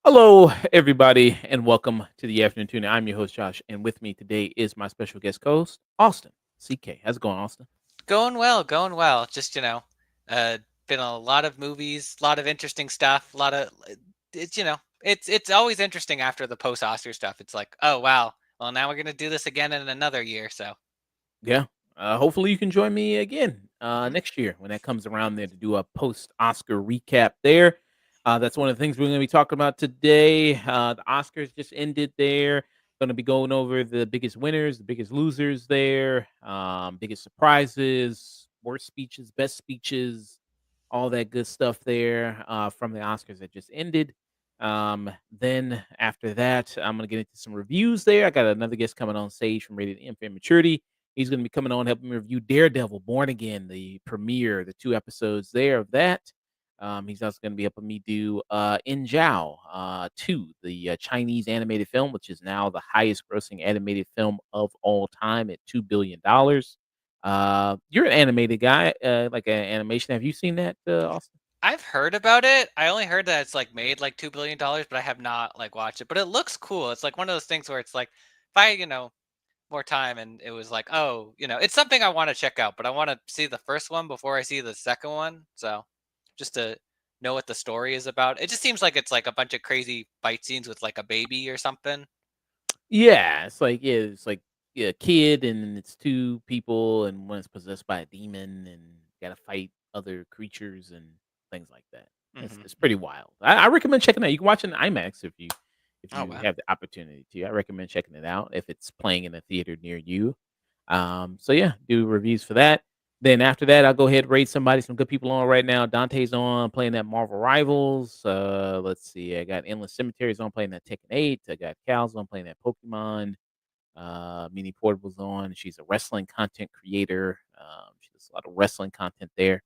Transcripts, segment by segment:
Hello, everybody, and welcome to the afternoon tune. I'm your host, Josh, and with me today is my special guest host, Austin. CK. How's it going, Austin? Going well, going well. Just, uh been a lot of movies, a lot of interesting stuff, a lot of it's it's always interesting after the post Oscar stuff. It's like, "Oh, wow. Well, now we're going to do this again in another year." So, Yeah. Hopefully, you can join me again mhm. next year when that comes around there to do a post Oscar recap there. That's one of the things we're going to be talking about today. The Oscars just ended there. Going to be going over the biggest winners, the biggest losers there, biggest surprises, worst speeches, best speeches, all that good stuff there from the Oscars that just ended. Then after that, I'm gonna get into some reviews there. I got another guest coming on stage from Rated M for Immaturity. He's gonna be coming on helping me review Daredevil, Born Again, the premiere, the 2 episodes there of that. He's also gonna be helping me do In Zhao 2, the Chinese animated film, which is now the highest grossing animated film of all time at $2 billion. You're an animated guy, like an animation. Have you seen that, Austin? I've heard about it. I only heard that it's like made like $2 billion, but I have not like watched it. But it looks cool. It's like one of those things where it's like if I, more time and it was like, oh, it's something I want to check out, but I want to see the first one before I see the second one. So just to know what the story is about. It just seems like it's like a bunch of crazy fight scenes with like a baby or something. Yeah, it's like yeah, a kid and it's two people and one is possessed by a demon and gotta fight other creatures and things like that. Hmm. It's pretty wild. I recommend checking it out. You can watch it in IMAX if Oh you wow. have the opportunity to. I recommend checking it out if it's playing in a theater near you. So yeah, do reviews for that. Then after that, I'll go ahead and rate somebody. Some good people on right now. Dante's on playing that Marvel Rivals. Let's see. I got Endless Cemeteries on playing that Tekken 8. I got Cal's on playing that Pokemon. Mini Portable's on. She's a wrestling content creator. She does a lot of wrestling content there.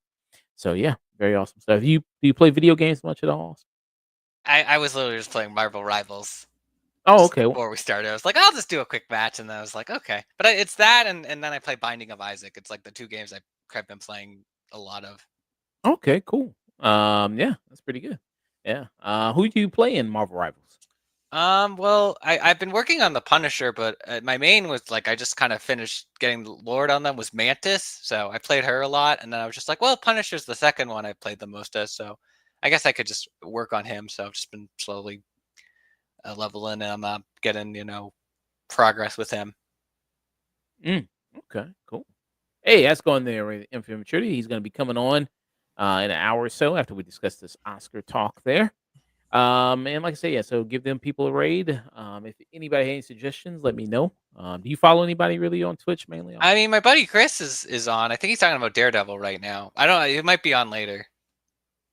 So yeah, very awesome stuff. Do you play video games much at all? I was literally just playing Marvel Rivals Oh, just okay. before we started. I was like, I'll just do a quick match, and then I was like, okay. But it's that, and then I play Binding of Isaac. It's like the two games I've been playing a lot of. Okay, cool. Yeah, that's pretty good. Yeah. Who do you play in Marvel Rivals? Well, I've been working on the Punisher, but my main was like I just kind of finished getting the Lord on them was Mantis, so I played her a lot, and then I was just like, well, Punisher's the second one I played the most as, so I guess I could just work on him. So I've just been slowly leveling him up, getting progress with him. Mm, okay, cool. Hey, that's going there with Infinite Maturity. He's going to be coming on in an hour or so after we discuss this Oscar talk there. And like I say, yeah, so give them people a raid. If anybody has any suggestions, let me know. Do you follow anybody really on Twitch mainly? I mean, my buddy Chris is on. I think he's talking about Daredevil right now. I don't know. It might be on later.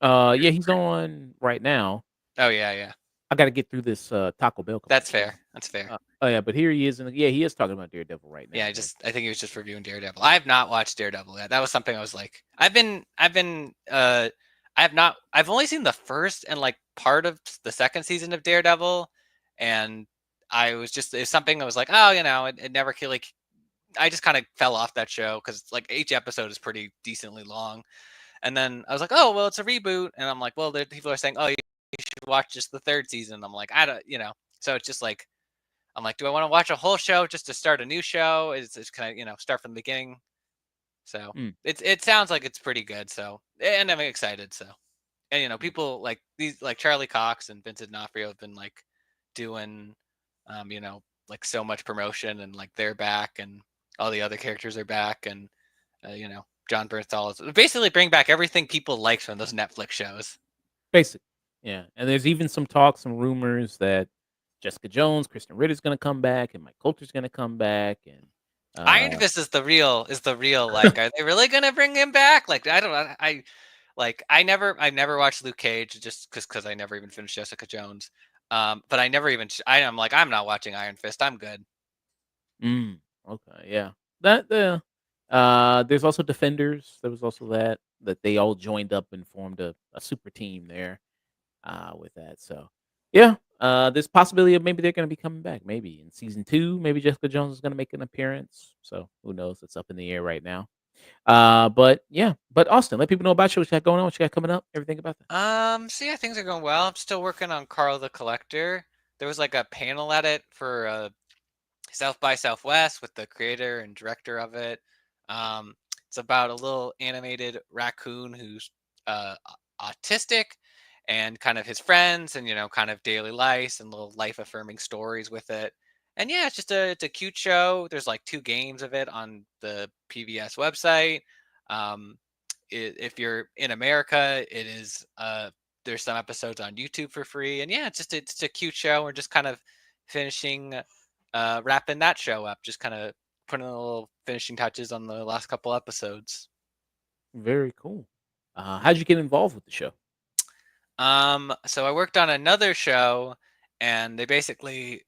Yeah, he's on right now. Oh yeah, yeah. I got to get through this Taco Bell That's commercial. fair. That's fair. Oh yeah, but here he is, and yeah, he is talking about Daredevil right Yeah, now. There. I think he was just reviewing Daredevil. I have not watched Daredevil yet. That was something I was like, I've only seen the first and like part of the second season of Daredevil, and it's something I was like, oh, it never like I just kind of fell off that show because like each episode is pretty decently long, and then I was like, oh well, it's a reboot, and I'm like, well, people are saying, oh, you should watch just the third season. I'm like, I don't, so it's just like I'm like, do I want to watch a whole show just to start a new show? Is can I, start from the beginning? So Mm, it sounds like it's pretty good. So and I'm excited. So and mm. people like these like Charlie Cox and Vincent D'Onofrio have been like doing, like so much promotion and like they're back and all the other characters are back and John Bernthal is basically bring back everything people liked from those Netflix shows. Basically, yeah. And there's even some talk, some rumors that Jessica Jones, Kristen Ritter's going to come back, and Mike Coulter's going to come back, and Iron uh, Fist is the real like are they really gonna bring him back? Like I don't know. I never watched Luke Cage just because I never even finished Jessica Jones. But I never even I'm like I'm not watching Iron Fist. I'm good. mm, okay, yeah. That There's also Defenders. There was also that they all joined up and formed a super team there with that. So yeah, there's possibility of maybe they're going to be coming back. Maybe in season 2, maybe Jessica Jones is going to make an appearance. So who knows? It's up in the air right now. But yeah, but Austin, let people know about you. What you got going on? What you got coming up? Everything about that. So yeah, things are going well. I'm still working on Carl the Collector. There was like a panel at it for South by Southwest with the creator and director of it. Um, it's about a little animated raccoon who's autistic and kind of his friends and kind of daily life and little life affirming stories with it. And yeah, it's a cute show. There's like 2 games of it on the PBS website. Um, if you're in America, it is there's some episodes on YouTube for free. And yeah, it's a cute show. We're just kind of finishing wrapping that show up, just kind of putting a little finishing touches on the last couple episodes. Very cool. How'd you get involved with the show? So I worked on another show, and they basically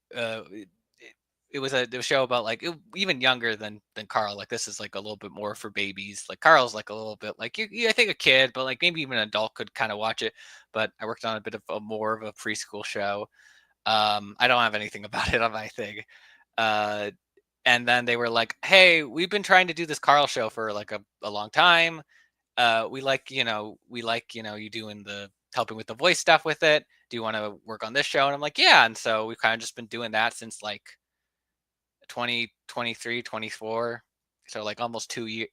it was a show about like even younger than Carl. Like this is like a little bit more for babies. Like Carl's like a little bit like I think a kid, but like maybe even an adult could kind of watch it. But I worked on a bit of a more of a preschool show. I don't have anything about it on my thing. Uh, and then they were like, "Hey, we've been trying to do this Carl show for like a long time. We like you doing the helping with the voice stuff with it. Do you want to work on this show?" And I'm like, "Yeah." And so we've kind of just been doing that since like 2023, 24. So like almost 3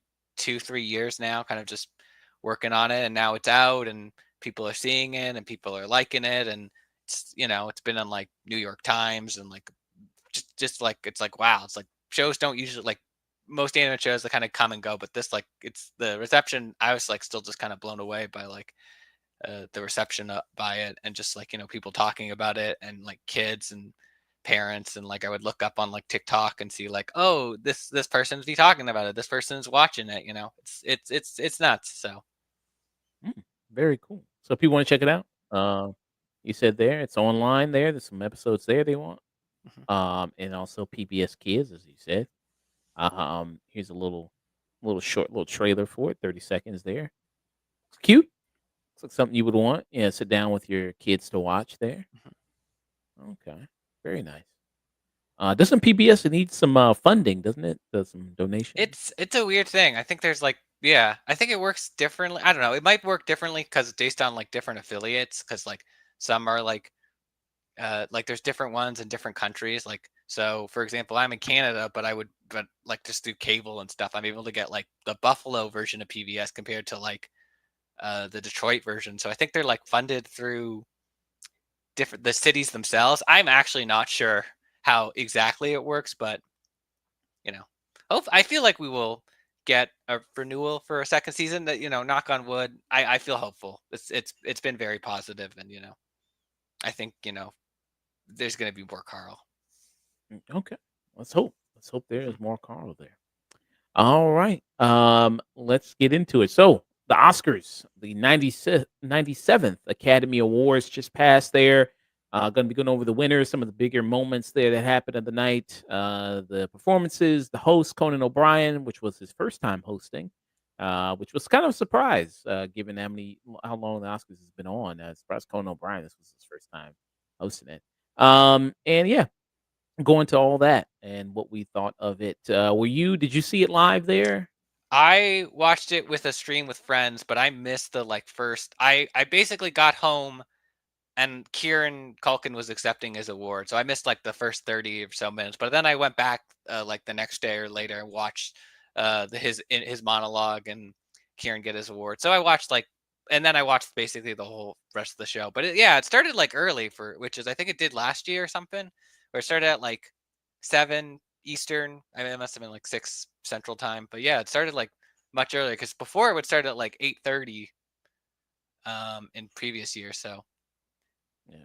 years now, kind of just working on it. And now it's out and people are seeing it and people are liking it. And it's been on like New York Times and like just like it's like wow, it's like shows don't usually like most anime shows that kind of come and go, but this like it's the reception. I was like still just kind of blown away by like the reception by it and just like people talking about it and like kids and parents and like I would look up on like TikTok and see like oh this person's be talking about it, this person's watching it. It's nuts. So Mm, very cool. So if people want to check it out, you said there it's online. There's some episodes there they want. mhm. And also PBS Kids, as you said. Here's a little short little trailer for it, 30 seconds there. It's cute. It's like something you would want. Yeah, sit down with your kids to watch there. Mhm. Okay. Very nice. Doesn't PBS need some funding, doesn't it? Does some donations? It's a weird thing. I think there's like yeah, I think it works differently. I don't know. It might work differently because it's based on like different affiliates. Because like some are like there's different ones in different countries. Like so, for example, I'm in Canada, but like just through cable and stuff, I'm able to get like the Buffalo version of PBS compared to like the Detroit version. So I think they're like funded through different the cities themselves. I'm actually not sure how exactly it works, but you know, I feel like we will get a renewal for a second season. That knock on wood. I feel hopeful. It's been very positive, and I think there's going to be more Carl. Okay. Let's hope. Let's hope there is more Carl there. All right. Let's get into it. So the Oscars, the 97th Academy Awards just passed there. Going to be going over the winners, some of the bigger moments there that happened of the night, the performances, the host Conan O'Brien, which was his first time hosting, which was kind of a surprise given how long the Oscars has been on. Surprised Conan O'Brien this was his first time hosting it. And yeah, go into all that and what we thought of it. Did you see it live there? I watched it with a stream with friends, but I missed the like first. I basically got home and Kieran Culkin was accepting his award, so I missed like the first 30 or so minutes. But then I went back like the next day or later and watched his monologue and Kieran get his award. So I watched like, and then I watched basically the whole rest of the show. But yeah, it started like early for which is I think it did last year or something, where it started at like 7 Eastern. I mean, it must have been like 6 Central Time. But yeah, it started like much earlier because before it would start at like 8:30 in previous years. So. Yeah.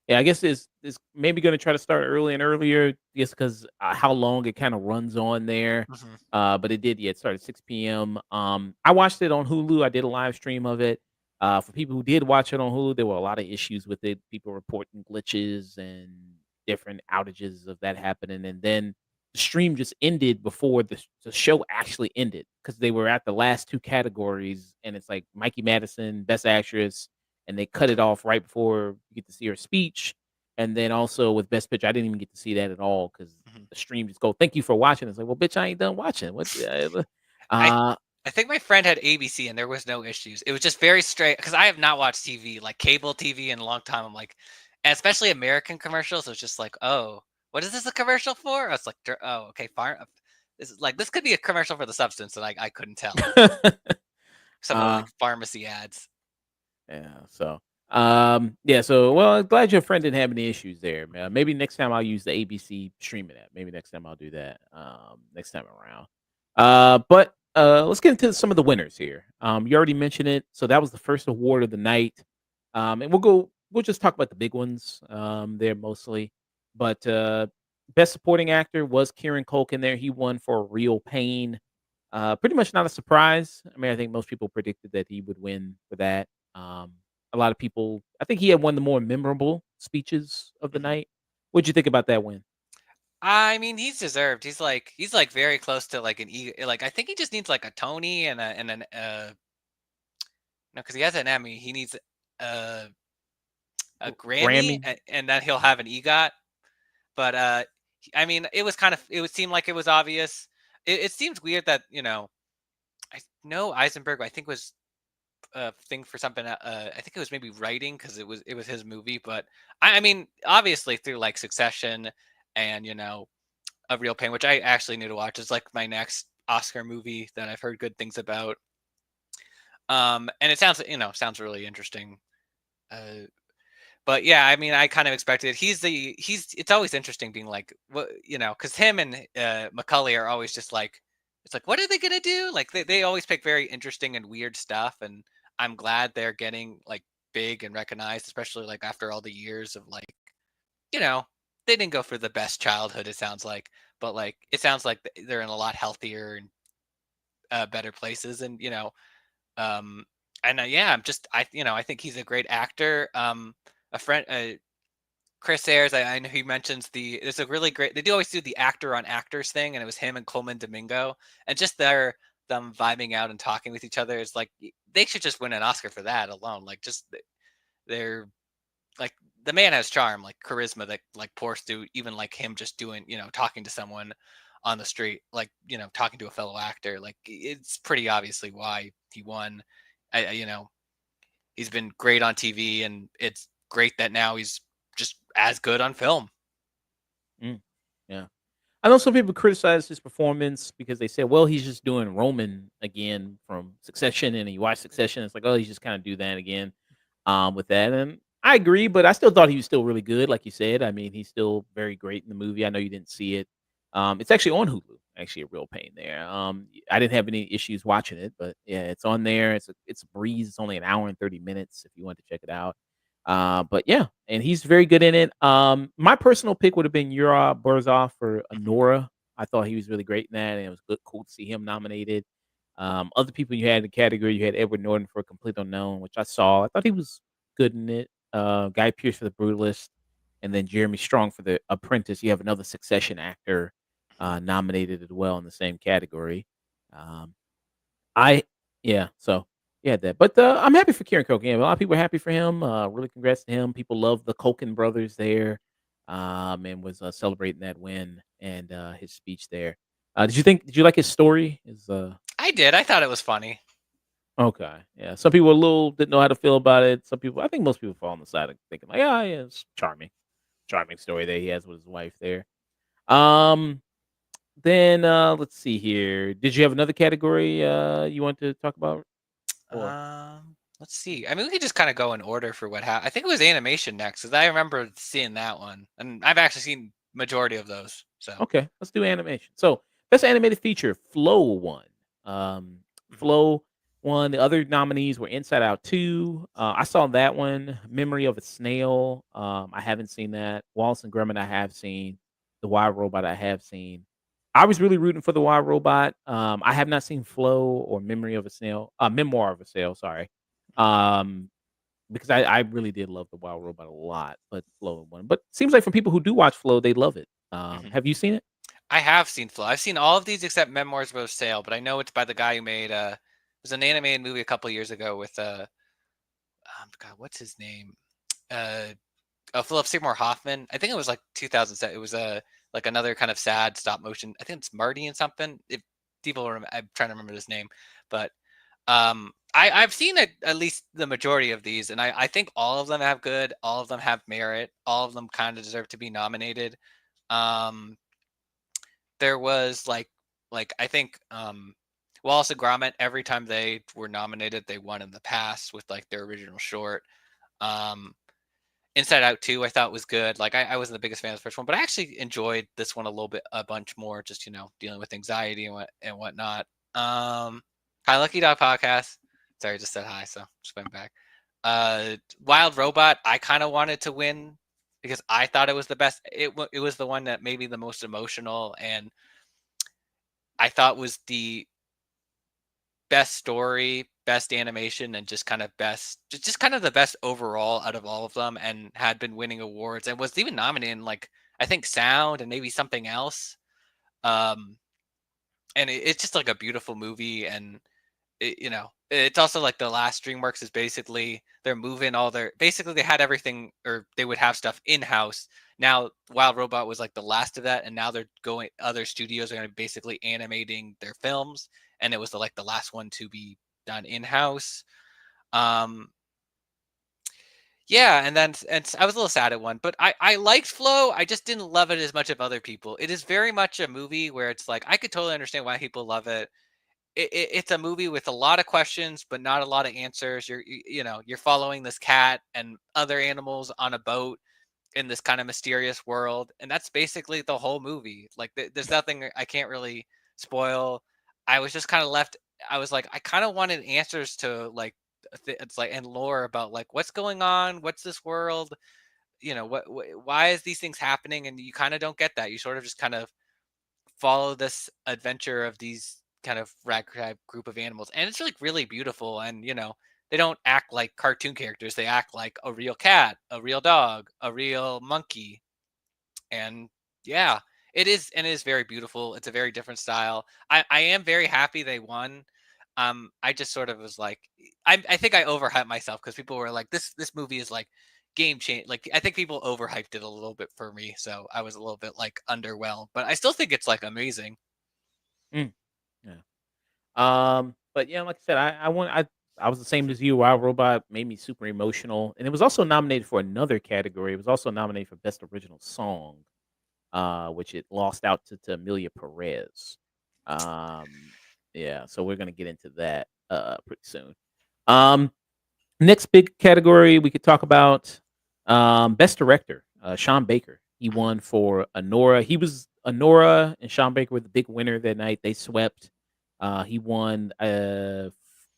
Yeah, I guess it's maybe gonna try to start early and earlier just because how long it kinda runs on there. Mhm. But it did, yeah, it started 6 p.m. I watched it on Hulu, I did a live stream of it. For people who did watch it on Hulu, there were a lot of issues with it, people reporting glitches and different outages of that happening, and then the stream just ended before the show actually ended because they were at the last 2 categories, and it's like Mikey Madison, Best Actress, and they cut it off right before you get to see her speech, and then also with Best Picture, I didn't even get to see that at all because Mhm. the stream just go, "Thank you for watching." It's like, "Well, bitch, I ain't done watching. What the" I uh, I think my friend had ABC and there was no issues. It was just very straight because I have not watched TV, like cable TV, in a long time. I'm like, and especially American commercials. It's just like, oh, what is this a commercial for? I was like, oh, okay, fine. This is like this could be a commercial for the substance, and I couldn't tell. Some of uh like pharmacy ads. Yeah. So, yeah. So, well, I'm glad your friend didn't have any issues there, man. Maybe next time I'll use the ABC streaming app. Maybe next time I'll do that. Next time around. But let's get into some of the winners here. You already mentioned it. So that was the first award of the night. And we'll go. We'll just talk about the big ones. There mostly, but best supporting actor was Kieran Culkin. There, he won for Real Pain. Pretty much not a surprise. I mean, I think most people predicted that he would win for that. Um, a lot of people, I think he had one of the more memorable speeches of the Mhm. night. What'd you think about that win? I mean, he's deserved. He's like very close to like an like I think he just needs like a Tony and an no, because he has an Emmy. He needs a a Grammy, Grammy? and then he'll have an EGOT. But I mean, it would seem like it was obvious. It seems weird that I know Eisenberg. I think was a thing for something. I think it was maybe writing because it was his movie. But I mean, obviously through like Succession and A Real Pain, which I actually need to watch, is like my next Oscar movie that I've heard good things about. And it sounds really interesting. Uh, But yeah, I mean, I kind of expected it. It's always interesting being like, what, because him and Macaulay are always just like, it's like, what are they gonna do? Like they always pick very interesting and weird stuff, and I'm glad they're getting like big and recognized, especially like after all the years of like, you know, they didn't go for the best childhood. It sounds like, but like it sounds like they're in a lot healthier and better places, and um, and yeah, I think he's a great actor. A friend. Chris Ayres, I know he mentions there's a really great, they do always do the actor on actors thing, and it was him and Coleman Domingo, and just them vibing out and talking with each other is like, they should just win an Oscar for that alone. Like, just, they're like, the man has charm, like charisma that like pours through even like him just doing, talking to someone on the street, like, talking to a fellow actor. Like, it's pretty obviously why he won. He's been great on TV, and it's great that now he's just as good on film. Mm, yeah. I know some people criticize his performance because they said, "Well, he's just doing Roman again from Succession," and you watch Succession, it's like, "Oh, he's just kind of do that again." With that, and I agree, but I still thought he was still really good, like you said. I mean, he's still very great in the movie. I know you didn't see it. It's actually on Hulu. Actually, a real pain there. I didn't have any issues watching it, but yeah, it's on there. It's a breeze. It's only an hour and 30 minutes if you want to check it out. But yeah, and he's very good in it. My personal pick would have been Yura Burzov for Mhm. Nora. I thought he was really great in that, and it was cool to see him nominated. Other people you had in the category, you had Edward Norton for Complete Unknown, which I saw. I thought he was good in it. Guy Pearce for The Brutalist, and then Jeremy Strong for The Apprentice. You have another Succession actor Mhm. nominated as well in the same category. Um, I yeah, so yeah, that. But I'm happy for Kieran Culkin. Yeah, a lot of people are happy for him. Really, congrats to him. People love the Culkin brothers there, and was celebrating that win and his speech there. Did you like his story? Is I did. I thought it was funny. okay, yeah. Some people a little didn't know how to feel about it. Some people, I think most people fall on the side of thinking like, yeah, yeah, it's charming, charming story that he has with his wife there. Um, then let's see here. Did you have another category you want to talk about or? Let's see. I mean, we could just kind of go in order for what happened. I think it was animation next, because I remember seeing that one, and I've actually seen majority of those. So, Okay, let's do animation. So, best animated feature, Flow won. Um, mhm, Flow won. The other nominees were Inside Out 2. I saw that one. Memory of a Snail. I haven't seen that. Wallace and Gromit, I have seen. The Wild Robot, I have seen. I was really rooting for the Wild Robot. I have not seen Flow or Memory of a Snail. Memoir of a Snail. Sorry. Um, because I really did love the Wild Robot a lot, but Flow won. But seems like for people who do watch Flow, they love it. mhm. Have you seen it? I have seen Flow. I've seen all of these except Memoirs of a Sale, but I know it's by the guy who made it was an animated movie a couple years ago with God, what's his name? Uh Philip Seymour Hoffman. I think it was like 2007. It was like another kind of sad stop motion. I think it's Marty and something. If people remember, I'm trying to remember his name, but I've seen at least the majority of these, and I think all of them have good, all of them have merit, all of them kind of deserve to be nominated. Um, there was I think Wallace and Gromit, every time they were nominated, they won in the past with like their original short. Um, Inside Out 2, I thought was good. Like I wasn't the biggest fan of the first one, but I actually enjoyed this one a bunch more. Just dealing with anxiety and whatnot. Hi, Lucky Dog Podcast. Sorry, I just said hi, so just went back. Wild Robot, I kind of wanted to win because I thought it was the best. It was the one that maybe the most emotional, and I thought was the best story, best animation, and just kind of just kind of the best overall out of all of them, and had been winning awards and was even nominated in like I think sound and maybe something else. Um, and it's just like a beautiful movie, and it's also like the last DreamWorks is basically they're moving all their basically they had everything or they would have stuff in house. Now Wild Robot was like the last of that, and now they're going other studios are going to be basically animating their films, and it was like the last one to be done in house. Um, yeah, and I was a little sad at one, but I liked Flow. I just didn't love it as much as other people. It is very much a movie where it's like I could totally understand why people love it. It's a movie with a lot of questions but not a lot of answers. You're following this cat and other animals on a boat in this kind of mysterious world, and that's basically the whole movie. Like there's nothing I can't really spoil. I was just kind of left. I was like I kind of wanted answers to like it's like and lore about like what's going on, what's this world, why is these things happening, and you kind of don't get that. You sort of just kind of follow this adventure of these kind of ragtag group of animals, and it's like really beautiful. And they don't act like cartoon characters; they act like a real cat, a real dog, a real monkey. And yeah, it is, and it is very beautiful. It's a very different style. I am very happy they won. I just sort of was like, I think I overhyped myself because people were like, this movie is like game change. Like I think people overhyped it a little bit for me, so I was a little bit like underwhelmed. But I still think it's like amazing. Mm, yeah. But yeah, like I said, I was the same as you. Wild Robot made me super emotional, and it was also nominated for another category. It was also nominated for Best Original Song, which it lost out to Amelia Perez. Um, yeah, so we're gonna get into that pretty soon. Um, Next big category we could talk about best director, Sean Baker. He won for Anora. He was Anora and Sean Baker were the big winner that night. They swept. He won.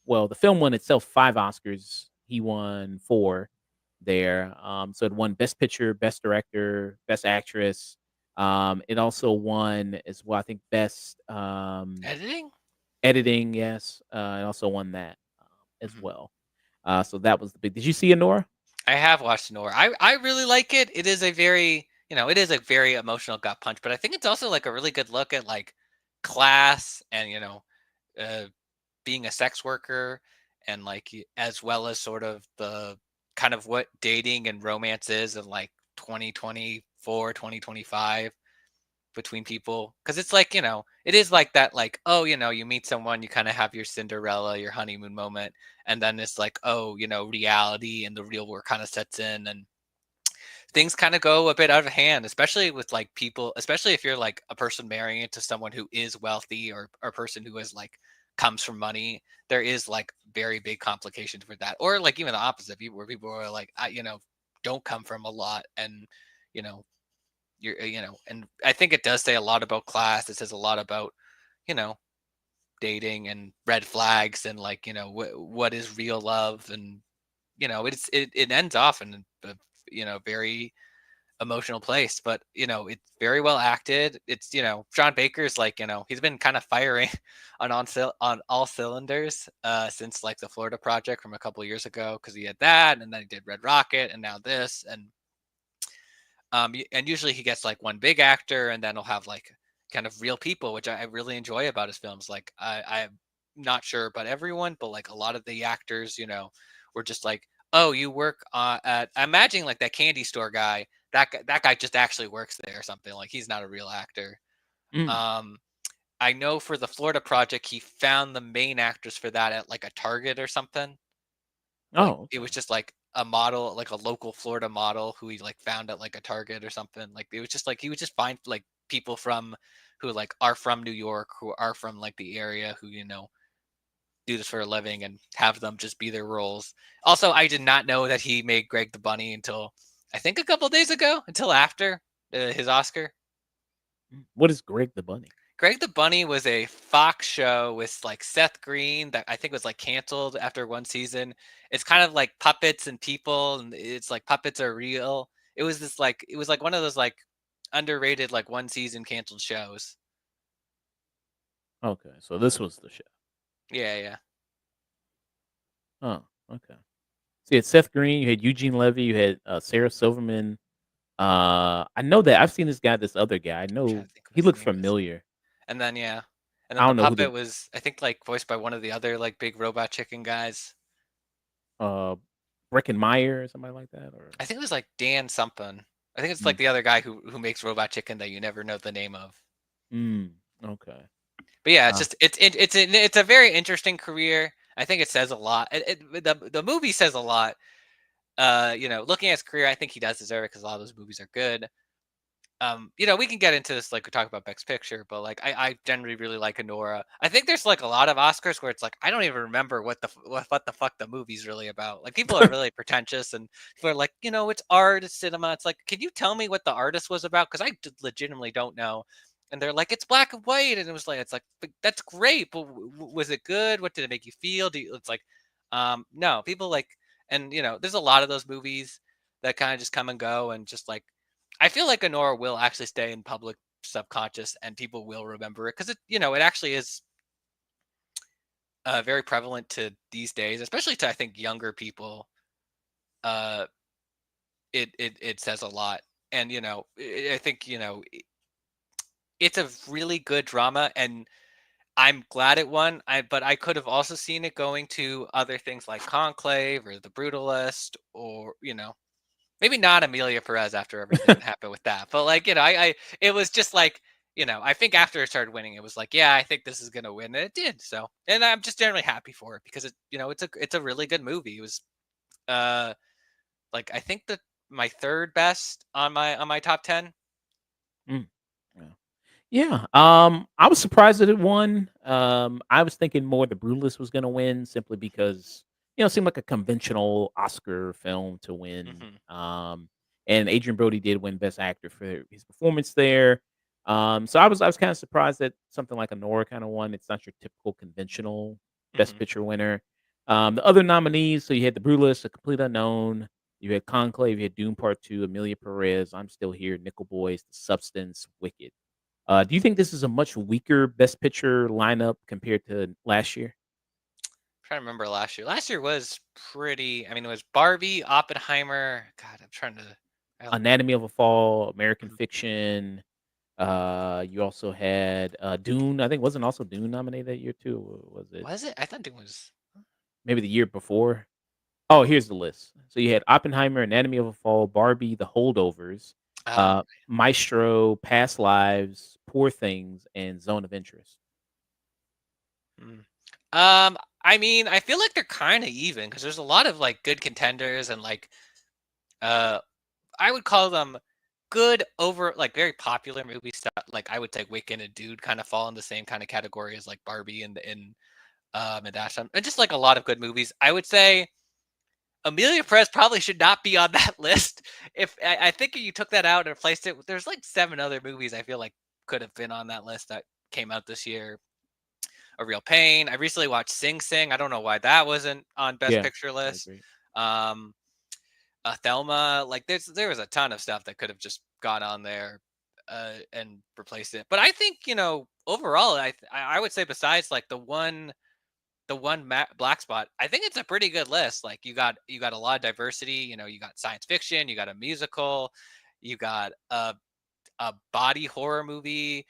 Well, the film won itself 5 Oscars. He won 4 there. So it won Best Picture, Best Director, Best Actress. It also won as well. I think Best Editing? Editing. Yes, it also won that as Mhm. well. So that was the big. Did you see Anora? I have watched Nora. I really like it. It is a very, it is a very emotional gut punch, but I think it's also like a really good look at like class and, uh, being a sex worker and like as well as sort of the kind of what dating and romance is in like 2024, 2025 between people, because it's like it is like that, like, oh, you meet someone, you kind of have your Cinderella, your honeymoon moment, and then it's like, oh, reality and the real world kind of sets in, and things kind of go a bit out of hand, especially with like people, especially if you're like a person marrying into someone who is wealthy, or a person who is like comes from money. There is like very big complications with that, or like even the opposite, where people are like, don't come from a lot, and you know and I think it does say a lot about class. It says a lot about you know dating and red flags, and like what is real love, and it ends off in a very emotional place, but it's very well acted. It's John Baker's like he's been kind of firing on all cylinders since like the Florida Project from a couple of years ago, because he had that, and then he did Red Rocket, and now this, and usually he gets like one big actor, and then he'll have like kind of real people, which I really enjoy about his films. Like I'm not sure about everyone, but like a lot of the actors, were just like, oh, you work at, I'm imagining like that candy store guy. That guy just actually works there or something. Like he's not a real actor. Mm. Um, I know for the Florida project, he found the main actress for that at like a Target or something. Like Oh, it okay. was just like a model, like a local Florida model who he like found at like a Target or something. Like it was just like he would just find like people from who like are from New York, who are from like the area, who do this for a living and have them just be their roles. Also, I did not know that he made Greg the Bunny until I think a couple days ago, until after his Oscar. What is Greg the Bunny? Greg the Bunny was a Fox show with like Seth Green that I think was like canceled after one season. It's kind of like puppets and people, and it's like puppets are real. It was like one of those like underrated like one season canceled shows. Okay, so this was the show. Yeah, yeah. Oh, okay. So you had Seth Green, you had Eugene Levy, you had Sarah Silverman. I know that I've seen this guy, this other guy. I I'm trying know to think what he his looked name is. familiar. And then yeah, and I then the don't know who puppet the was I think like voiced by one of the other like big robot chicken guys. uh Breckenmeyer or somebody like that, or I think it was like Dan something. I think it's mm, like the other guy who makes robot chicken that you never know the name of. mm, okay. But yeah, it's Uh, just it's a very interesting career. I think it says a lot. The movie says a lot. Looking at his career, I think he does deserve it because a lot of those movies are good. We can get into this like we talk about Best Picture, but like I generally really like Honora. I think there's like a lot of Oscars where it's like I don't even remember what the fuck the movie's really about. Like people are really pretentious and people are like, it's art, it's cinema. It's like, can you tell me what the artist was about? Because legitimately don't know. And they're like, it's black and white, and it's like, but that's great, but was it good? What did it make you feel? It's like, no, people like, and there's a lot of those movies that kind of just come and go, and just like I feel like Honora will actually stay in public subconscious and people will remember it because it actually is very prevalent to these days, especially to I think younger people. Uh, it says a lot, and I think it's a really good drama, and I'm glad it won. But I could have also seen it going to other things like Conclave or The Brutalist, or maybe not Amelia Perez after everything that happened with that, but like it was just like I think after it started winning, it was like I think this is gonna win, and it did. So, and I'm just generally happy for it because it's a really good movie. It was uh like I think that my third best on my top 10. mm, yeah. Yeah, I was surprised that it won. I was thinking more The Brutalist was gonna win simply because, it seemed like a conventional Oscar film to win. Hmm. And Adrian Brody did win Best Actor for his performance there. So I was kind of surprised that something like Honora kind of won. It's not your typical conventional Best Hmm. Picture winner. The other nominees, so you had The Brutalist, A Complete Unknown. You had Conclave, you had Dune Part Two, Amelia Perez, I'm Still Here, Nickel Boys, The Substance, Wicked. Do you think this is a much weaker Best Picture lineup compared to last year? Trying to remember last year. Last year was pretty. I mean, it was Barbie, Oppenheimer. God, I'm trying to. I don't. Anatomy of a Fall, American Mhm. Fiction. You also had Dune. I think wasn't also Dune nominated that year too. Or was it Was it? I thought it was. maybe the year before? Oh, here's the list. So you had Oppenheimer, Anatomy of a Fall, Barbie, The Holdovers, Oh. Maestro, Past Lives, Poor Things, and Zone of Interest. Mm. I mean, I feel like they're kind of even because there's a lot of like good contenders and like uh, I would call them good over like very popular movies that like I would say Wicked and Dude kind of fall in the same kind of category as like Barbie and Dash and just like a lot of good movies. I would say Amelia Perez probably should not be on that list. If I think if you took that out and replaced it, there's like seven other movies I feel like could have been on that list that came out this year. A Real Pain. I recently watched Sing Sing. I don't know why that wasn't on Best Yeah, Picture I list. agree. Um, Thelma. Like there was a ton of stuff that could have just got on there and replaced it. But I think overall, I would say besides like the one black spot, I think it's a pretty good list. Like you got a lot of diversity. You got science fiction, you got a musical, you got a body horror movie.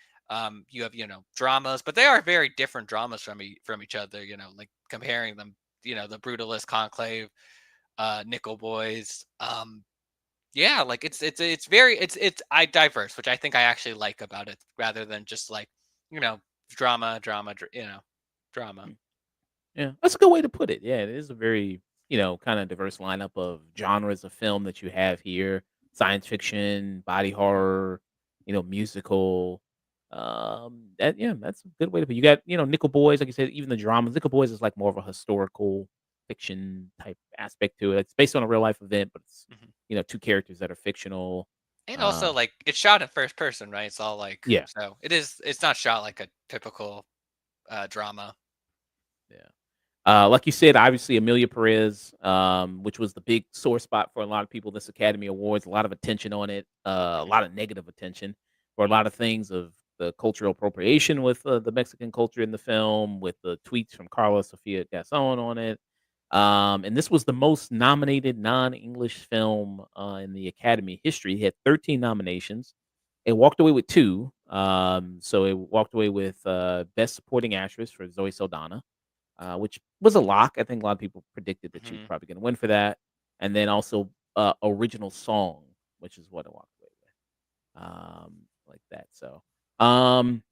You have dramas, but they are very different dramas from each other. Like comparing them. The Brutalist, Conclave, Nickel Boys. Yeah, like it's very it's I diverse, which I think I actually like about it, rather than just like you know drama, drama, drama. Mm. Yeah, that's a good way to put it. Yeah, it is a very, kind of diverse lineup of genres of film that you have here. Science fiction, body horror, musical. That's a good way to put. You got, Nickel Boys, like you said, even the dramas. Nickel Boys is like more of a historical fiction type aspect to it. It's based on a real life event, but it's, Mhm. two characters that are fictional. And also, Uh, like, it's shot in first person, right? It's all like yeah, so it's not shot like a typical drama. yeah. Like you said, obviously Amelia Perez, which was the big sore spot for a lot of people. This Academy Awards, a lot of attention on it, a Mhm. lot of negative attention for a lot of things of the cultural appropriation with the Mexican culture in the film, with the tweets from Carla Sofia Gasson on it. And this was the most nominated non-English film in the Academy history. It had 13 nominations. It walked away with two. So it walked away with Best Supporting Actress for Zoe Saldana, which was a lock. I think a lot of people predicted that she was Mhm. probably going to win for that. And then also original song, which is what I walked away with, like that. So, um,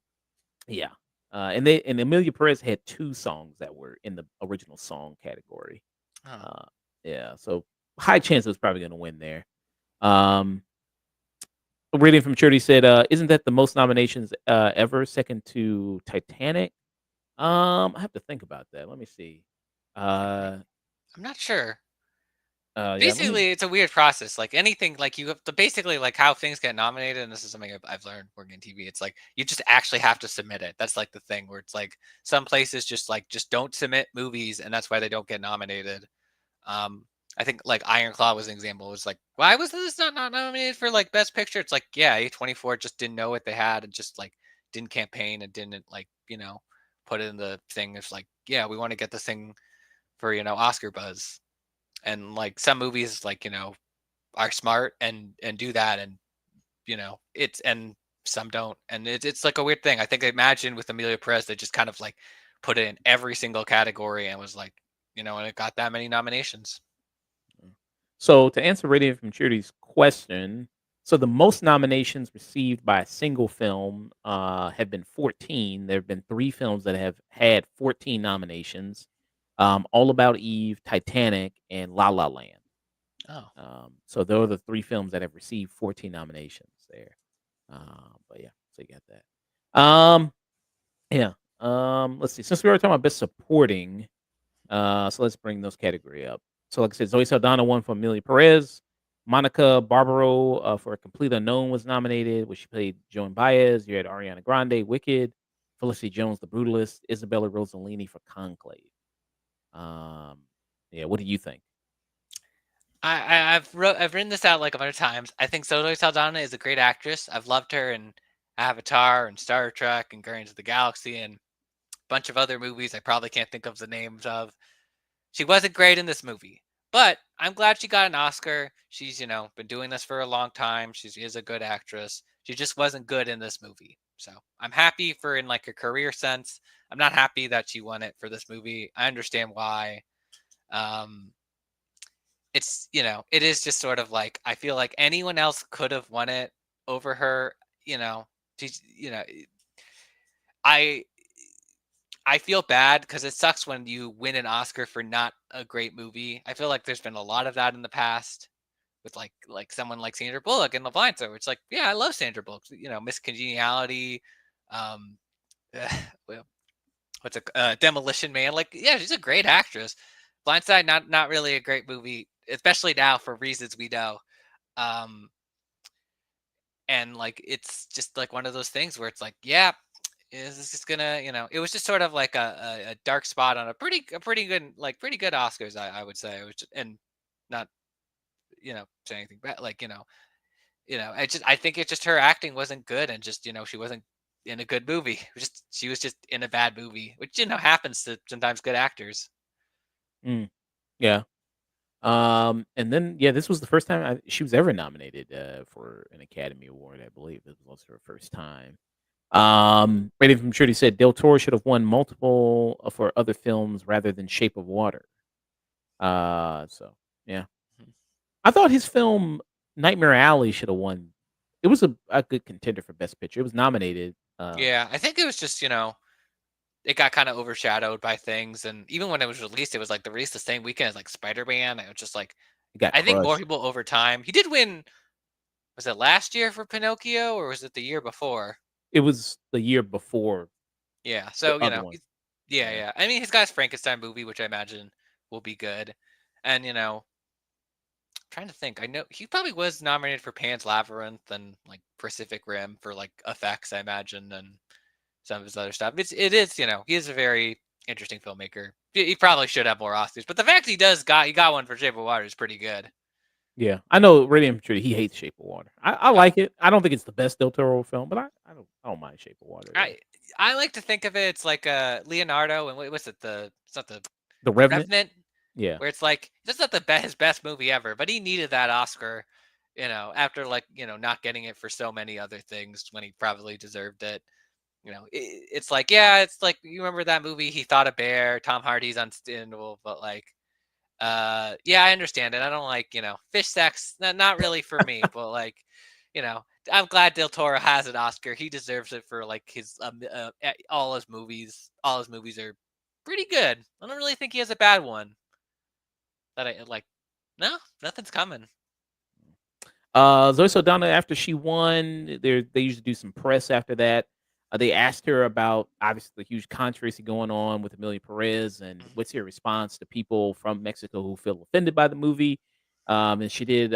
yeah. And Amelia Perez had two songs that were in the original song category. Oh. Uh, yeah, so high chance it was probably going to win there. Um, a reading from Charity said, "Isn't that the most nominations ever, second to Titanic?" I have to think about that. Let me see. Uh, I'm not sure. yeah, let me. Basically, it's a weird process. Like anything, like you have to basically like how things get nominated, and this is something I've learned working in TV. It's like you just actually have to submit it. That's like the thing where it's like some places just don't submit movies, and that's why they don't get nominated. Um, I think like Iron Claw was an example. It was like, why was this not nominated for like Best Picture? It's like, yeah, A24 just didn't know what they had and just like didn't campaign and didn't like put it in the thing. It's like, yeah, we want to get this thing for Oscar buzz. And like some movies like are smart and do that, and it's and some don't, and it's like a weird thing. I think, I imagine with Amelia Perez, they just kind of like put it in every single category and was like, and it got that many nominations. So to answer Radiant from Charity's question, so the most nominations received by a single film have been 14. There have been three films that have had 14 nominations: All About Eve, Titanic, and La La Land. Oh. So those are the three films that have received 14 nominations there. But yeah, so you got that. Yeah. Let's see. Since we were talking about best supporting, so let's bring those category up. So, like I said, Zoe Saldana won for Amelia Perez. Monica Barbaro for A Complete Unknown was nominated, where she played Joan Baez. You had Ariana Grande, Wicked, Felicity Jones, The Brutalist, Isabella Rossellini for Conclave. Um, yeah, what do you think? I've written this out like a bunch of times. I think Zoe Saldana is a great actress. I've loved her in Avatar and Star Trek and Guardians of the Galaxy and a bunch of other movies I probably can't think of the names of. She wasn't great in this movie, but I'm glad she got an Oscar. She's, been doing this for a long time. She is a good actress. She just wasn't good in this movie. So I'm happy for in like a career sense. I'm not happy that she won it for this movie. I understand why. Um, it's, it is just sort of like, I feel like anyone else could have won it over her, you know, she's, I I feel bad because it sucks when you win an Oscar for not a great movie. I feel like there's been a lot of that in the past with like someone like Sandra Bullock in The Blind Side, where it's like, yeah, I love Sandra Bullock. Miss Congeniality, um, well, what's a Demolition Man? Like, yeah, she's a great actress. Blindside, not really a great movie, especially now for reasons we know. Um, and like it's just like one of those things where it's like, yeah, is this just gonna, it was just sort of like a dark spot on a pretty good Oscars, I would say. It was just, and not say anything bad, like I think it's just her acting wasn't good, and just she wasn't in a good movie. She was just in a bad movie, which happens to sometimes good actors. Mm, yeah. And then yeah, this was the first time she was ever nominated for an Academy Award. I believe this was also her first time. Rating from Shirley said Del Toro should have won multiple for other films rather than Shape of Water. So yeah, Mhm. I thought his film Nightmare Alley should have won. It was a good contender for Best Picture. It was nominated. Yeah, I think it was just it got kind of overshadowed by things, and even when it was released, it was like the release the same weekend as like Spider-Man. It was just like It got I think more crushed. people over time. He did win. Was it last year for Pinocchio or was it the year before? It was the year before Yeah. the So other one. yeah, Yeah, yeah. I mean, he's got his Frankenstein movie, which I imagine will be good, and trying to think. I know he probably was nominated for Pan's Labyrinth and like Pacific Rim for like effects, I imagine, and some of his other stuff. It is he is a very interesting filmmaker. He probably should have more Oscars, but the fact he got one for Shape of Water is pretty good. yeah. I know Rating from Shirley. He hates Shape of Water. I Oh, like it. I don't think it's the best Del Toro film, but I don't mind Shape of Water though. I I like to think of it. It's like Leonardo and what was it? It's not The the Revenant. Revenant, Yeah, where it's like that's not his best movie ever, but he needed that Oscar. After like not getting it for so many other things when he probably deserved it. It's like, yeah, it's like you remember that movie He Thought a Bear, Tom Hardy's unstandable, but like yeah, I understand it. I don't like, fish sex, not really for me, but like, you know, I'm glad Del Toro has an Oscar. He deserves it for like his all his movies. All his movies are pretty good. I don't really think he has a bad one that I like. No, nothing's coming. Zoe Saldana, after she won, they used to do some press after that. They asked her about obviously the huge controversy going on with Amelia Perez and Mhm. what's your response to people from Mexico who feel offended by the movie. And she did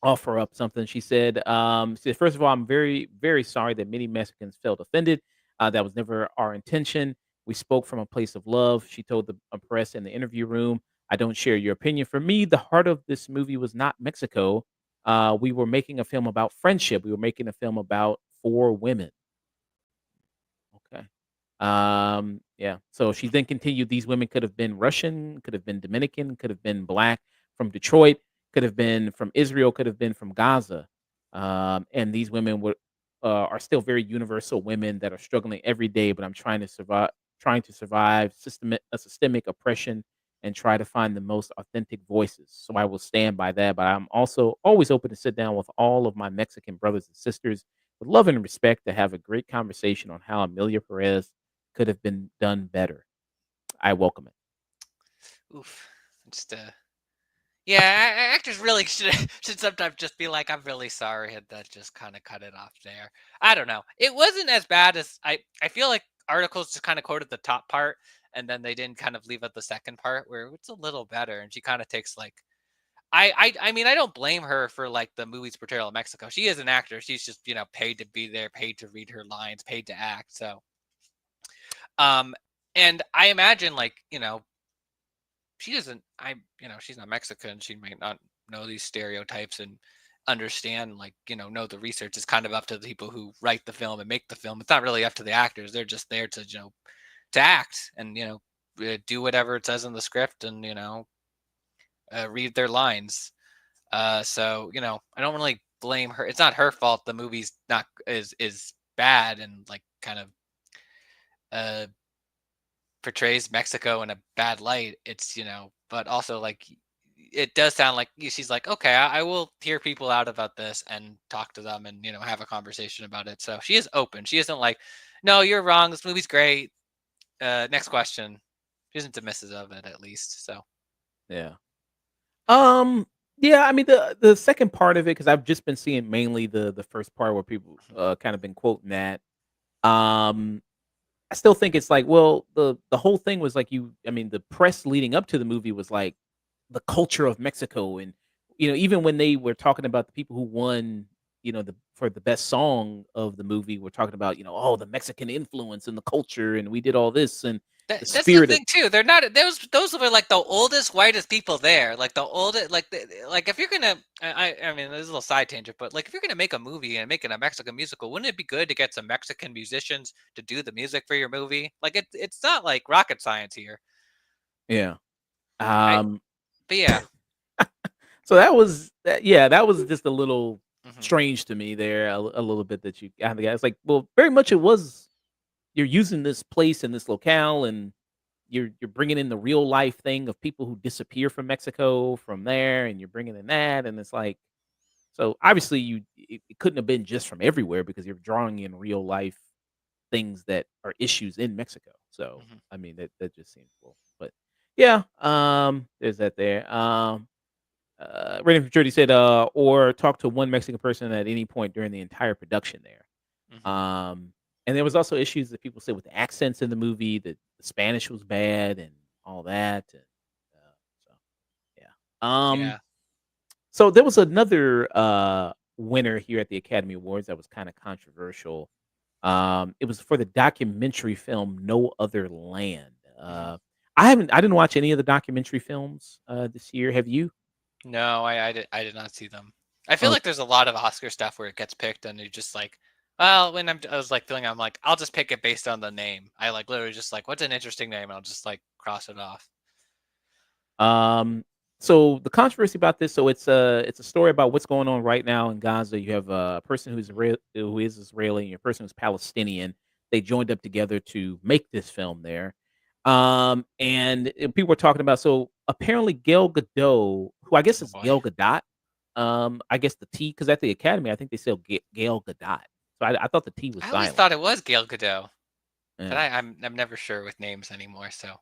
offer up something. She said, first of all, I'm very, very sorry that many Mexicans felt offended. That was never our intention. We spoke from a place of love. She told the press in the interview room, I don't share your opinion. For me, the heart of this movie was not Mexico. We were making a film about friendship. We were making a film about four women. Okay. Yeah. So she then continued, these women could have been Russian, could have been Dominican, could have been black from Detroit, could have been from Israel, could have been from Gaza. And these women are still very universal women that are struggling every day, but I'm trying to survive systemic oppression and try to find the most authentic voices. So I will stand by that. But I'm also always open to sit down with all of my Mexican brothers and sisters with love and respect to have a great conversation on how Amelia Perez could have been done better. I welcome it. Oof. Just yeah, actors really should sometimes just be like, "I'm really sorry," and that just kind of cut it off there. I don't know. It wasn't as bad as I feel like articles just kind of quoted the top part, and then they didn't kind of leave out the second part where it's a little better, and she kind of takes like I mean I don't blame her for like the movie's portrayal of Mexico. She is an actor. She's just paid to be there, paid to read her lines, paid to act. So um, and I imagine like she doesn't she's not Mexican, she might not know these stereotypes and understand like know the research is kind of up to the people who write the film and make the film. It's not really up to the actors. They're just there to to act and do whatever it says in the script and read their lines. So I don't really blame her. It's not her fault the movie's not is bad and like kind of uh portrays Mexico in a bad light. It's but also like it does sound like she's like, okay, I will hear people out about this and talk to them and have a conversation about it. So she is open. She isn't like, no, you're wrong. This movie's great. Next question. She isn't dismissive of it at least. So Yeah. Um. Yeah. I mean, the second part of it, because I've just been seeing mainly the first part where people kind of been quoting that. Um. I still think it's like, well, the whole thing was like I mean, the press leading up to the movie was like the culture of Mexico, and even when they were talking about the people who won, for the best song of the movie, we're talking about, oh, the Mexican influence and the culture, and we did all this and the that's the spirit of thing too. They're not those were like the oldest, whitest people there. Like the oldest, like if you're gonna, I mean, this is a little side tangent, but like if you're gonna make a movie and make it a Mexican musical, wouldn't it be good to get some Mexican musicians to do the music for your movie? Like it's not like rocket science here. yeah. I Um. but yeah. So that was that. Yeah, that was just a little. Hmm. strange to me there a little bit that you got the guys like, well, very much it was you're using this place and this locale and you're bringing in the real life thing of people who disappear from Mexico from there and you're bringing in that and it's like so obviously it couldn't have been just from everywhere because you're drawing in real life things that are issues in Mexico. So Hmm. I mean that just seems cool. But yeah, there's that there. Rating for Trudy said, or talk to one Mexican person at any point during the entire production there. Hmm. And there was also issues that people said with the accents in the movie that the Spanish was bad and all that. And so yeah. Yeah. So there was another winner here at the Academy Awards that was kind of controversial. It was for the documentary film No Other Land. Hmm. I didn't watch any of the documentary films this year. Have you? No, I did not see them. I feel Oh, like there's a lot of Oscar stuff where it gets picked and you just like, well, when I was like feeling, I'm like, I'll just pick it based on the name. I like literally just like, what's an interesting name? And I'll just like cross it off. Um, so the controversy about this, so it's a story about what's going on right now in Gaza. You have a person who is Israeli and a person who's Palestinian. They joined up together to make this film there. And people were talking about so apparently Gail Gadot, who I guess Oh is boy. Gail Gadot. I guess the T because at the Academy I think they say Gail Gadot. So I thought the T was I always silent. thought it was Gail Godot, but Yeah. I'm never sure with names anymore. So.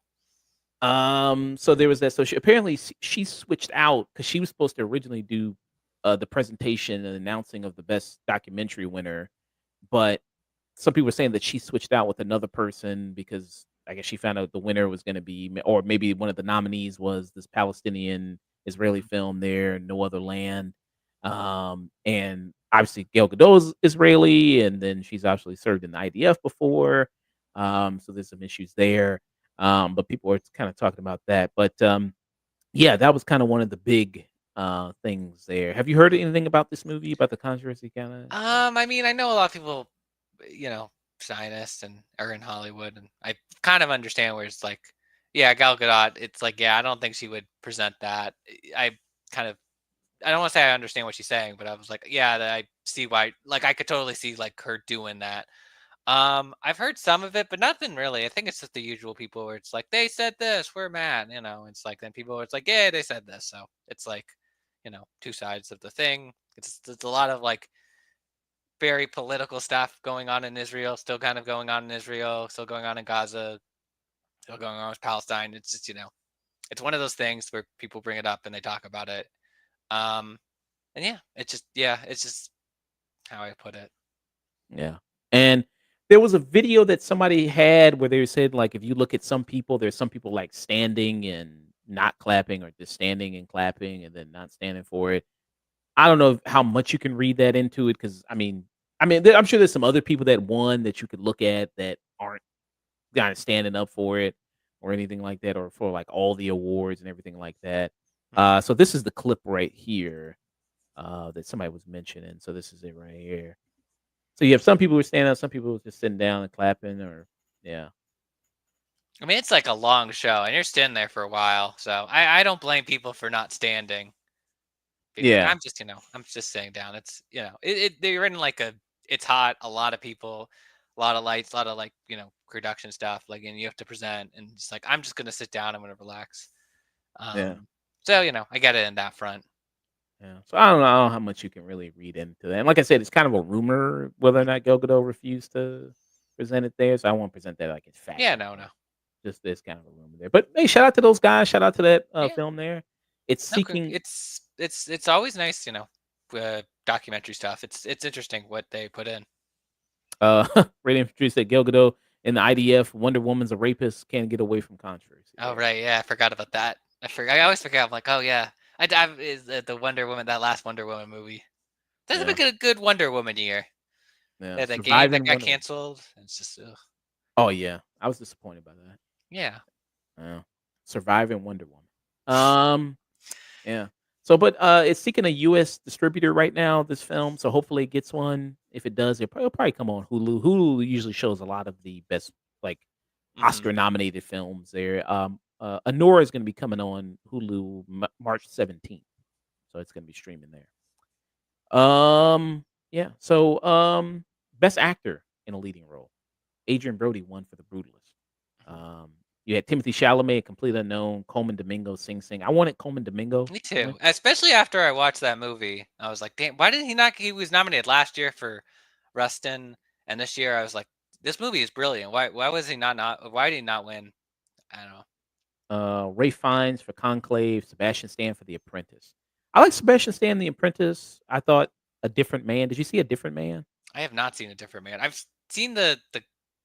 So there was that. So she apparently she switched out because she was supposed to originally do the presentation and announcing of the best documentary winner, but some people were saying that she switched out with another person because I guess she found out the winner was going to be, or maybe one of the nominees was this Palestinian Israeli Mhm. film there, No Other Land. And obviously Gail Gadot is Israeli, and then she's actually served in the IDF before. So there's some issues there. But people are kind of talking about that. But yeah, that was kind of one of the big things there. Have you heard anything about this movie, about the controversy kind of? I mean, I know a lot of people, you know, Zionists and are in Hollywood, and I kind of understand where it's like, yeah, Gal Gadot. It's like, yeah, I don't think she would present that. I kind of, I don't want to say I understand what she's saying, but I was like, yeah, I see why. Like, I could totally see like her doing that. I've heard some of it, but nothing really. I think it's just the usual people where it's like they said this, we're mad, you know. It's like then people are it's like, yeah, they said this, so it's like, two sides of the thing. It's a lot of like very political stuff going on in Israel, still kind of going on in Israel, still going on in Gaza, still going on with Palestine. It's just, it's one of those things where people bring it up and they talk about it. Um, and yeah, it's just how I put it. Yeah. And there was a video that somebody had where they said, like, if you look at some people, there's some people like standing and not clapping or just standing and clapping and then not standing for it. I don't know how much you can read that into it because I'm sure there's some other people that won that you could look at that aren't kind of standing up for it or anything like that, or for like all the awards and everything like that. Hmm. So this is the clip right here that somebody was mentioning. So this is it right here. So you have some people who are standing up, some people who are just sitting down and clapping, or yeah, I mean, it's like a long show, and you're standing there for a while, so I don't blame people for not standing. Being like, yeah, I'm just sitting down. It's they're in like it's hot, a lot of people, a lot of lights, a lot of like production stuff, like and you have to present, and just like I'm just gonna sit down, I'm gonna relax. yeah, So I get it in that front. yeah. So I don't know how much you can really read into that. And like I said, it's kind of a rumor whether or not Gal Gadot refused to present it there. So I won't present that like it's fact Yeah, or no, no, anything. Just this kind of a rumor there. But hey, shout out to those guys. Shout out to that yeah, film there. It's no. seeking. It's always nice, documentary stuff. It's interesting what they put in. Rated Infantry said Gal Gadot in the IDF. Wonder Woman's a rapist. Can't get away from controversy Oh there. right, yeah, I forgot about that. I always forget. I'm like, oh yeah, I is the Wonder Woman, that last Wonder Woman movie. That's Yeah, been a good Wonder Woman year. yeah. Yeah, that game that Surviving got Wonder Woman. canceled. It's just, ugh. Oh yeah, I was disappointed by that. Yeah. Yeah. Surviving Wonder Woman. Um, yeah. So, but it's seeking a U.S. distributor right now. This film, so hopefully it gets one. If it does, it'll probably come on Hulu. Hulu usually shows a lot of the best, like Hmm. Oscar nominated films. There, Anora is going to be coming on Hulu March 17th, so it's going to be streaming there. Yeah. So, best actor in a leading role. Adrian Brody won for The Brutalist. Mhm. You had Timothy Chalamet, Completely Unknown, Coleman Domingo, Sing Sing. I wanted Coleman Domingo Me to too. win. Especially after I watched that movie, I was like, "Damn, why didn't he not?" He was nominated last year for Rustin, and this year I was like, "This movie is brilliant. Why was he not? Why did he not win?" I don't know. Ray Fiennes for Conclave, Sebastian Stan for The Apprentice. I like Sebastian Stan, The Apprentice. I thought A Different Man. Did you see A Different Man? I have not seen A Different Man. Seen the.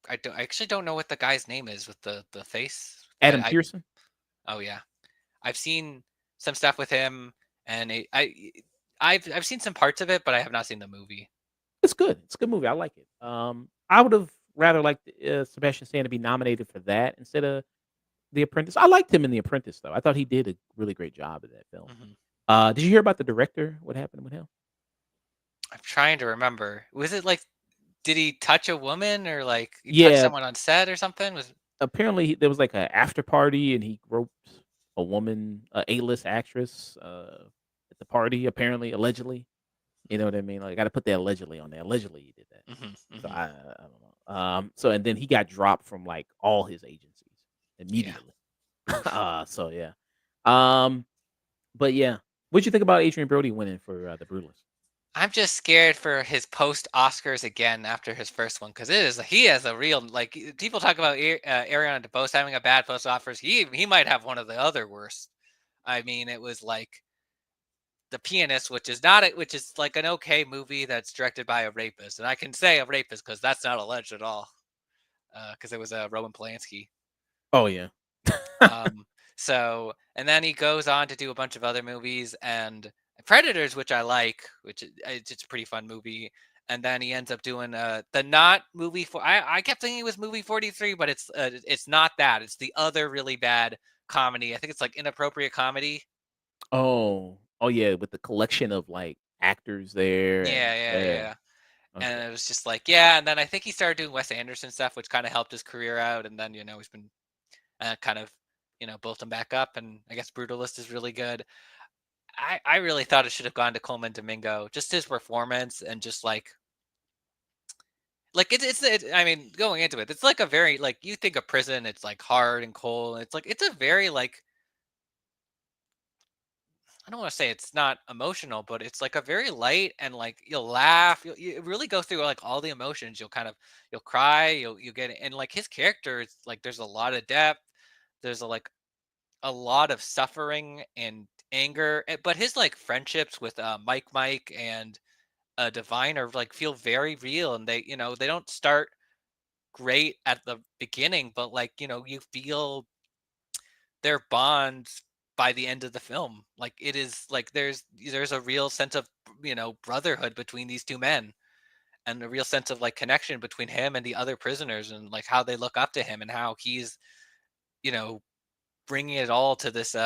I actually don't know what the guy's name is with the face. Adam Pearson. Oh yeah, I've seen some stuff with him, and I've seen some parts of it, but I have not seen the movie. It's good. It's a good movie. I like it. I would have rather liked Sebastian Stan to be nominated for that instead of The Apprentice. I liked him in The Apprentice, though. I thought he did a really great job in that film. Hmm. Did you hear about the director? What happened with him? I'm trying to remember. Was it like, did he touch a woman or like he touched Yeah, someone on set or something? Was apparently there was like a after party, and he roped a woman, a A-list actress, at the party. Apparently, allegedly. You know what I mean? Like, I got to put that allegedly on there. Allegedly, he did that. hmm So hmm I don't know. So and then he got dropped from like all his agencies yeah. immediately. Oof. So yeah. Um, but yeah, what'd you think about Adrian Brody winning for The Brutalist? I'm just scared for his post Oscars again after his first one because he has a real like people talk about Ariana DeBose having a bad post Oscars. He might have one of the other worst. I mean, it was like The Pianist, which is not which is like an okay movie that's directed by a rapist, and I can say a rapist because that's not alleged at all, because it was Roman Polanski. Oh yeah. Um, so and then he goes on to do a bunch of other movies and Predators, which I like, which it's a pretty fun movie. And then he ends up doing the not movie for I kept thinking it was movie 43, but it's not that. It's the other really bad comedy. I think it's like inappropriate comedy. Oh yeah, with the collection of like actors there, and Yeah, yeah, yeah. yeah. And Okay. it was just like, yeah. And then I think he started doing Wes Anderson stuff, which kind of helped his career out. And then he's been kind of built him back up. And I guess Brutalist is really good. I really thought it should have gone to Coleman Domingo. Just his performance and just like I mean, going into it, it's like a very like you think of prison, it's like hard and cold. It's like it's a very like I don't want to say it's not emotional, but it's like a very light and like you'll laugh. You really go through like all the emotions. You'll cry. You get and like his character, it's like there's a lot of depth. There's like a lot of suffering and anger, but his like friendships with Mike and Divine are like feel very real, and they don't start great at the beginning, but like you feel their bond by the end of the film. Like it is like there's a real sense of brotherhood between these two men, and a real sense of like connection between him and the other prisoners, and like how they look up to him and how he's you know bringing it all to this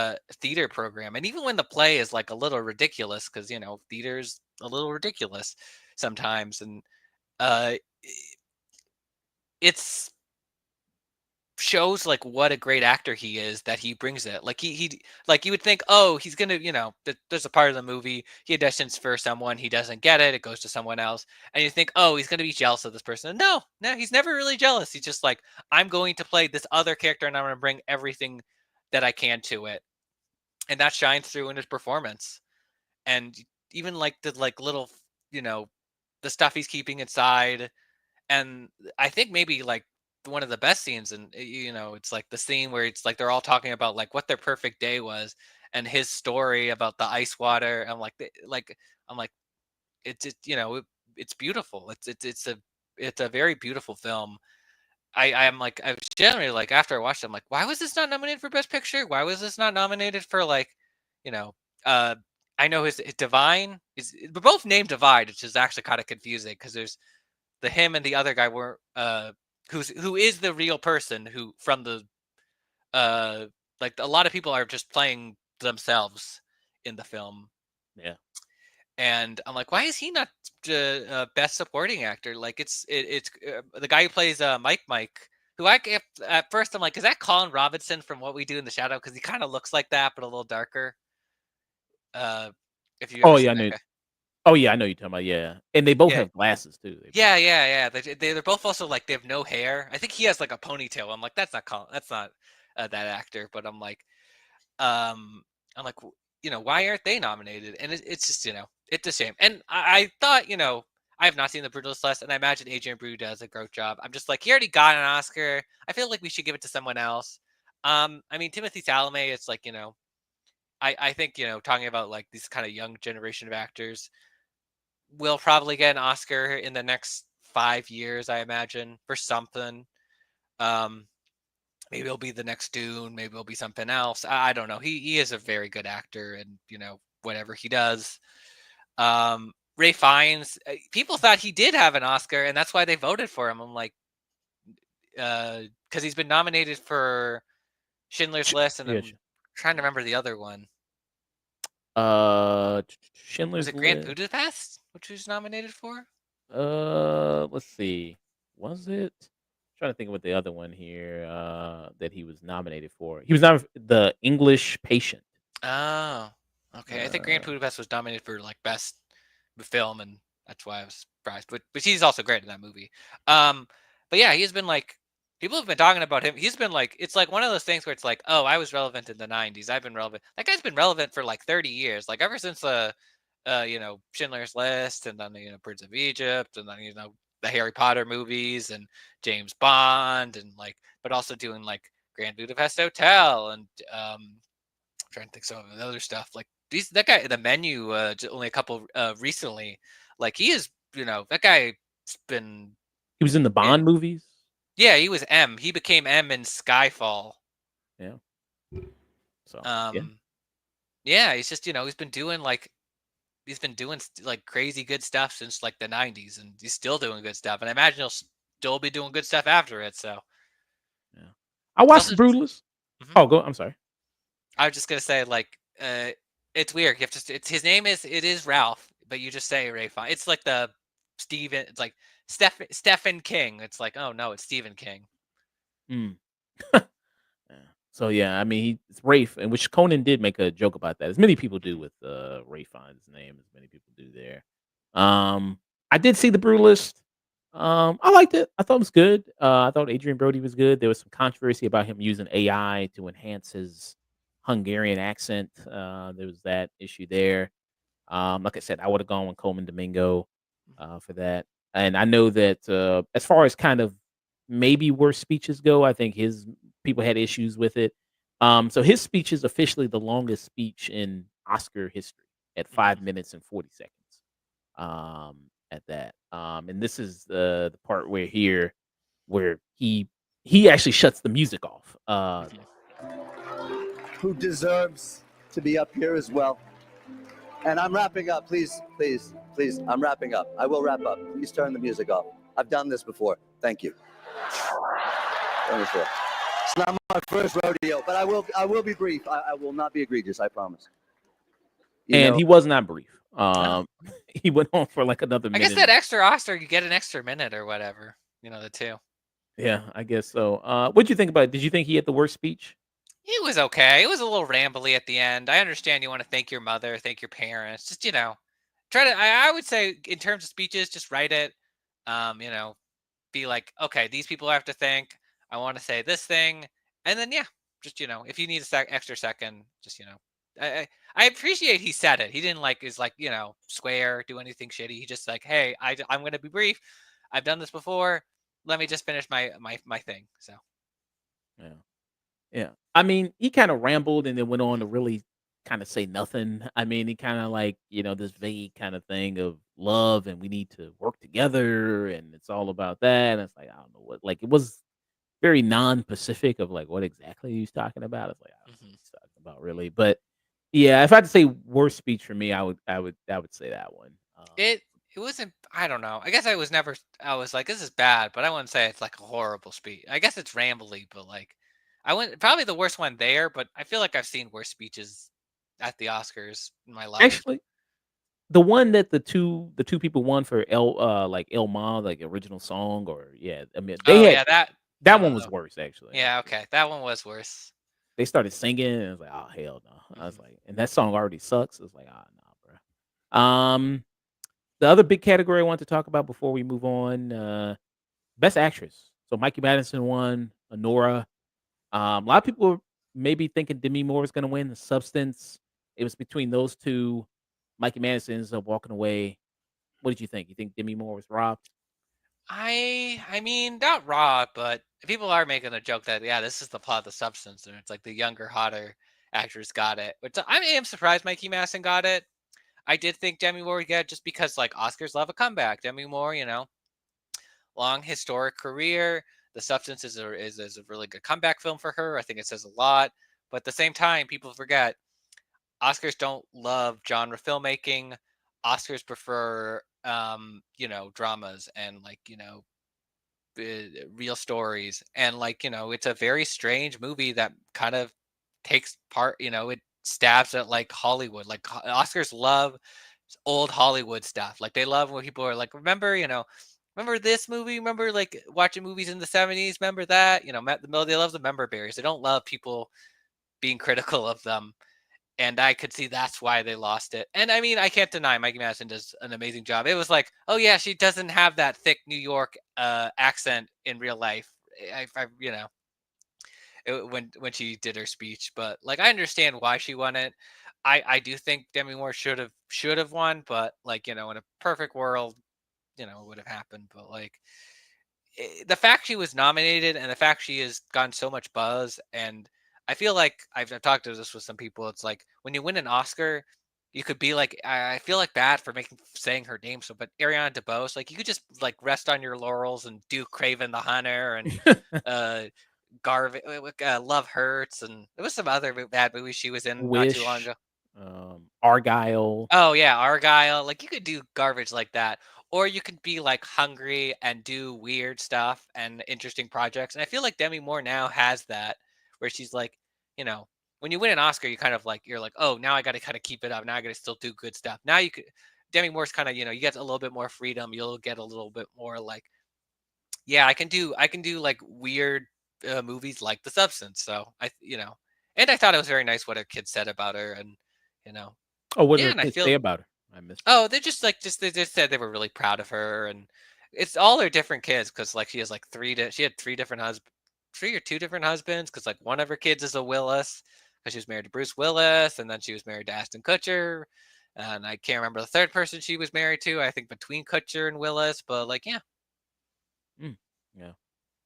theater program. And even when the play is like a little ridiculous, because theater's a little ridiculous sometimes, and uh it's shows like what a great actor he is, that he brings it. Like he like you would think, oh, he's gonna there's a part of the movie he auditions for someone, he doesn't get it, it goes to someone else, and you think, oh, he's gonna be jealous of this person. No, he's never really jealous. He's just like, I'm going to play this other character and I'm gonna bring everything that I can to it, and that shines through in his performance. And even like the like little you know the stuff he's keeping inside. And I think maybe like one of the best scenes, and it's like the scene where it's like they're all talking about like what their perfect day was, and his story about the ice water. I'm like it's beautiful. It's a very beautiful film. I was generally like, after I watched it, I'm like, why was this not nominated for Best Picture? Why was this not nominated for like, you know, uh, I know his Divine is they're both named Divide, which is actually kind of confusing because there's the him and the other guy were who is the real person who from the uh like a lot of people are just playing themselves in the film. Yeah. And I'm like, why is he not best supporting actor? Like it's the guy who plays Mike, who at first I'm like, is that Colin Robinson from What We Do in the Shadow? Because he kind of looks like that, but a little darker. Uh, if you ever Oh yeah, seen I that knew. guy. Oh yeah, I know you're talking about. Yeah, and they both Yeah, have glasses too. They both yeah, have. yeah, yeah. They're both also like they have no hair. I think he has like a ponytail. I'm like, that's not that actor. But um, I'm like, why aren't they nominated? And it's just it's a shame. And I thought I have not seen The Brutalist List, and I imagine Adrian Brody does a great job. I'm just like, he already got an Oscar. I feel like we should give it to someone else. I mean, Timothy Chalamet. It's like I think talking about like these kind of young generation of actors will probably get an Oscar in the next 5 years, I imagine, for something. Um, maybe it'll be the next Dune. Maybe it'll be something else. I don't know. He is a very good actor, and whatever he does. Ray Fiennes. People thought he did have an Oscar, and that's why they voted for him. I'm like, because he's been nominated for Schindler's List, and Yeah. I'm trying to remember the other one. Was Schindler's it Grand List. Budapest, which he was nominated for? Let's see. Was it? Trying to think of what the other one here that he was nominated for. He was nominated for The English Patient. Oh, okay. I think Grand Uh, Budapest was nominated for like best film, and that's why I was surprised. But he's also great in that movie. Um, but yeah, he's been like people have been talking about him. He's been like it's like one of those things where it's like, oh, I was relevant in the '90s. I've been relevant. That guy's been relevant for like 30 years. Like ever since Schindler's List, and then Prince of Egypt, and then the Harry Potter movies and James Bond, and like, but also doing like Grand Budapest Hotel and trying to think some of the other stuff. Like that guy, the menu, only a couple recently. Like he is, that guy's been. he was in the It, Bond movies. yeah, he was M. He became M in Skyfall. Yeah. So yeah. Um, yeah, he's just he's been doing like crazy good stuff since like the '90s, and he's still doing good stuff. And I imagine he'll still be doing good stuff after it. So Yeah. I it's watched also. The Brutalist. Mhm. Oh, go. I'm sorry. I was just gonna say it's weird. You have to. It's his name is Ralph, but you just say Ray Fine. It's like the Stephen. It's like Stephen King. It's like, oh no, it's Stephen King. Mm. Yeah. So yeah, I mean, it's Rafe, and which Conan did make a joke about that, as many people do with Ray Fiennes' name, as many people do there. I did see The Brutalist. I liked it. I thought it was good. I thought Adrian Brody was good. There was some controversy about him using AI to enhance his Hungarian accent. There was that issue there. Like I said, I would have gone with Coleman Domingo for that. And I know that as far as kind of maybe worse speeches go, I think his people had issues with it. So his speech is officially the longest speech in Oscar history at Mm-hmm. 5 minutes and 40 seconds. At that, and this is the part where he actually shuts the music off. Mm-hmm. Who deserves to be up here as well. And I'm wrapping up. Please, please, please. I'm wrapping up. I will wrap up. Please turn the music off. I've done this before. Thank you. It's not my first rodeo, but I will be brief. I will not be egregious. I promise. You And know, he was not brief. Oh, He went on for like another I guess minute. that extra Oscar, you get an extra minute or whatever. The two. Yeah, I guess so. What'd you think about it? Did you think he had the worst speech? It was okay. It was a little rambly at the end. I understand you want to thank your mother, thank your parents. Just try to. I would say in terms of speeches, just write it. Um, you know, be like, okay, these people I have to thank. I want to say this thing, and then yeah, just if you need a extra second, just I appreciate he said it. He didn't swear, do anything shitty. He just like, hey, I'm gonna be brief. I've done this before. Let me just finish my thing. So Yeah. Yeah. I mean, he kind of rambled and then went on to really kind of say nothing. I mean, he kind of like, this vague kind of thing of love and we need to work together and it's all about that. And it's like, I don't know what, like, it was very non-Pacific of like what exactly he's talking about. It's like, I don't know what mhm. he's talking about really. But yeah, if I had to say worst speech for me, I would say that one. it it wasn't. I don't know. I guess I was never. I was like, this is bad, but I wouldn't say it's like a horrible speech. I guess it's rambly, but like, I went probably the worst one there. But I feel like I've seen worse speeches at the Oscars in my life. Actually, the one that the two people won for like El Ma, like original song or yeah, I mean they Oh had yeah, that. that one Uh, was worse actually. yeah, okay, that one was worse. They started singing and I was like, "Oh hell no." I was Hmm. like, and that song already sucks. It's like, "Ah, nah, bro." The other big category I want to talk about before we move on, best actress. So Mikey Madison won, Honora. A lot of people were maybe thinking Demi Moore was going to win. The Substance. It was between those two. Mikey Madison ends up walking away. What did you think? You think Demi Moore was robbed? I mean, not raw, but people are making a joke that yeah, this is the plot of The Substance, and it's like the younger, hotter actress got it. Which I am surprised Mikey Madison got it. I did think Demi Moore would get it just because like Oscars love a comeback. Demi Moore, long historic career. The Substance is a really good comeback film for her. I think it says a lot. But at the same time, people forget Oscars don't love genre filmmaking. Oscars prefer dramas and real stories, and it's a very strange movie that kind of takes part, it stabs at like Hollywood. Like Oscars love old Hollywood stuff. Like they love when people are like, remember this movie, remember like watching movies in the 70s, remember that, they love the member berries. They don't love people being critical of them, and I could see that's why they lost it. And I mean, I can't deny Mikey Madison does an amazing job. It was like, oh yeah, she doesn't have that thick New York accent in real life. When she did her speech, but like I understand why she won it. I do think Demi Moore should have won, but like in a perfect world, it would have happened. But like the fact she was nominated and the fact she has gotten so much buzz, and I feel like I've talked to this with some people. It's like when you win an Oscar, you could be like, I feel like bad for saying her name so, but Ariana DeBose, like you could just like rest on your laurels and do Craven the Hunter and uh Garvin, Love Hurts, and there was some other bad movies she was in not too long Wish, ago. Argyle. Oh yeah, Argyle. Like you could do garbage like that, or you could be like hungry and do weird stuff and interesting projects. And I feel like Demi Moore now has that, where she's like, you know, when you win an Oscar, you kind of like you're like, oh, now I got to kind of keep it up. Now I got to still do good stuff. Now you could. Demi Moore's kind of you get a little bit more freedom. You'll get a little bit more like, yeah, I can do like weird movies like The Substance. So and I thought it was very nice what her kids said about her, and you know, Oh, what did yeah, her and I kids feel say about her? I missed that. oh, they're just like they just said they were really proud of her, and it's all her different kids because like she has like she had three or two different husbands because like one of her kids is a Willis because she was married to Bruce Willis, and then she was married to Ashton Kutcher, and I can't remember the third person she was married to. I think between Kutcher and Willis, but like yeah. Mm, yeah.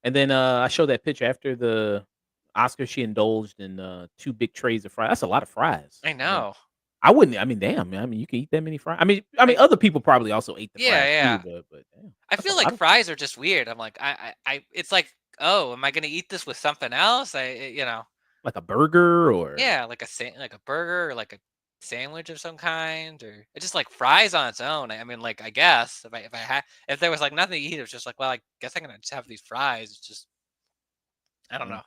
And then, I showed that picture after the Oscar, she indulged in, 2 big trays of fries. That's a lot of fries. I I mean, know. I wouldn't. I mean, damn, man. I mean, you can eat that many fries. I mean, I other people probably also ate the Yeah, fries too, yeah. but damn, I that's a feel like lot of fries are just weird. I'm like, it's like, oh, am I gonna eat this with something else? like a burger or Yeah, like a burger or like a sandwich of some kind, or it's just like fries on its own. I mean, like, I guess if there was like nothing to eat, it was just like, well, I guess I'm gonna just have these fries. It's just, I don't mm.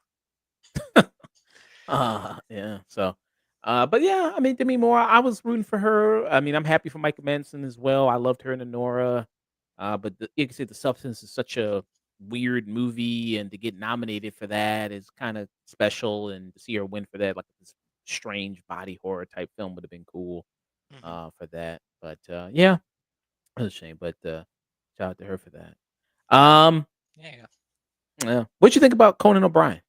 know. Yeah. So, but yeah, I mean, Demi Moore, I was rooting for her. I mean, I'm happy for Michael Manson as well. I loved her in Nora. But like I said, The Substance is such a weird movie, and to get nominated for that is kind of special. And to see her win for that, like this strange body horror type film, would have been cool Hmm. for that. But yeah, it's a shame. But shout out to her for that. Um, Yeah, yeah. yeah. What you think about Conan O'Brien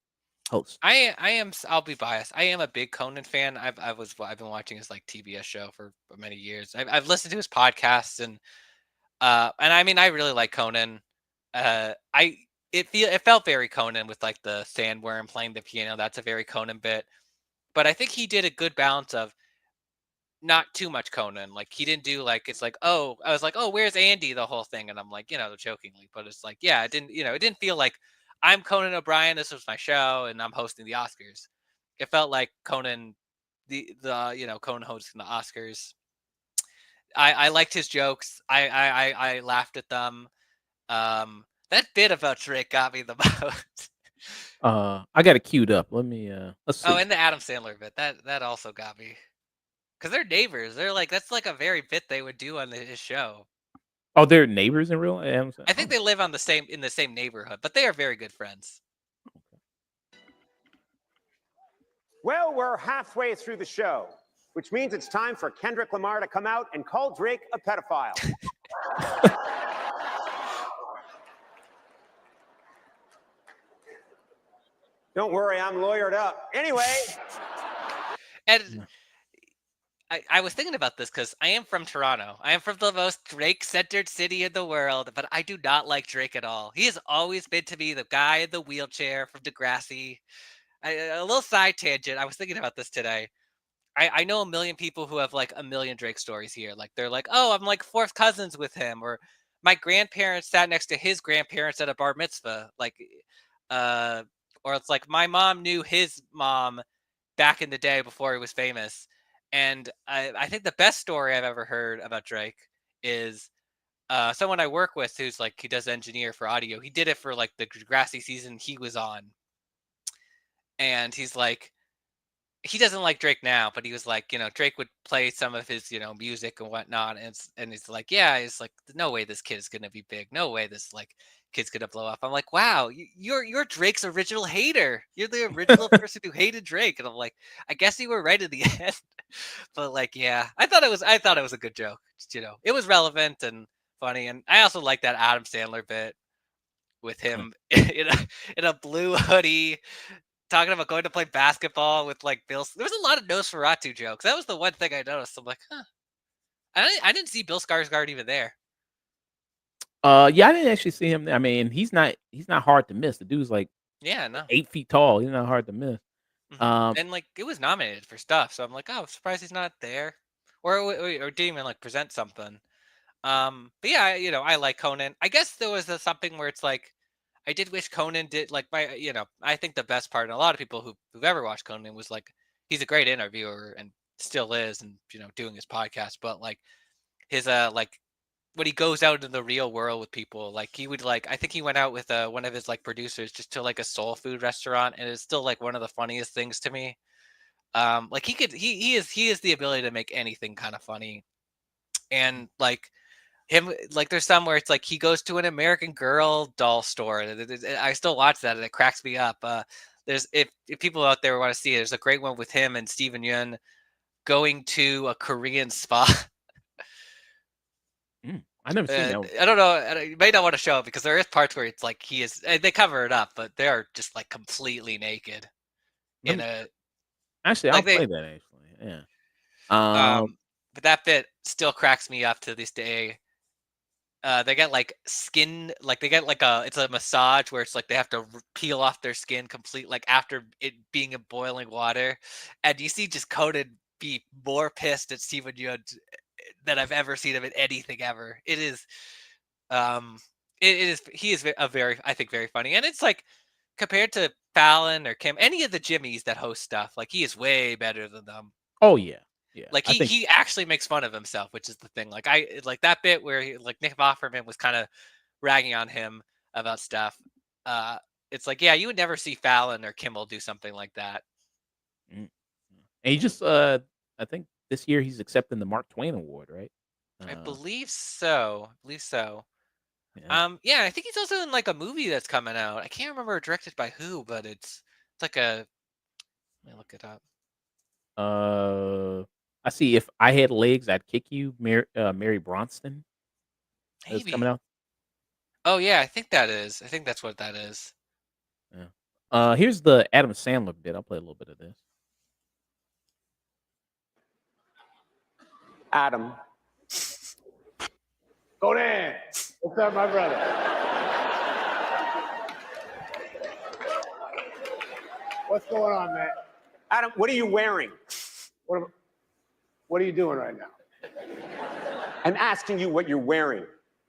host? I'll be biased. I am a big Conan fan. I've been watching his like TBS show for many years. I've listened to his podcasts, and I mean I really like Conan. I it felt very Conan with like the sandworm playing the piano. That's a very Conan bit. But I think he did a good balance of not too much Conan. Like he didn't do like it's like, oh, I was like, oh, where's Andy the whole thing, and I'm like, jokingly, but it's like, yeah, it didn't feel like I'm Conan O'Brien. This was my show, and I'm hosting the Oscars. It felt like Conan, the Conan hosting the Oscars. I liked his jokes. I laughed at them. That bit about Drake got me the most. I got it queued up. Let's Oh, see. and the Adam Sandler bit that also got me because they're neighbors. They're like that's like a very bit they would do on his show. Oh, they're neighbors in real I think Oh, they live in the same neighborhood, but they are very good friends. Well, we're halfway through the show, which means it's time for Kendrick Lamar to come out and call Drake a pedophile. Don't worry, I'm lawyered up. Anyway, And Yeah. I was thinking about this because I am from Toronto. I am from the most Drake-centered city in the world, but I do not like Drake at all. He has always been to me the guy in the wheelchair from Degrassi. A little side tangent. I was thinking about this today. I know a million people who have like a million Drake stories here. Like they're like, oh, I'm like fourth cousins with him, or my grandparents sat next to his grandparents at a bar mitzvah. Like, uh, or it's like my mom knew his mom back in the day before he was famous. And I think the best story I've ever heard about Drake is someone I work with who's like he does engineer for audio. He did it for like the Degrassi season he was on, and he's like he doesn't like Drake now, but he was like, Drake would play some of his, music and whatnot, and he's like, yeah, it's like, no way this kid is gonna be big, no way this like kid's gonna blow up. I'm like, wow, you're Drake's original hater. You're the original person who hated Drake, and I'm like, I guess you were right at the end, but like, yeah, I thought it was a good joke. It was relevant and funny, and I also like that Adam Sandler bit with him in a blue hoodie talking about going to play basketball with like Bill. There was a lot of Nosferatu jokes. That was the one thing I noticed. I'm like, huh. I didn't see Bill Skarsgård even there. Yeah, I didn't actually see him. I mean, he's not hard to miss. The dude's like Yeah, no. 8 feet tall. He's not hard to miss. And like it was nominated for stuff, so I'm like, oh, I'm surprised he's not there, or didn't even like present something. But yeah, I like Conan. I guess there was something where it's like, I did wish Conan did like I think the best part, and a lot of people who've ever watched Conan was like, he's a great interviewer and still is, and doing his podcast, but like his like when he goes out into the real world with people, like he would like, I think he went out with one of his like producers just to like a soul food restaurant, and it's still like one of the funniest things to me. Like he is the ability to make anything kind of funny, and like him, like there's some where it's like he goes to an American Girl doll store. I still watch that and it cracks me up. There's if people out there want to see it, there's a great one with him and Steven Yeun going to a Korean spa. I never seen that one. I don't know. You may not want to show it because there is parts where it's like they cover it up, but they are just like completely naked in a Actually, I'll like they play that. Actually, yeah. Um, but that bit still cracks me up to this day. They get like skin, like they get like it's a massage where it's like they have to peel off their skin complete, like after it being in boiling water, and you see just Conan be more pissed at Steven Yeun than I've ever seen him in anything ever. It is, he is a very, I think, very funny, and it's like compared to Fallon or Kim, any of the Jimmys that host stuff, like he is way better than them. oh yeah, yeah. Like I think he actually makes fun of himself, which is the thing. Like I like that bit where like Nick Offerman was kind of ragging on him about stuff. It's like, yeah, you would never see Fallon or Kimmel do something like that. and he just I think this year he's accepting the Mark Twain Award, right? I believe so. Yeah. Yeah, I think he's also in like a movie that's coming out. I can't remember directed by who, but it's like a. Let me look it up. I see. If I had legs, I'd kick you, Mary Bronston. That's coming Maybe. out. Oh yeah, I think that is. I think that's what that is. Yeah. Here's the Adam Sandler bit. I'll play a little bit of this. Adam. Conan. What's up, my brother? What's going on, man? Adam, what are you wearing? What are you doing right now? I'm asking you what you're wearing.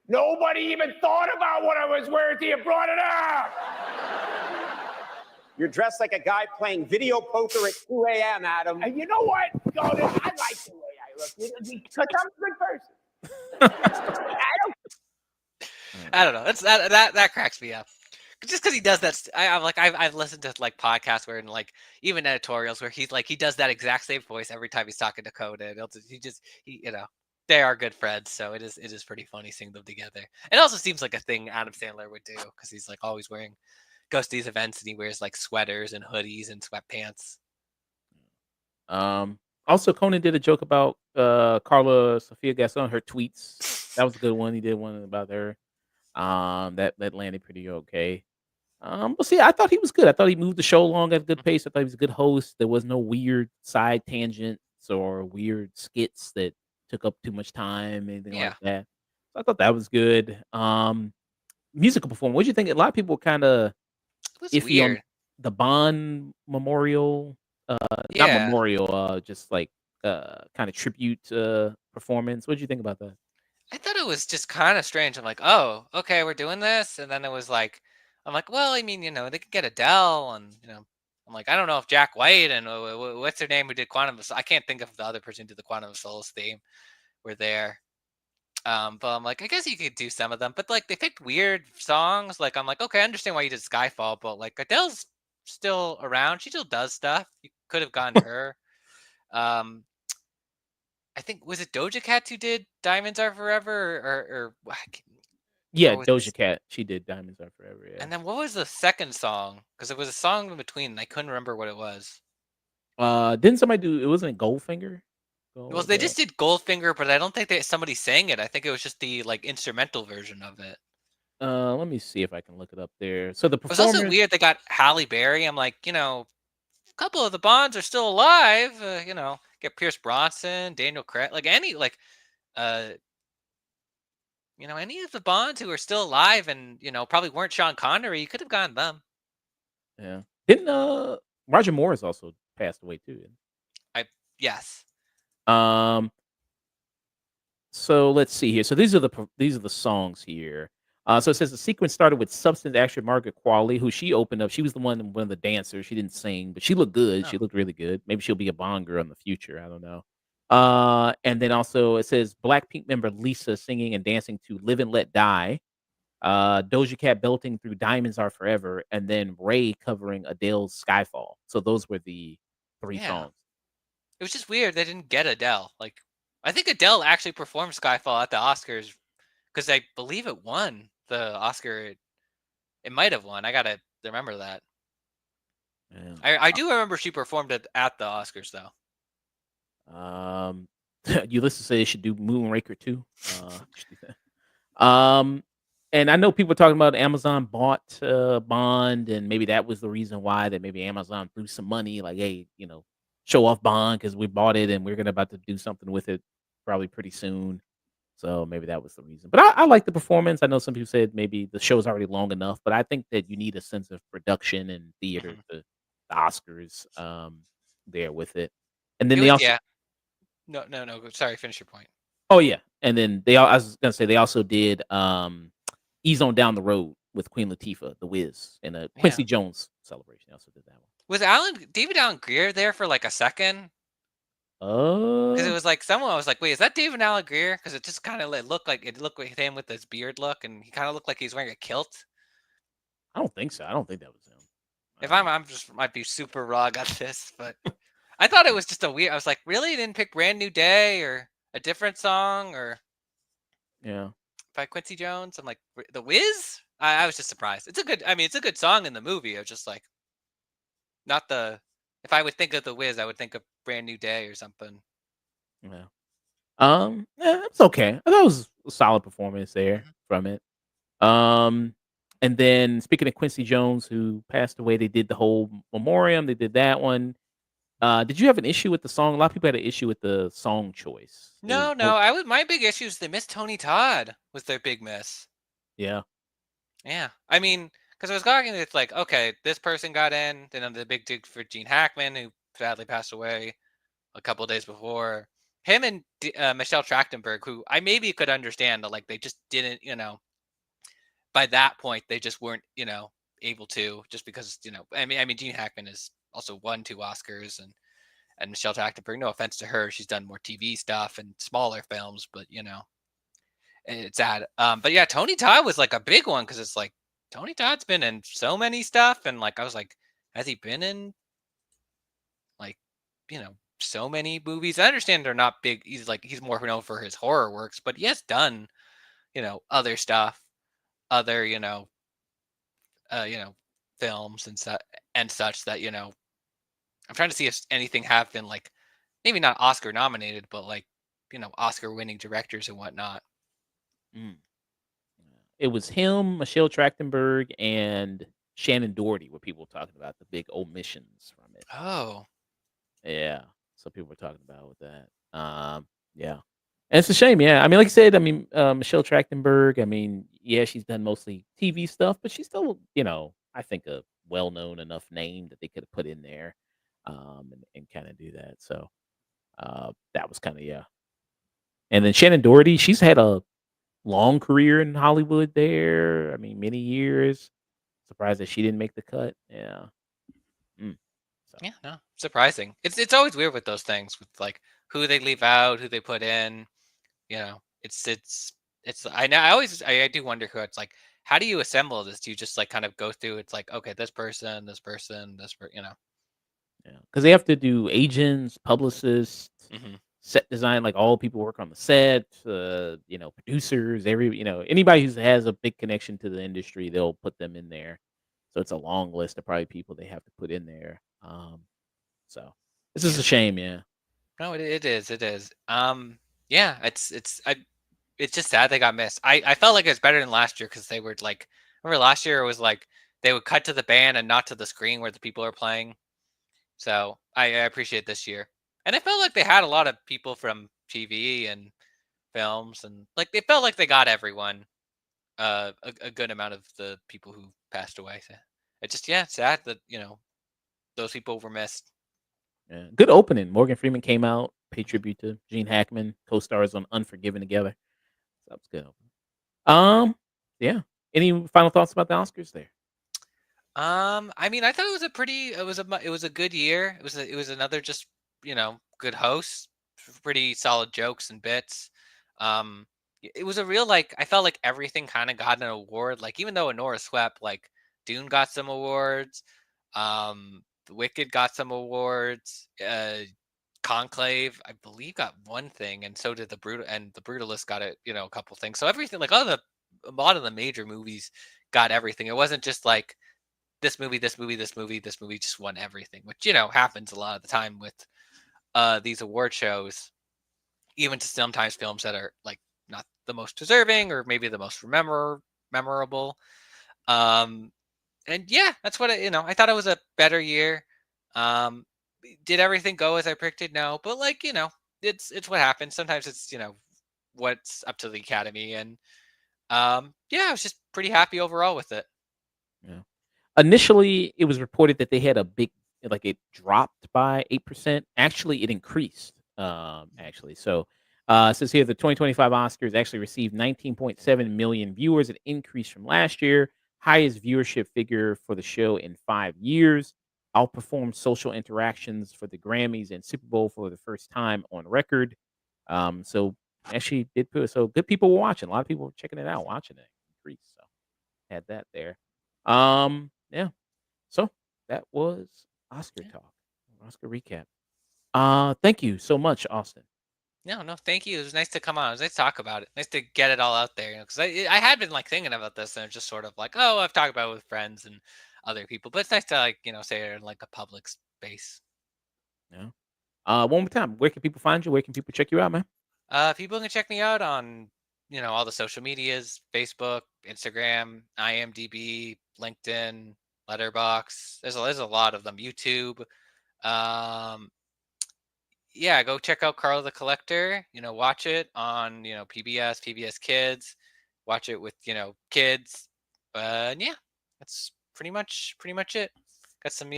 Nobody even thought about what I was wearing till you brought it up. You're dressed like a guy playing video poker at 2 a.m., Adam. And you know what, Golden? I like the way I look because I'm a good person. I don't know. That cracks me up. Just because he does that, I'm like I've listened to like podcasts where and like even editorials where he's like he does that exact same voice every time he's talking to Conan. He they are good friends, so it is pretty funny seeing them together. It also seems like a thing Adam Sandler would do because he's like always goes to these events and he wears like sweaters and hoodies and sweatpants. Also, Conan did a joke about Carla Sofia Gaston, her tweets. That was a good one. He did one about her. That landed pretty okay. But see, I thought he was good. I thought he moved the show along at a good Mhm. pace. I thought he was a good host. There was no weird side tangents or weird skits that took up too much time, anything like Yeah, that. So I thought that was good. Musical performance. What do you think? A lot of people were kind of it was iffy on weird. the Bond memorial, not Yeah, memorial, just like kind of tribute performance. What did you think about that? I thought it was just kind of strange. I'm like, oh, okay, we're doing this, and then it was like, I'm like, well, I mean, they could get Adele, and I'm like, I don't know if Jack White and what's her name who did Quantum of I can't think of the other person who did the Quantum of Solace theme were there. But I'm like, I guess you could do some of them, but like they picked weird songs. Like I'm like, okay, I understand why you did Skyfall, but like Adele's still around. She still does stuff. You could have gone to her. Um, I think was it Doja Cat who did Diamonds Are Forever, Yeah, or was Doja this? Cat. She did Diamonds Are Forever. Yeah. And then what was the second song? Because it was a song in between, and I couldn't remember what it was. Didn't somebody do? It wasn't Goldfinger. Well, Gold. they just did Goldfinger, but I don't think somebody sang it. I think it was just the like instrumental version of it. Let me see if I can look it up there. So the It was also performers. weird they got Halle Berry. I'm like, a couple of the Bonds are still alive. Get Pierce Bronson, Daniel Craig, like uh, any of the Bonds who are still alive and probably weren't Sean Connery. You could have gotten them. Yeah. Didn't Roger Morris also passed away too? I Yes. Um. So let's see here. So these are the songs here. So it says the sequence started with substance actress Margaret Qualley, who she opened up. She was one of the dancers. She didn't sing, but she looked good. Oh, She looked really good. Maybe she'll be a Bond girl in the future. I don't know. And then also it says Blackpink member Lisa singing and dancing to "Live and Let Die." Doja Cat belting through "Diamonds Are Forever," and then Ray covering Adele's "Skyfall." So those were the three yeah. songs. It was just weird they didn't get Adele. Like, I think Adele actually performed Skyfall at the Oscars because I believe it won the Oscar. It might have won. I gotta remember that. Yeah. I do remember she performed it at the Oscars though. Um, Ulysses said they should do Moonraker too. Um, and I know people are talking about Amazon bought Bond, and maybe that was the reason why that maybe Amazon threw some money, like, hey, show off Bond because we bought it and we're gonna about to do something with it probably pretty soon. So maybe that was the reason. But I like the performance. I know some people said maybe the show's already long enough, but I think that you need a sense of production and theater Mhm. to the Oscars there with it. And then It they was also yeah. No, no, no. Sorry, finish your point. Oh, yeah, and then I was gonna say they also did, Ease on Down the Road with Queen Latifah, The Wiz, and a Yeah. Quincy Jones celebration. They also did that one. Was David Allen Greer there for like a second? Because it Uh, was like someone was like, "Wait, is that David Allen Greer?" Because it just kind of looked like him with his beard look, and he kind of looked like he was wearing a kilt. I don't think so. I don't think that was him. If Um, I'm just might be super raw on this, but I thought it was just a weird. I was like, really? You didn't pick "Brand New Day" or a different song or yeah, by Quincy Jones? I'm like, "The Wiz." I was just surprised. It's a good. I mean, it's a good song in the movie. I was just like, not the. If I would think of "The Wiz," I would think of "Brand New Day" or something. yeah. Yeah, it's okay. I thought it was a solid performance there Mhm. from it. Um, and then speaking of Quincy Jones, who passed away, they did the whole memoriam. They did that one. Did you have an issue with the song? A lot of people had an issue with the song choice. It was No, no. My big issue is they missed Tony Todd. Was their big miss. yeah. Yeah, I mean, because I was talking, it's like, okay, this person got in, then the big dig for Gene Hackman, who sadly passed away a couple of days before. Him and Michelle Trachtenberg, who I maybe could understand, but like they just didn't, by that point they just weren't, able to, just because, I mean, Gene Hackman has also won 2 Oscars, and Michelle Trachtenberg, no offense to her, she's done more TV stuff and smaller films, but it's sad. But yeah, Tony Todd was like a big one because it's like Tony Todd's been in so many stuff, and like I was like, has he been in like so many movies? I understand they're not big. He's more known for his horror works, but he has done other stuff, other uh you know films and such that I'm trying to see if anything have been like maybe not Oscar nominated, but like Oscar winning directors and whatnot. Mm. It was him, Michelle Trachtenberg, and Shannon Doherty, what people were talking about, the big omissions from it. Oh, Yeah, so people were talking about with that. Yeah, and it's a shame. Yeah, I mean, like I said, I mean, Michelle Trachtenberg. I mean, yeah, she's done mostly TV stuff, but she's still, I think a well-known enough name that they could have put in there, and kind of do that. So that was kind of, yeah. And then Shannon Doherty, she's had a long career in Hollywood. There, I mean, many years. Surprised that she didn't make the cut. Yeah. Mm. So yeah, no, surprising. It's always weird with those things with like who they leave out, who they put in. You know, it's. I know. I do wonder who it's like. How do you assemble this? Do you just like kind of go through? It's like okay, this person, this person, this person. yeah, because they have to do agents, publicists, Hmm. set design, like all people work on the set, producers, anybody who has a big connection to the industry, they'll put them in there. So it's a long list of probably people they have to put in there. So this is Yeah. a shame, yeah. No, it is. It is. Yeah, it's just sad they got missed. I felt like it was better than last year because they were like, remember last year it was like they would cut to the band and not to the screen where the people are playing. So I appreciate this year, and I felt like they had a lot of people from TV and films, and like they felt like they got everyone, a good amount of the people who passed away. So it's just it's sad that those people were missed. Yeah. Good opening. Morgan Freeman came out, paid tribute to Gene Hackman, co-stars on Unforgiven together. So that was good opening. Yeah. Any final thoughts about the Oscars there? I mean, I thought it was it was a good year. It was another just good host, pretty solid jokes and bits. It was a real like I felt like everything kind of got an award. Like even though Anora swept, like Dune got some awards, The Wicked got some awards, Conclave I believe got one thing, and so did the Brutalist got a couple things. So everything like a lot of the major movies got everything. It wasn't just like this movie, this movie, this movie, this movie just won everything, which happens a lot of the time with these award shows, even to sometimes films that are like not the most deserving or maybe the most memorable. Um, and yeah, that's what I thought it was a better year. Um, did everything go as I predicted? No, but like it's what happens. Sometimes it's what's up to the Academy, and yeah, I was just pretty happy overall with it. Yeah. Initially, it was reported that they had a big, like it dropped by 8%. Actually, it increased. Actually, so it says here the 2025 Oscars actually received 19.7 million viewers, an increase from last year, highest viewership figure for the show in 5 years. Outperformed social interactions for the Grammys and Super Bowl for the first time on record. So actually did put so good people were watching. A lot of people were checking it out, watching it increase. So had that there. Yeah. So that was Oscar Yeah. talk, Oscar recap. Thank you so much, Austin. No, thank you. It was nice to come on. It was nice to talk about it. Nice to get it all out there. Because I had been like thinking about this and it's just sort of like, oh, I've talked about it with friends and other people. But it's nice to like say it in like a public space. Yeah. One more time, where can people find you? Where can people check you out, man? People can check me out on all the social medias: Facebook, Instagram, IMDb, LinkedIn, Letterbox. There's a lot of them. YouTube. Um, yeah, go check out Carl the Collector. Watch it on PBS Kids. Watch it with kids. And yeah, that's pretty much it. Got some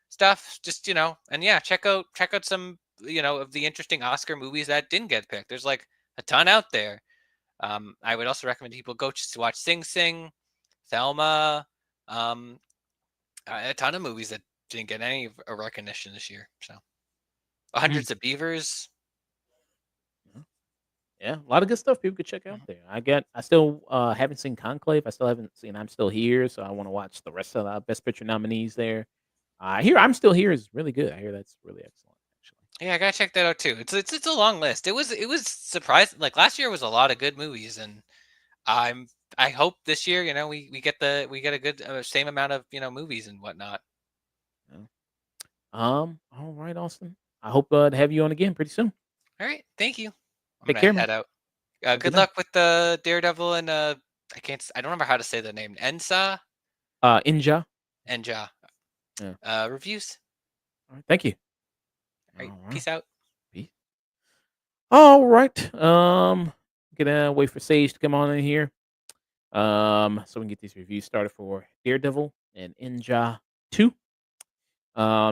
stuff. Just and yeah, check out some of the interesting Oscar movies that didn't get picked. There's like a ton out there. I would also recommend people go just to watch Sing Sing, Thelma, um, a ton of movies that didn't get any recognition this year. So. Mm. Hundreds of Beavers. Yeah. Yeah, a lot of good stuff people could check out Mhm. there. I still haven't seen Conclave. I still haven't seen I'm Still Here, so I want to watch the rest of the Best Picture nominees there. I hear I'm Still Here is really good. I hear that's really excellent, actually. Yeah, I gotta check that out too. It's a long list. It was surprising. Like last year was a lot of good movies, and I'm I hope this year we get a good same amount of movies and whatnot. Yeah. All right, Austin. I hope to have you on again pretty soon. All right, thank you. I'm Take gonna care, man. head out. Have a good Good night. luck with the Daredevil and I don't remember how to say the name. Ensa. Inja. and Yeah. reviews. All right. Thank you. All right, All right. peace out. Peace. All right. Gonna wait for Sage to come on in here. So we can get these reviews started for Daredevil and Ninja 2.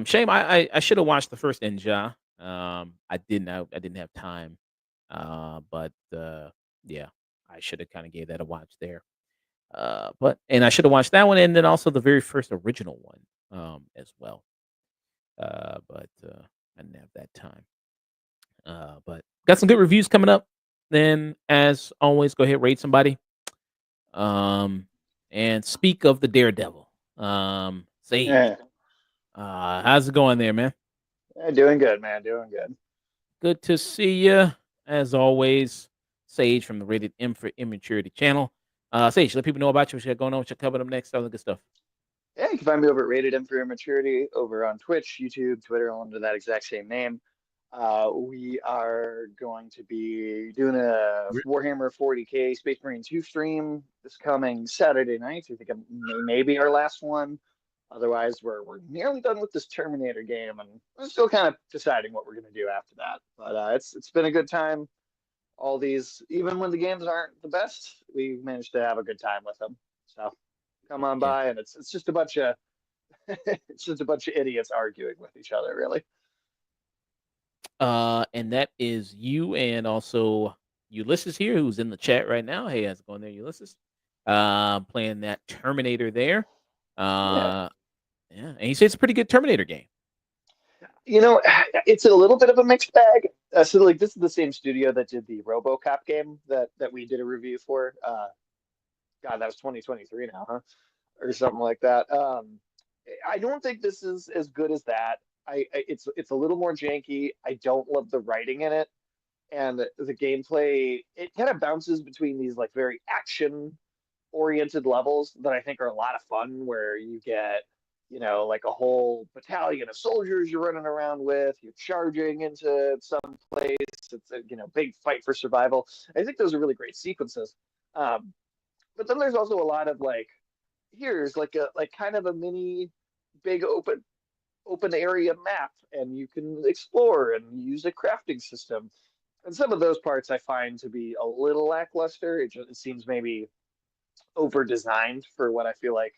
Shame I should have watched the first Ninja. I didn't. I didn't have time. But yeah, I should have kind of gave that a watch there. But and I should have watched that one and then also the very first original one as well. But I didn't have that time. But got some good reviews coming up. Then, as always, go ahead rate somebody. Um, and speak of the Daredevil. Sage, Yeah, how's it going there, man? doing good, man. Doing good. Good to see you. As always, Sage from the Rated M for Immaturity channel. Sage, let people know about you. What you got going on? What you coming up next? All the good stuff. Yeah, you can find me over at Rated M for Immaturity over on Twitch, YouTube, Twitter, all under that exact same name. We are going to be doing a Warhammer 40K Space Marine 2 stream this coming Saturday night. I think it may be our last one. Otherwise, we're nearly done with this Terminator game, and we're still kind of deciding what we're going to do after that. But it's been a good time. All these, even when the games aren't the best, we managed to have a good time with them. So come on Yeah. by, and it's just a bunch of it's just a bunch of idiots arguing with each other, really. And that is you and also Ulysses here, who's in the chat right now. Hey, how's it going there, Ulysses? Playing that Terminator there. Yeah. Yeah, and he said it's a pretty good Terminator game. You know, it's a little bit of a mixed bag. So, like, this is the same studio that did the RoboCop game that we did a review for. God, that was 2023 now, huh? Or something like that. I don't think this is as good as that. It's a little more janky. I don't love the writing in it, and the gameplay. It kind of bounces between these like very action oriented levels that I think are a lot of fun, where you get, like a whole battalion of soldiers you're running around with, you're charging into some place, it's a, big fight for survival. I think those are really great sequences. But then there's also a lot of like, here's like a like kind of a mini big open area map, and you can explore and use a crafting system. And some of those parts I find to be a little lackluster. It seems maybe over designed for what I feel like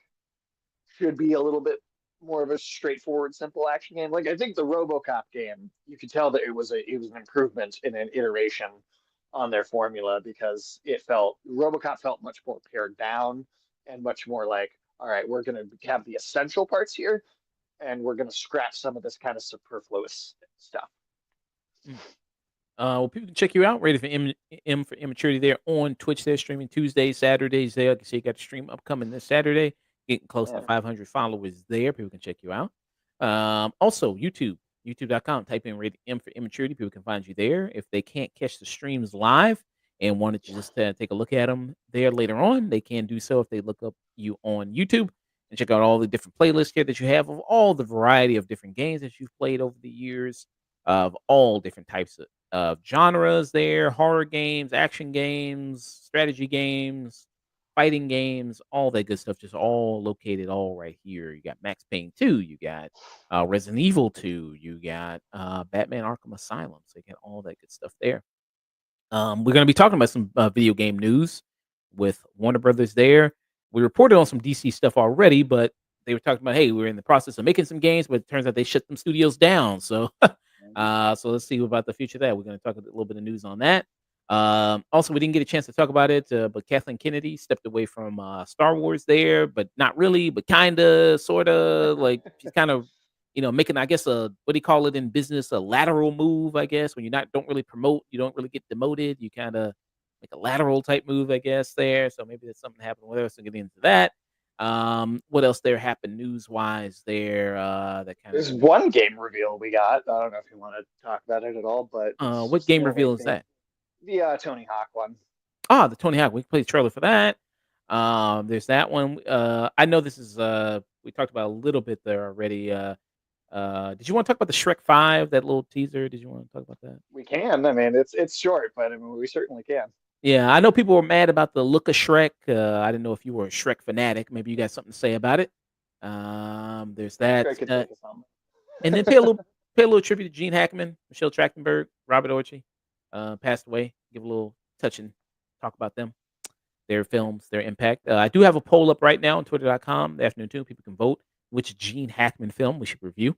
should be a little bit more of a straightforward, simple action game. Like I think the RoboCop game, you could tell that it was an improvement in an iteration on their formula, because RoboCop felt much more pared down and much more like, all right, we're gonna have the essential parts here, and we're gonna scrap some of this kind of superfluous stuff. Well, people can check you out. Rated for M for Immaturity there on Twitch. They're streaming Tuesdays, Saturdays there. You can see you got a stream upcoming this Saturday. Getting close to Yeah. 500 followers there. People can check you out. Also, YouTube, youtube.com. Type in Rated M for Immaturity. People can find you there. If they can't catch the streams live and wanted to just take a look at them there later on, they can do so if they look up you on YouTube and check out all the different playlists here that you have of all the variety of different games that you've played over the years of all different types of genres there, horror games, action games, strategy games, fighting games, all that good stuff, just all located all right here. You got Max Payne 2, you got Resident Evil 2, you got Batman Arkham Asylum. So you got all that good stuff there. We're going to be talking about some video game news with Warner Brothers there. We reported on some DC stuff already, but they were talking about, hey, we're in the process of making some games, but it turns out they shut them studios down. So so let's see about the future of that. We're going to talk a little bit of news on that. Also, we didn't get a chance to talk about it, but Kathleen Kennedy stepped away from Star Wars there, but not really, but kind of, sort of. Like she's kind of, making, I guess, what do you call it in business, a lateral move, I guess, when you don't really promote, you don't really get demoted, you kind of make a lateral type move, I guess, there. So maybe there's something happened with us. So get into that. What else there happened news wise there? That kind There's of one game reveal we got. I don't know if you want to talk about it at all, but what game reveal is that? The Tony Hawk one. Ah, the Tony Hawk. We played the trailer for that. There's that one. I know this is we talked about a little bit there already. Did you want to talk about the Shrek 5, that little teaser? Did you want to talk about that? We can. I mean, it's short, but I mean, we certainly can. Yeah, I know people were mad about the look of Shrek. I didn't know if you were a Shrek fanatic. Maybe you got something to say about it. There's I'm sure I that. could think of something. And then pay a little tribute to Gene Hackman, Michelle Trachtenberg, Robert Orci, passed away. Give a little touch and talk about them, their films, their impact. I do have a poll up right now on Twitter.com. The afternoon too. People can vote which Gene Hackman film we should review.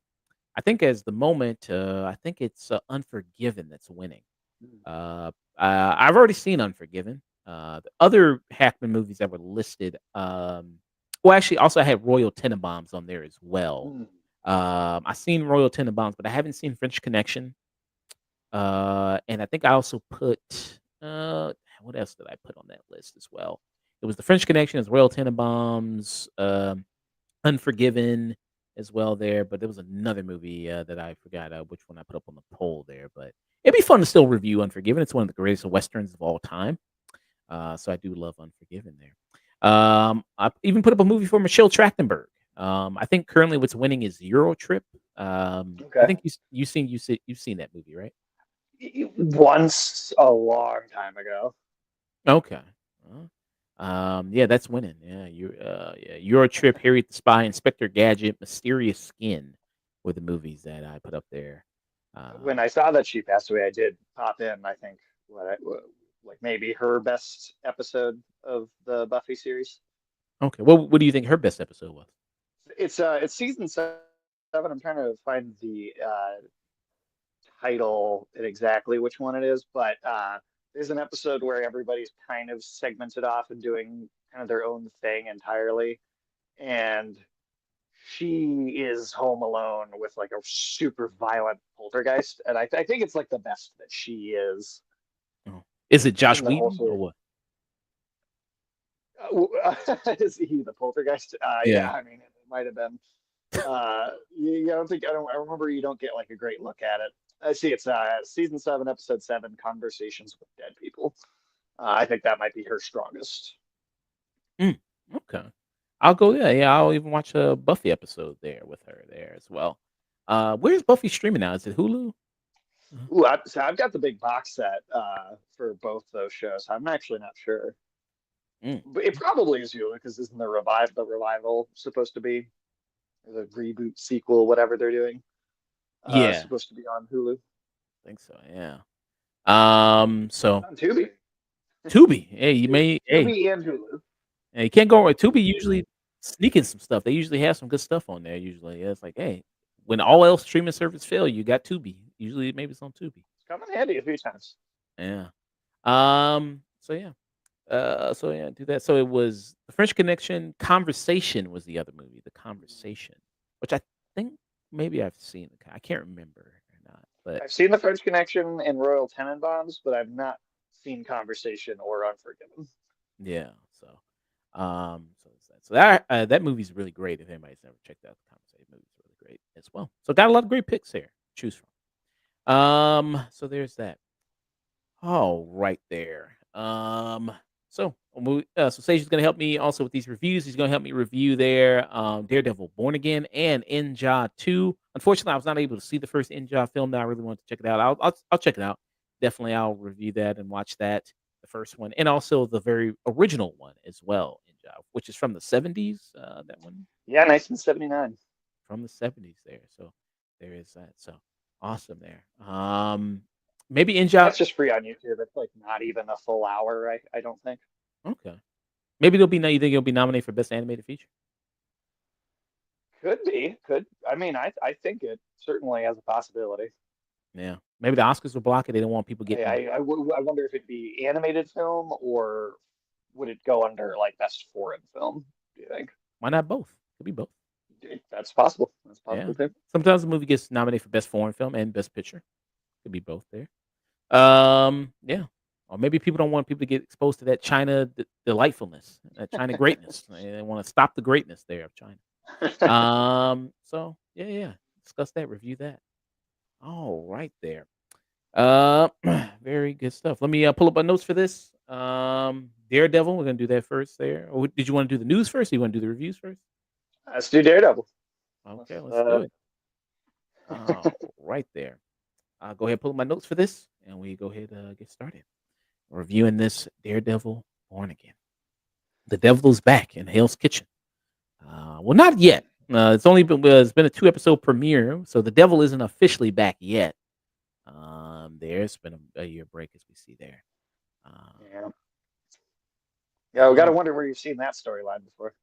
I think as the moment, I think it's Unforgiven that's winning. Mm. I've already seen Unforgiven. The other Hackman movies that were listed, well, actually, also I had Royal Tenenbaums on there as well. Mm. I've seen Royal Tenenbaums, but I haven't seen French Connection. And I think I also put what else did I put on that list as well? It was the French Connection, it's Royal Tenenbaums, Unforgiven as well there, but there was another movie that I forgot which one I put up on the poll there, but it'd be fun to still review Unforgiven. It's one of the greatest westerns of all time. So I do love Unforgiven there. I even put up a movie for Michelle Trachtenberg. I think currently what's winning is Euro Trip. I Okay. think you've seen that movie, right? Once a long time ago. Okay. Yeah, that's winning. Yeah, Euro Trip, Harriet the Spy, Inspector Gadget, Mysterious Skin were the movies that I put up there. When I saw that she passed away, I did pop in. I think like maybe her best episode of the Buffy series. Okay. What do you think her best episode was? It's season 7. I'm trying to find the title and exactly which one it is, but there's an episode where everybody's kind of segmented off and doing kind of their own thing entirely, and she is home alone with like a super violent poltergeist, and I think it's like the best that she is Oh. Is it Josh in the whole Wheaton or series. what? Is he the poltergeist? Yeah. Yeah, I mean, it might have been. I don't think I remember you don't get like a great look at it. I see it's season 7, episode 7, Conversations with Dead People. I think that might be her strongest. Mm, okay. I'll go there. Yeah, I'll even watch a Buffy episode there with her there as well. Where's Buffy streaming now? Is it Hulu? Mhm. Ooh, so I've got the big box set for both those shows. I'm actually not sure, Mm. but it probably is Hulu because isn't the revival supposed to be the reboot sequel, whatever they're doing, Yeah, supposed to be on Hulu? I think so. Yeah. So On Tubi. Tubi. Hey, you may. Hey, Tubi and Hulu. yeah, you can't go right. Tubi usually sneaking some stuff. They usually have some good stuff on there. Usually, yeah, it's like, hey, when all else streaming service fail, you got Tubi. Usually, maybe it's on Tubi. It's come in handy a few times. Yeah. So yeah. So yeah, do that. So it was the French Connection. Conversation was the other movie. The Conversation, which I think maybe I've seen. I can't remember or not, but I've seen The French Connection and Royal Tenenbaums, but I've not seen Conversation or Unforgiven. yeah. So it's that. So that movie's really great. If anybody's never checked out the Conversation, movie's really great as well. So got a lot of great picks here to choose from. So there's that. Oh, right there. So Sage is going to help me also with these reviews. He's going to help me review their Daredevil Born Again and Ninja 2. Unfortunately, I was not able to see the first Ninja film. That I really wanted to check it out. I'll check it out. Definitely, I'll review that and watch that, the first one, and also the very original one as well, Ninja, which is from the 70s. That one Yeah, 1979. from the 70s there. So there is that. So awesome there. Maybe Ninja. That's just free on YouTube. It's like not even a full hour, I don't think. Okay. Maybe they'll be. You think it'll be nominated for best animated feature? Could be. Could. I mean, I think it certainly has a possibility. Yeah. Maybe the Oscars will block it. They don't want people getting. I wonder if it'd be animated film or would it go under like best foreign film? Do you think? Why not both? Could be both. That's possible. That's Yeah. possible too. Sometimes the movie gets nominated for best foreign film and best picture. Could be both there. Yeah. Or maybe people don't want people to get exposed to that China delightfulness, that China greatness. They want to stop the greatness there of China. So yeah. Discuss that, review that. All right there. Uh, very good stuff. Let me pull up my notes for this. Daredevil. We're gonna do that first. There. Or did you want to do the news first? Or you want to do the reviews first? Let's do Daredevil. Okay, let's do it. Right there. I'll go ahead and pull up my notes for this, and we go ahead get started. Reviewing this Daredevil Born Again. The devil is back in Hell's Kitchen. Well, not yet. It's been a 2 episode premiere, so the devil isn't officially back yet. There's been a year break as we see there. Yeah. Yeah, we got to Um, wonder where you've seen that storyline before.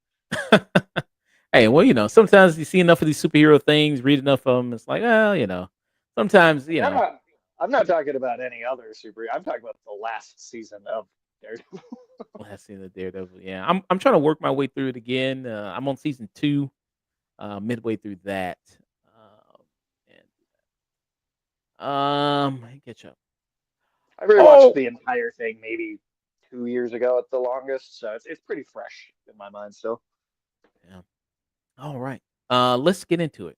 hey, well, sometimes you see enough of these superhero things, read enough of them, it's like, well, sometimes, I mean, I'm not talking about any other super. I'm talking about the last season of Daredevil. last season of Daredevil. Yeah, I'm trying to work my way through it again. I'm on season 2, midway through that. Catch up. I rewatched Oh, the entire thing maybe 2 years ago at the longest, so it's pretty fresh in my mind still. yeah. All right. Let's get into it.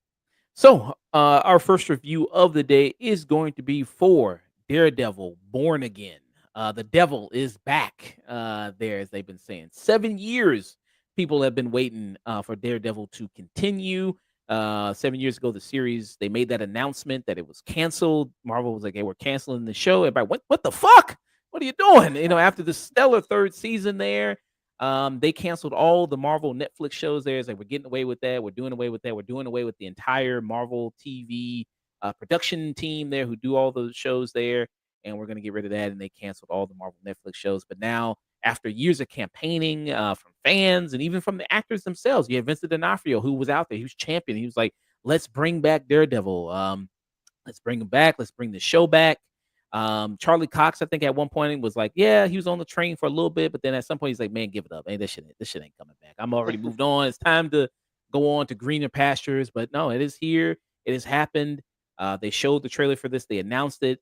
So, our first review of the day is going to be for Daredevil Born Again. The devil is back, there, as they've been saying. 7 years people have been waiting for Daredevil to continue. 7 years ago, the series, they made that announcement that it was canceled. Marvel was like, hey, we're canceling the show. Everybody, what the fuck? What are you doing? After the stellar third season there, they canceled all the Marvel Netflix shows there. It's like, we're getting away with that. We're doing away with that. We're doing away with the entire Marvel TV production team there who do all those shows there. And we're going to get rid of that. And they canceled all the Marvel Netflix shows. But now, after years of campaigning from fans and even from the actors themselves, you have Vincent D'Onofrio, who was out there. He was champion. He was like, let's bring back Daredevil. Let's bring him back. Let's bring the show back. Charlie Cox, I think at one point was like, yeah, he was on the train for a little bit, but then at some point he's like, man, give it up. Hey, this shit ain't coming back. I'm already moved on. It's time to go on to greener pastures. But no, it is here. It has happened. They showed the trailer for this. They announced it,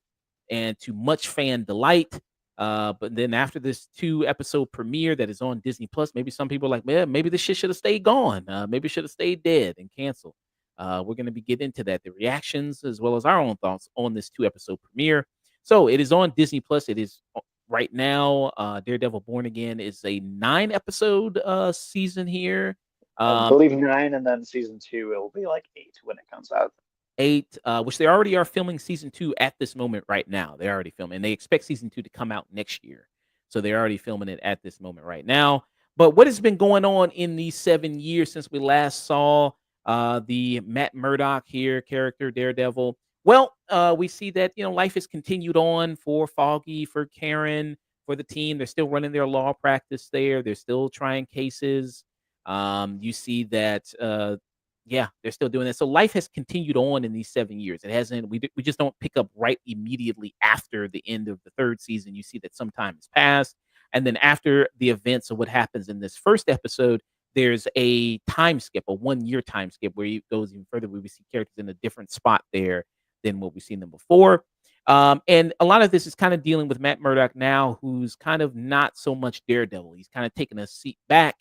and to much fan delight. But then after this 2 episode premiere that is on Disney Plus, maybe some people are like, man, maybe this shit should have stayed gone. Maybe it should have stayed dead and canceled. We're going to be getting into that, the reactions as well as our own thoughts on this 2 episode premiere. So it is on Disney Plus. It is right now. Daredevil Born Again is a 9 episode season here. I believe 9, and then season 2 it will be like 8 when it comes out. 8, which they already are filming season 2 at this moment right now. They're already filming, and they expect season 2 to come out next year. So they're already filming it at this moment right now. But what has been going on in these 7 years since we last saw the Matt Murdock here character Daredevil? Well, we see that life has continued on for Foggy, for Karen, for the team. They're still running their law practice there. They're still trying cases. You see that yeah, they're still doing that. So life has continued on in these 7 years. It hasn't. We just don't pick up right immediately after the end of the third season. You see that some time has passed, and then after the events of what happens in this first episode, there's a time skip, a 1 year time skip, where it goes even further. Where we see characters in a different spot there than what we've seen them before. And a lot of this is kind of dealing with Matt Murdock now, who's kind of not so much Daredevil. He's kind of taking a seat back,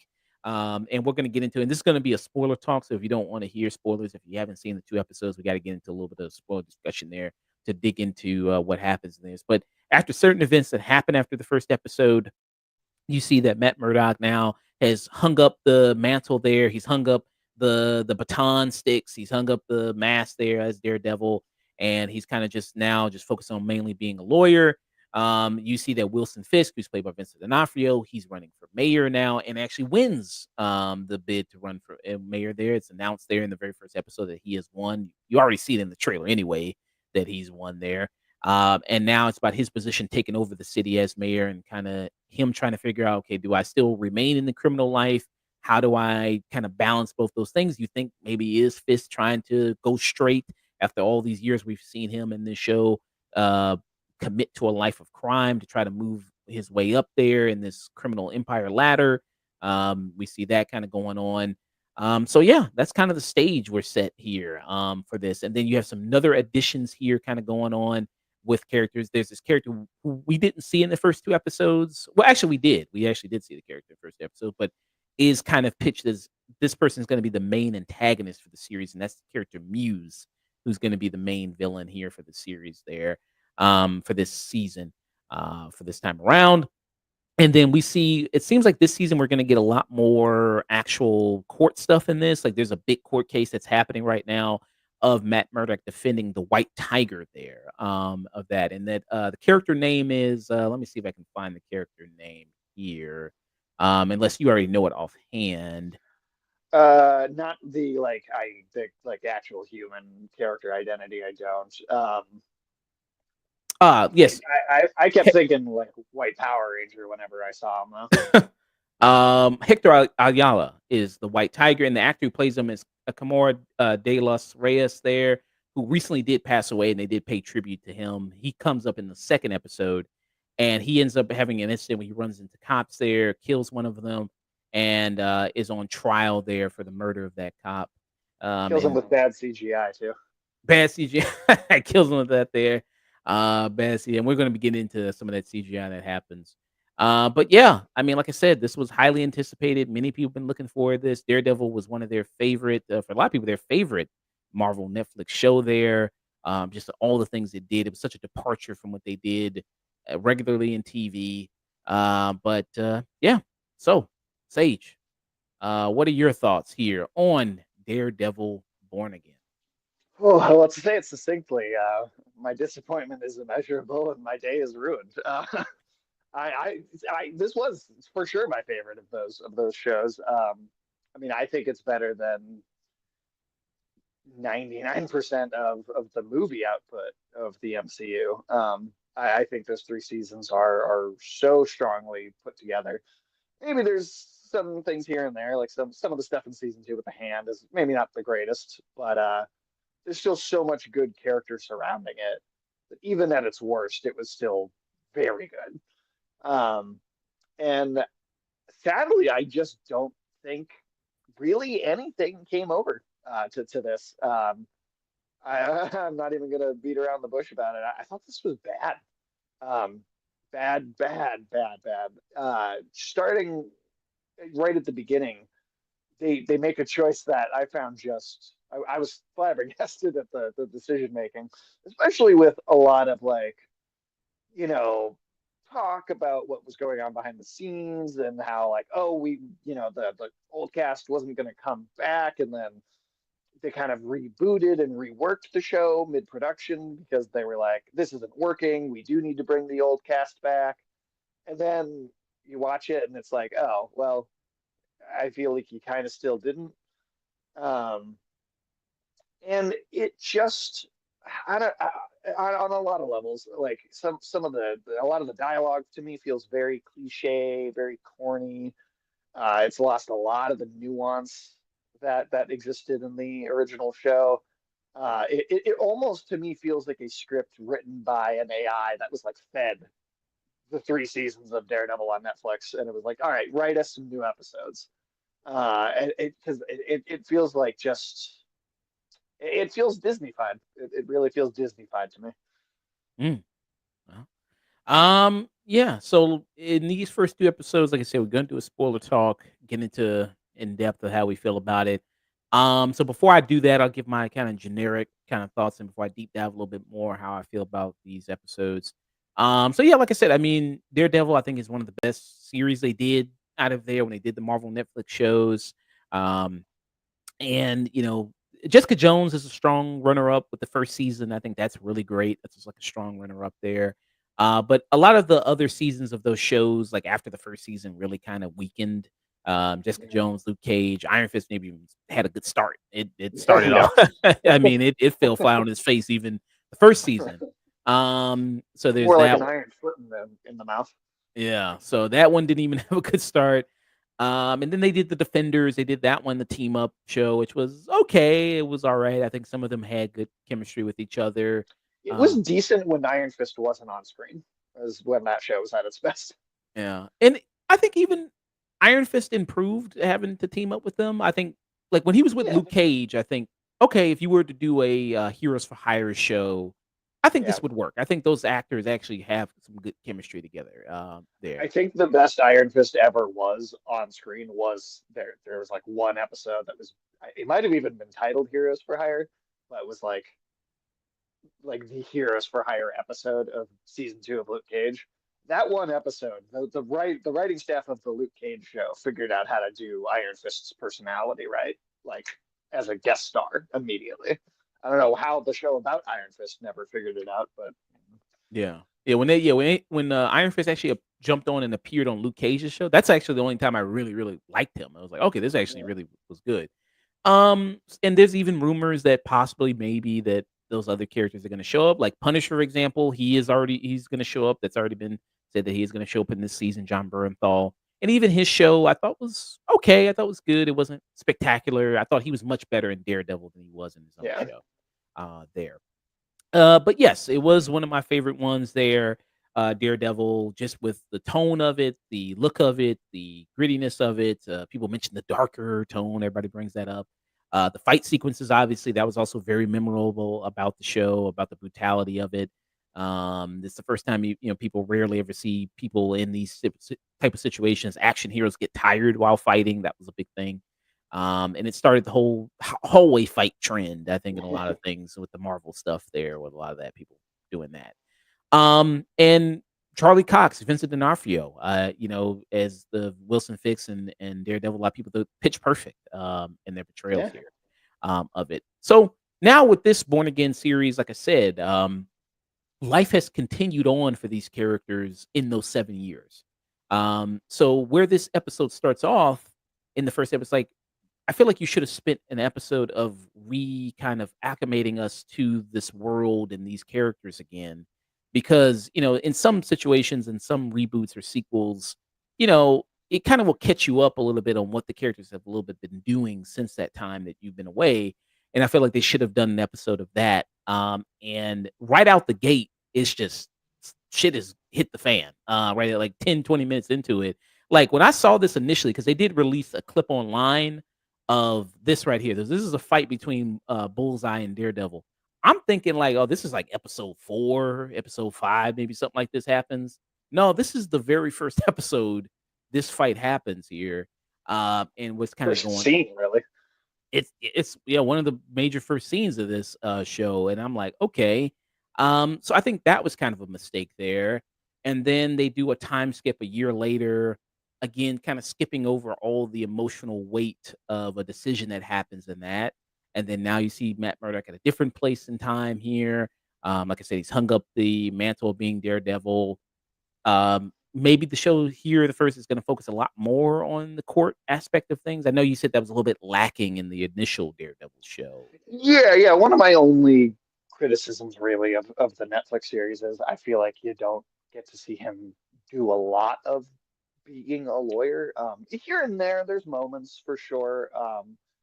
and we're going to get into it. And this is going to be a spoiler talk. So if you don't want to hear spoilers, if you haven't seen the 2 episodes, we got to get into a little bit of spoiler discussion there to dig into what happens in this. But after certain events that happen after the first episode, you see that Matt Murdock now has hung up the mantle there. He's hung up the baton sticks. He's hung up the mask there as Daredevil, and he's kind of just now just focused on mainly being a lawyer. You see that Wilson Fisk, who's played by Vincent D'Onofrio, he's running for mayor now and actually wins the bid to run for mayor there. It's announced there in the very first episode that he has won. You already see it in the trailer anyway that he's won there. And now it's about his position taking over the city as mayor and kind of him trying to figure out, okay, do I still remain in the criminal life? How do I kind of balance both those things? You think maybe is Fisk trying to go straight after all these years we've seen him in this show uh, commit to a life of crime to try to move his way up there in this criminal empire ladder? We see that kind of going on. So yeah, that's kind of the stage we're set here for this. And then you have some other additions here kind of going on with characters. There's this character who we didn't see in the first 2 episodes. Well, actually, we did. We actually did see the character in the first episode, but is kind of pitched as this person is going to be the main antagonist for the series, and that's the character Muse, who's going to be the main villain here for the series there, for this season, for this time around. And then we see it seems like this season we're going to get a lot more actual court stuff in this. Like there's a big court case that's happening right now of Matt Murdock defending the White Tiger there, of that. And that the character name is let me see if I can find the character name here. Unless you already know it offhand. Not the like actual human character identity. I don't. Yes. I kept thinking like White Power Ranger whenever I saw him though. Hector Ayala is the White Tiger, and the actor who plays him is Camora de los Reyes there, who recently did pass away, and they did pay tribute to him. He comes up in the second episode, and he ends up having an incident where he runs into cops there, kills one of them, and is on trial there for the murder of that cop. Kills him And with bad CGI too. bad CGI kills him with that there. Bad CGI, and we're going to be getting into some of that CGI that happens. But yeah, I mean, like I said, this was highly anticipated. Many people been looking for this. Daredevil was one of their favorite, for a lot of people, their favorite Marvel Netflix show there. Just all the things it did. It was such a departure from what they did regularly in TV. But yeah, so Sage, what are your thoughts here on Daredevil Born Again? Oh, well, let's say it succinctly. My disappointment is immeasurable, and my day is ruined. I, I, this was for sure my favorite of those shows. I mean, I think it's better than 99% of the movie output of the MCU. I think those three seasons are so strongly put together. Maybe there's some things here and there, like some of the stuff in season two with the hand is maybe not the greatest, but there's still so much good character surrounding it that even at its worst, it was still very good. Um, and sadly, I just don't think really anything came over to this. I'm not even gonna beat around the bush about it. I thought this was bad. Um, bad. Starting right at the beginning, they make a choice that I found just I was flabbergasted at the decision making, especially with a lot of like, you know, talk about what was going on behind the scenes and how like, oh, we, the old cast wasn't going to come back, and then they kind of rebooted and reworked the show mid-production because they were like, this isn't working. We do need to bring the old cast back. And then you watch it and it's like, oh, well, I feel like you kind of still didn't. Um, and it just, I don't, on a lot of levels, like some of a lot of the dialogue to me feels very cliche, very corny. It's lost a lot of the nuance that existed in the original show. It almost to me feels like a script written by an AI that was like fed the three seasons of Daredevil on Netflix, and it was like, all right, write us some new episodes. And it because it feels like just it feels Disneyfied. It really feels Disneyfied to me. Mm. Yeah. So in these first two episodes, like I said, we're gonna do a spoiler talk, get into in depth of how we feel about it. So before I do that, I'll give my kind of generic kind of thoughts, and before I deep dive a little bit more, how I feel about these episodes. So yeah, like I said, I mean, Daredevil, I think is one of the best series they did out of there when they did the Marvel Netflix shows. Um, and, Jessica Jones is a strong runner-up with the first season. I think that's really great. That's just like a strong runner-up there. But a lot of the other seasons of those shows, like after the first season, really kind of weakened. Jessica Yeah. Jones, Luke Cage, Iron Fist maybe even had a good start. It started Yeah. off. I mean, it fell flat on his face even the first season. So there's More like that. an iron foot in the mouth. Yeah, so that one didn't even have a good start. And then they did the Defenders. They did that one, the team up show, which was okay. It was all right. I think some of them had good chemistry with each other. It was Um, decent when Iron Fist wasn't on screen, as when that show was at its best. yeah, and I think even Iron Fist improved having to team up with them. I think like when he was with Yeah, Luke Cage, I think okay, if you were to do a Heroes for Hire show, I think yeah. this would work. I think those actors actually have some good chemistry together. I There. think the best Iron Fist ever was on screen was there. There was like one episode that was it might have even been titled Heroes for Hire, but it was like the Heroes for Hire episode of season two of Luke Cage. That one episode, the writing staff of the Luke Cage show figured out how to do Iron Fist's personality right, like as a guest star immediately. I don't know how the show about Iron Fist never figured it out, but Yeah. Yeah, when Iron Fist actually jumped on and appeared on Luke Cage's show. That's actually the only time I really, really liked him. I was like, okay, this actually really was good. And there's even rumors that possibly maybe that those other characters are going to show up, like Punisher, for example. He's going to show up. That's already been said that he is going to show up in this season. John Bernthal, and even his show, I thought was okay. I thought it was good. It wasn't spectacular. I thought he was much better in Daredevil than he was in his own Yeah. show. There. But yes, it was one of my favorite ones there. Daredevil, just with the tone of it, the look of it, the grittiness of it. People mention the darker tone. Everybody brings that up. The fight sequences, obviously, that was also very memorable about the show, about the brutality of it. It's the first time people rarely ever see people in these type of situations. Action heroes get tired while fighting. That was a big thing. And it started the whole hallway fight trend, I think, in a lot of things with the Marvel stuff there, with a lot of that people doing that. And Charlie Cox, Vincent D'Onofrio, as the Wilson Fix and Daredevil, a lot of people do Pitch Perfect in their portrayals Yeah. here of it. So now with this Born Again series, like I said, life has continued on for these characters in those 7 years. So where this episode starts off in the first episode, like I feel like you should have spent an episode of kind of acclimating us to this world and these characters again. Because, in some situations, in some reboots or sequels, it kind of will catch you up a little bit on what the characters have a little bit been doing since that time that you've been away. And I feel like they should have done an episode of that. And right out the gate, it's just shit has hit the fan. Right at like 10, 20 minutes into it. Like when I saw this initially, because they did release a clip online of this right here. This is a fight between Bullseye and Daredevil. I'm thinking like, oh, this is like episode 4, episode 5, maybe something like this happens. No, this is the very first episode this fight happens here. And what's kind of First going scene, really. it's one of the major first scenes of this show, and I'm like, okay. So I think that was kind of a mistake there. And then they do a time skip a year later, again, kind of skipping over all the emotional weight of a decision that happens in that. And then now you see Matt Murdock at a different place in time here. Like I said, he's hung up the mantle of being Daredevil. Maybe the show here, the first, is going to focus a lot more on the court aspect of things. I know you said that was a little bit lacking in the initial Daredevil show. Yeah. One of my only criticisms, really, of the Netflix series is I feel like you don't get to see him do a lot of being a lawyer. Here and there, there's moments for sure.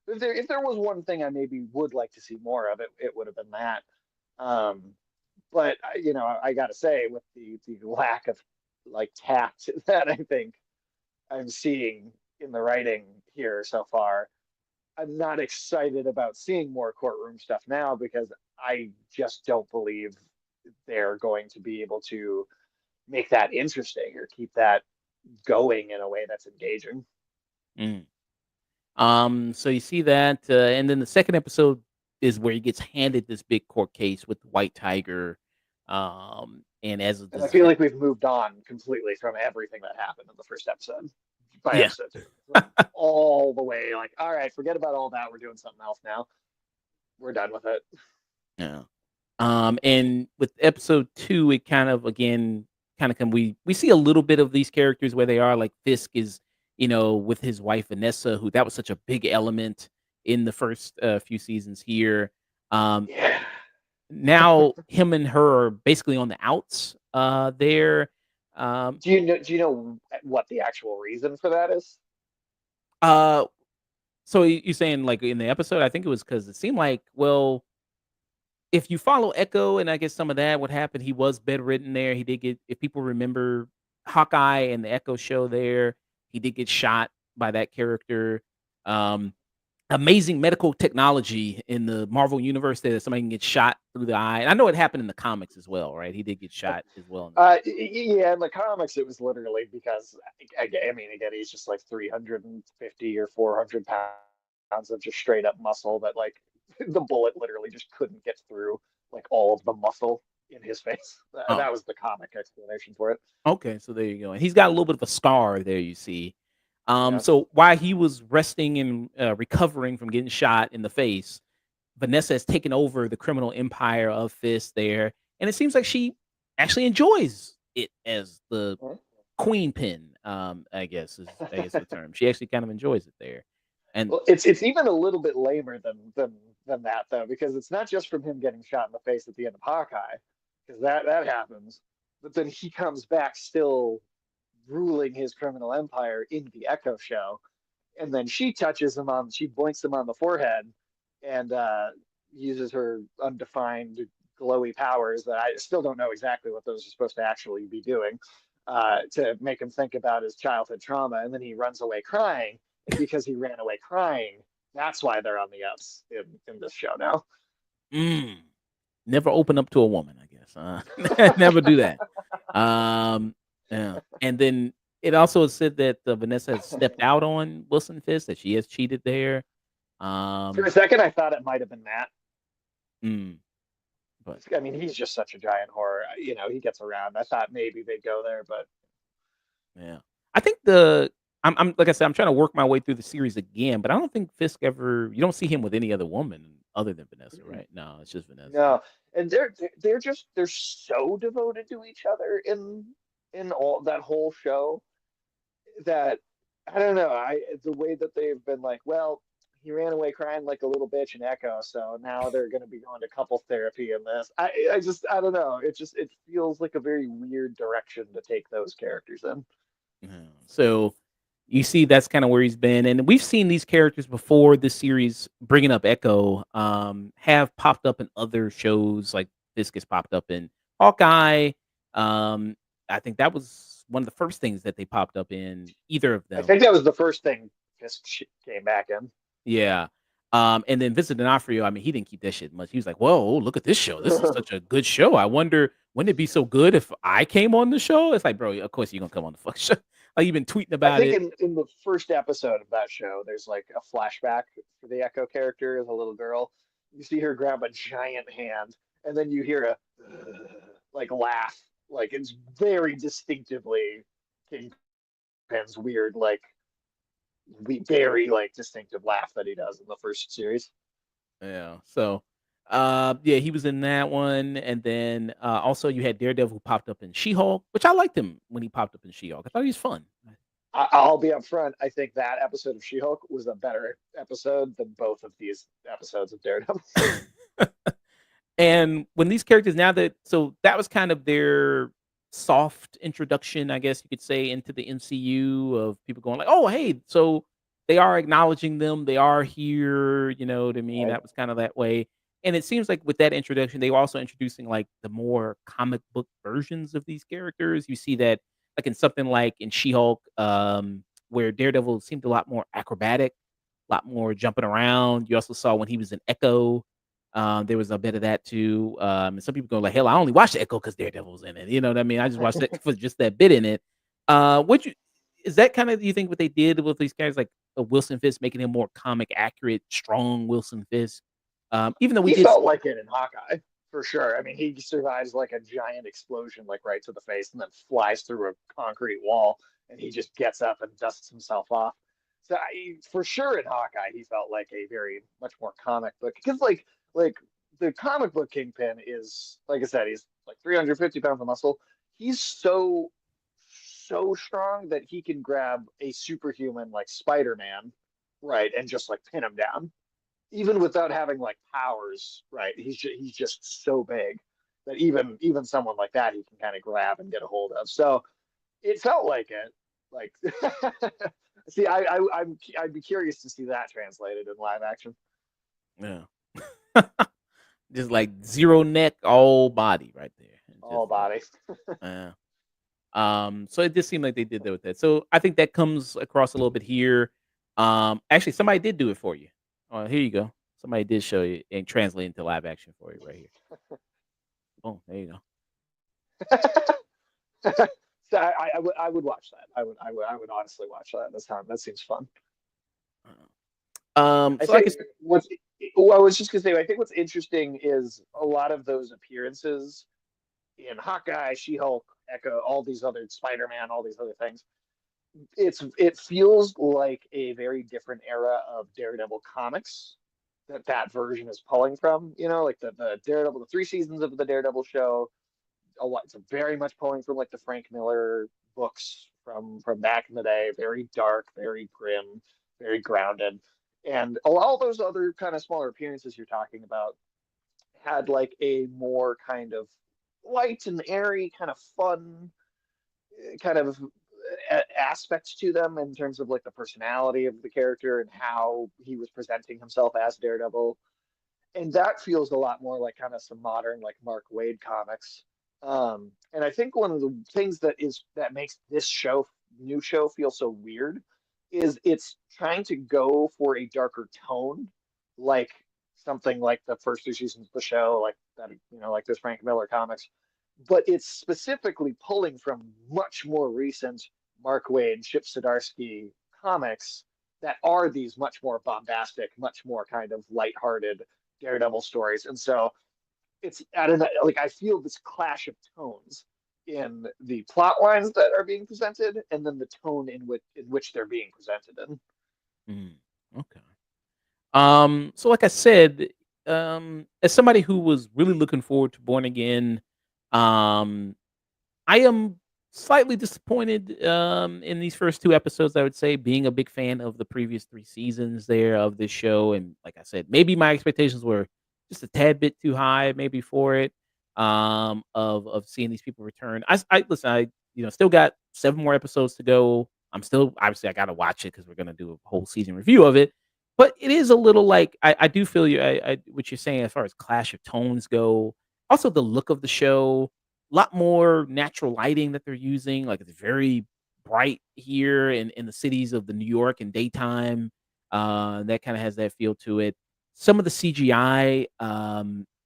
If there was one thing I maybe would like to see more of, it would have been that. Um, but I got to say, with the lack of like tact that I think I'm seeing in the writing here so far, I'm not excited about seeing more courtroom stuff now because I just don't believe they're going to be able to make that interesting or keep that going in a way that's engaging. Mm. So you see that, and then the second episode is where he gets handed this big court case with the White Tiger. And as of And I this, feel like we've moved on completely from everything that happened in the first episode by yeah, episode 2. Like all the way, like, all right, forget about all that. We're doing something else now. We're done with it. yeah. And with episode 2, it kind of again kind of can we see a little bit of these characters where they are like Fisk is, with his wife Vanessa, who that was such a big element in the first few seasons here. Um, Yeah. Now him and her are basically on the outs there. Um, Do you know what the actual reason for that is? uh, so you saying like in the episode, I think it was because it seemed like, well, if you follow Echo and I guess some of that, what happened, he was bedridden there. He did get, if people remember Hawkeye and the Echo show there, he did get shot by that character. Um, Amazing medical technology in the Marvel universe there that somebody can get shot through the eye. And I know it happened in the comics as well, right? He did get shot as well in the comics. Yeah, in the comics, it was literally because, I mean, again, he's just like 350 or 400 pounds of just straight up muscle that, like, the bullet literally just couldn't get through, like, all of the muscle in his face. Oh, That was the comic explanation for it. okay. So there you go. And he's got a little bit of a scar there, you see. Yeah. So while he was resting and recovering from getting shot in the face, Vanessa has taken over the criminal empire of Fist there, and it seems like she actually enjoys it as the queen pin. I guess is the term. She actually kind of enjoys it there, and Well, it's even a little bit lamer than that though, because it's not just from him getting shot in the face at the end of Hawkeye, because that happens, but then he comes back still ruling his criminal empire in the Echo show, and then she boinks him on the forehead, and uses her undefined glowy powers that I still don't know exactly what those are supposed to actually be doing, to make him think about his childhood trauma, and then he runs away crying, and because he ran away crying, that's why they're on the ups in this show now. mm, never open up to a woman. I guess never do that. Um, yeah, and then it also said that Vanessa has stepped out on Wilson Fisk, that she has cheated there. For a Um, second, I thought it might have been Matt. mm, but I mean, he's just such a giant horror. He gets around. I thought maybe they'd go there, but yeah, I think I'm like I said, I'm trying to work my way through the series again, but I don't think Fisk ever. You don't see him with any other woman other than Vanessa, right? No, it's just Vanessa. no. And they're so devoted to each other in all that whole show that I don't know. The way that they've been like, well, he ran away crying like a little bitch in Echo, so now they're going to be going to couples therapy in this. I don't know. It feels like a very weird direction to take those characters in. Yeah. So you see that's kind of where he's been, and we've seen these characters before this series, bringing up Echo, have popped up in other shows, like this gets popped up in Hawkeye. um I think that was one of the first things that they popped up in, either of I them. think that was the first thing Fisk came back in. Yeah. And then Vincent D'Onofrio, I mean, he didn't keep that shit much. He was like, "Whoa, look at this show. This is such a good show. I wonder, wouldn't it be so good if I came on the show?" It's like, bro, of course you're gonna come on the fuck show. Like, you've been tweeting I about think it. in the first episode of that show, there's like a flashback for the Echo character as a little girl. You see her grab a giant hand, and then you hear a like laugh, like it's very distinctively Kingpin's weird, like very like distinctive laugh that he does in the first series. Yeah. So, yeah, he was in that one, and then also you had Daredevil who popped up in She-Hulk, which I liked him when he popped up in She-Hulk. I thought he was fun. I'll be upfront. I think that episode of She-Hulk was a better episode than both of these episodes of Daredevil. And when these characters now that so that was kind of their soft introduction, I guess you could say, into the MCU, of people going like, "Oh, hey, so they are acknowledging them. They are here." You know what I mean? Right? That was kind of that way. And it seems like with that introduction, they were also introducing like the more comic book versions of these characters. You see that like in something like in She-Hulk, where Daredevil seemed a lot more acrobatic, a lot more jumping around. You also saw when he was in Echo, there was a bit of that too. And some people go like, "Hell, I only watched Echo because Daredevil's in it." You know what I mean? I just watched it for just that bit in it. What you is that kind of, do you think, what they did with these guys like Wilson Fisk, making him more comic accurate, strong Wilson Fisk? Even though we He did, felt like it in Hawkeye for sure. I mean, he survives like a giant explosion, like right to the face, and then flies through a concrete wall, and he just gets up and dusts himself off. So for sure in Hawkeye, he felt like a very much more comic book because like the comic book Kingpin is like I said, he's like 350 pounds of muscle. He's so strong that he can grab a superhuman like Spider-Man, right, and just like pin him down even without having like powers, right? He's just so big that even someone like that he can kind of grab and get a hold of. So it felt like it. Like, see, I'd be curious to see that translated in live action. yeah, just like zero neck, all body right there. All body. Yeah. So it just seemed like they did that with that. So I think that comes across a little bit here. Actually, somebody did do it for you. Here you go. Somebody did show you and translate into live action for you right here. Oh, there you So I would watch that. I would honestly watch that this time. That seems fun. go. I So I think guess what's I was just gonna say I think what's interesting is a lot of those appearances in Hawkeye, She-Hulk, Echo, all these other Spider-Man, all these other things. It feels like a very different era of Daredevil comics that version is pulling from. Like the Daredevil, the 3 seasons of the Daredevil show. It's very much pulling from like the Frank Miller books from back in the day, very dark, very grim, very grounded. And all those other kind of smaller appearances you're talking about had like a more kind of light and airy, kind of fun, kind of aspects to them in terms of like the personality of the character and how he was presenting himself as Daredevil. And that feels a lot more like kind of some modern like Mark Waid comics. And I think one of the things that makes this new show feel so weird is it's trying to go for a darker tone, like something like the first two seasons of the show, like that, like this Frank Miller comics, but it's specifically pulling from much more recent Mark Waid, Chip Zdarsky comics that are these much more bombastic, much more kind of lighthearted Daredevil stories. And so it's at an like I feel this clash of tones in the plot lines that are being presented and then the tone in which they're being presented in. Okay. So like I said, as somebody who was really looking forward to Born Again, um, I am slightly disappointed in these first 2 episodes, I would say, being a big fan of the previous 3 seasons there of this show, and like I said, maybe my expectations were just a tad bit too high maybe for it, of seeing these people return. I listen, still got 7 more episodes to go. I'm still obviously, I gotta watch it because 'cause we're gonna do a whole season review of it, but it is a little like I do feel you I what you're saying as far as clash of tones go. Also, the look of the show, lot more natural lighting that they're using, like, it's very bright here in the cities of the New York in daytime, that kinda has that feel to it. Some of the CGI,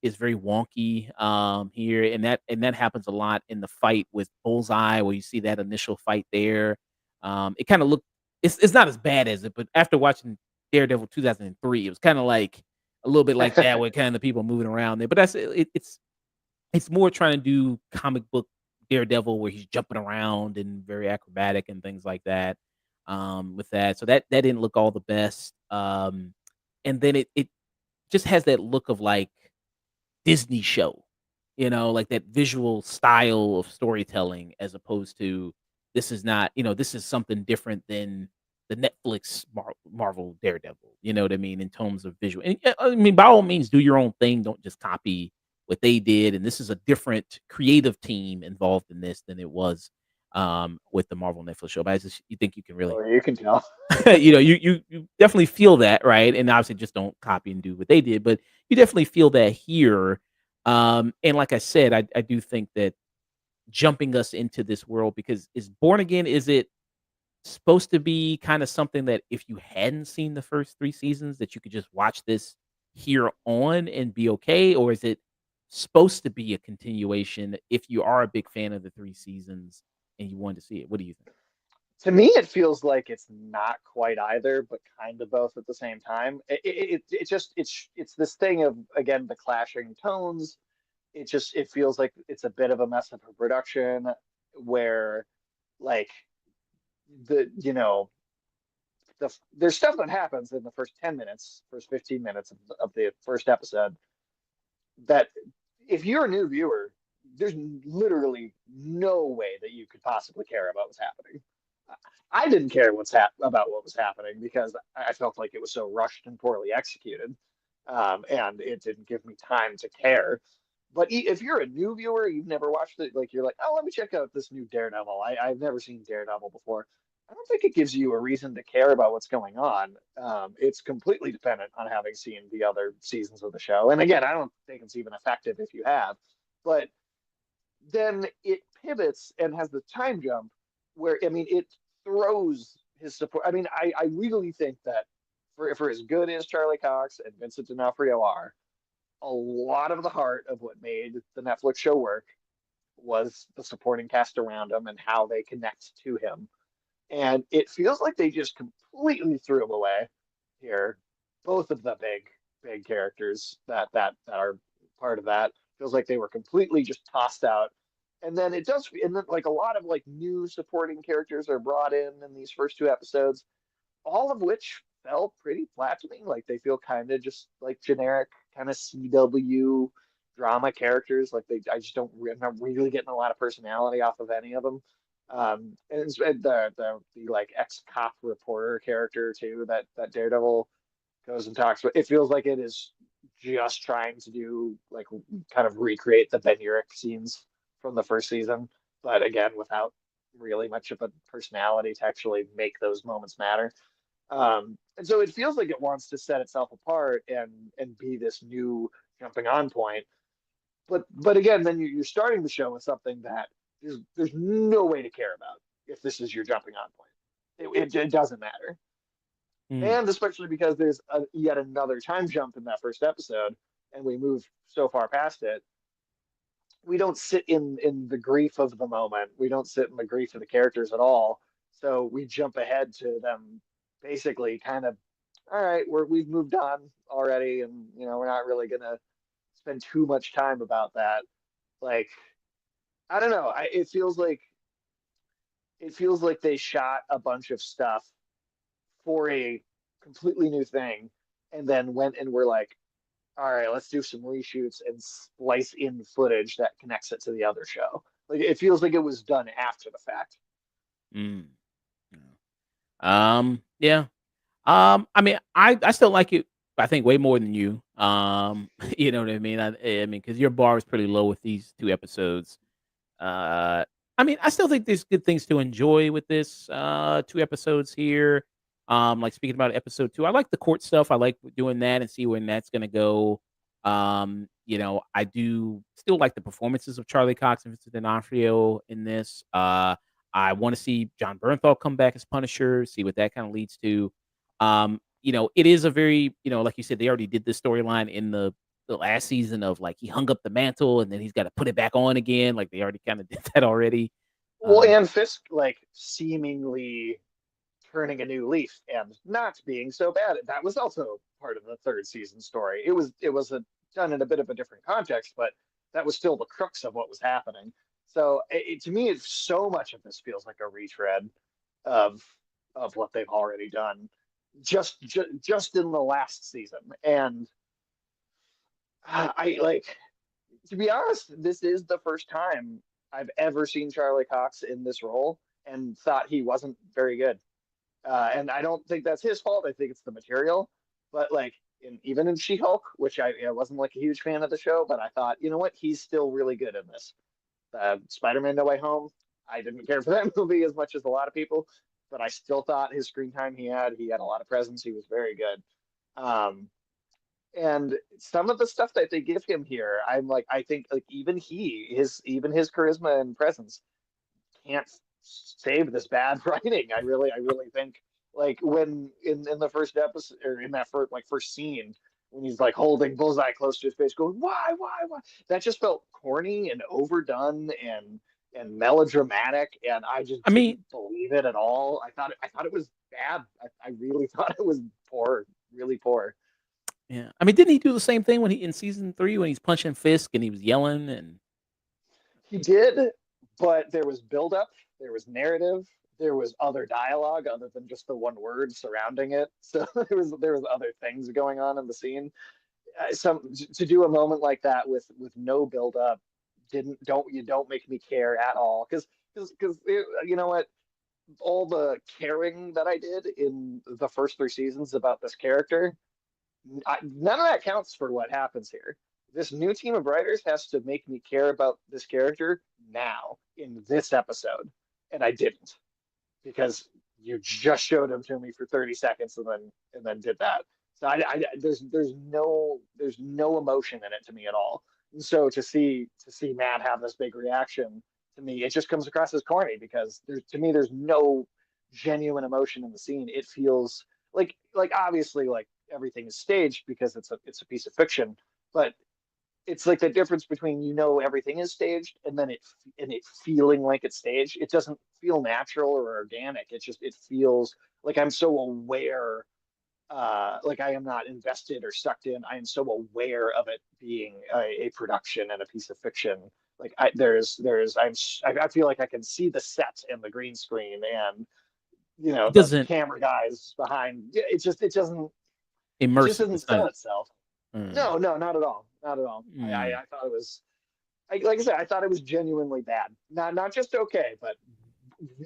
is very wonky, here, and that happens a lot in the fight with Bullseye, where you see that initial fight there. It kinda looked it's not as bad as it, but after watching Daredevil 2003, it was kinda like a little bit like that with kinda people moving around there, but it's more trying to do comic book Daredevil where he's jumping around and very acrobatic and things like that, with that. So that didn't look all the best. And then it just has that look of like Disney show, like that visual style of storytelling as opposed to this is not, this is something different than the Netflix Marvel Daredevil. You know what I mean in terms of visual. And I mean, by all means, do your own thing. Don't just copy what they did. And this is a different creative team involved in this than it was with the Marvel Netflix show. But I just you think you can really Oh, you can tell. you definitely feel that, right? And obviously just don't copy and do what they did, but you definitely feel that here. And like I said, I do think that jumping us into this world because is Born Again, is it supposed to be kind of something that if you hadn't seen the first 3 seasons that you could just watch this here on and be okay? Or is it supposed to be a continuation if you are a big fan of the 3 seasons and you want to see it? What do you think? To me, it feels like it's not quite either, but kind of both at the same time. It's this thing of again the clashing tones. It feels like it's a bit of a mess of a production where like the there's stuff that happens in the first 10 minutes, first 15 minutes of the first episode that if you're a new viewer, there's literally no way that you could possibly care about what's happening. I didn't care about what was happening because I felt like it was so rushed and poorly executed, and it didn't give me time to care. But if you're a new viewer, you've never watched it, like you're like, oh, let me check out this new Daredevil. I've never seen Daredevil before. I don't think it gives you a reason to care about what's going on. It's completely dependent on having seen the other seasons of the show. And again, I don't think it's even effective if you have. But then it pivots and has the time jump where I mean it throws his support. I mean, I really think that for as good as Charlie Cox and Vincent D'Onofrio are, a lot of the heart of what made the Netflix show work was the supporting cast around him and how they connect to him. And it feels like they just completely threw him away here. Both of the big characters that are part of that feels like they were completely just tossed out. And then it does, and then like a lot of like new supporting characters are brought in these first 2 episodes, all of which fell pretty flat to me. Like they feel kind of just like generic kind of CW drama characters. Like I'm not really getting a lot of personality off of any of them. And the like ex-cop reporter character too that Daredevil goes and talks about. It feels like it is just trying to do like kind of recreate the Ben Urich scenes from the first season, but again without really much of a personality to actually make those moments matter. And so it feels like it wants to set itself apart and be this new jumping on point. But again, then you're starting the show with something that there's no way to care about if this is your jumping on point. It doesn't matter. Mm. And especially because there's yet another time jump in that first episode, and we move so far past it, we don't sit in the grief of the moment. We don't sit in the grief of the characters at all. So we jump ahead to them basically kind of, all right, we've moved on already, and we're not really gonna spend too much time about that. Like, I don't know. It feels like they shot a bunch of stuff for a completely new thing, and then went and were like, all right, let's do some reshoots and splice in footage that connects it to the other show. Like it feels like it was done after the fact. Mm. Yeah. I mean, I still like it. I think way more than you. You know what I mean. I mean, because your bar is pretty low with these 2 episodes. Uh, I mean, I still think there's good things to enjoy with this 2 episodes here. Like speaking about episode 2, I like the court stuff. I like doing that and see when that's gonna go. I do still like the performances of Charlie Cox and Vincent D'Onofrio in this. I want to see John Bernthal come back as Punisher, see what that kind of leads to. It is a very, like you said, they already did this storyline in the last season of like he hung up the mantle and then he's got to put it back on again. Like they already kind of did that already. Well, Um, and Fisk like seemingly turning a new leaf and not being so bad. That was also part of the third season story. Done in a bit of a different context, but that was still the crux of what was happening. So to me, it's so much of this feels like a retread of what they've already done, just in the last season. And I like to be honest, this is the first time I've ever seen Charlie Cox in this role and thought he wasn't very good. And I don't think that's his fault. I think it's the material. But like even in She-Hulk, which I wasn't like a huge fan of the show, but I thought, you know what, he's still really good in this. Spider-Man: No Way Home, I didn't care for that movie as much as a lot of people, but I still thought his screen time he had a lot of presence. He was very good. Um, and some of the stuff that they give him here, I'm like, I think like even his charisma and presence can't save this bad writing. I really think like when in the first episode or in that first scene when he's like holding Bullseye close to his face, going why? That just felt corny and overdone and melodramatic, and I just I mean, didn't believe it at all. I thought it was bad. I really thought it was poor, really poor. yeah. I mean, didn't he do the same thing when he in season 3 when he's punching Fisk and he was yelling and He did, but there was buildup, there was narrative, there was other dialogue other than just the one word surrounding it. So there was other things going on in the scene. Some to do a moment like that with no buildup don't make me care at all because you know what, all the caring that I did in the first 3 seasons about this character, none of that counts for what happens here. This new team of writers has to make me care about this character now in this episode, and I didn't because you just showed him to me for 30 seconds and then did that. So there's no emotion in it to me at all. And so to see Matt have this big reaction, to me it just comes across as corny because there's no genuine emotion in the scene. It feels like obviously like everything is staged because it's a piece of fiction, but it's like the difference between everything is staged and it feeling like it's staged. It doesn't feel natural or organic. It feels like I'm so aware, like I am not invested or sucked in. I am so aware of it being a production and a piece of fiction. Like I feel like I can see the set and the green screen and it the doesn't camera guys behind. It just immerse you. doesn't It's not sell itself. mm, No, no, not at all. Not at all. mm. I thought it was, like I said, I thought it was genuinely bad. Not just okay, but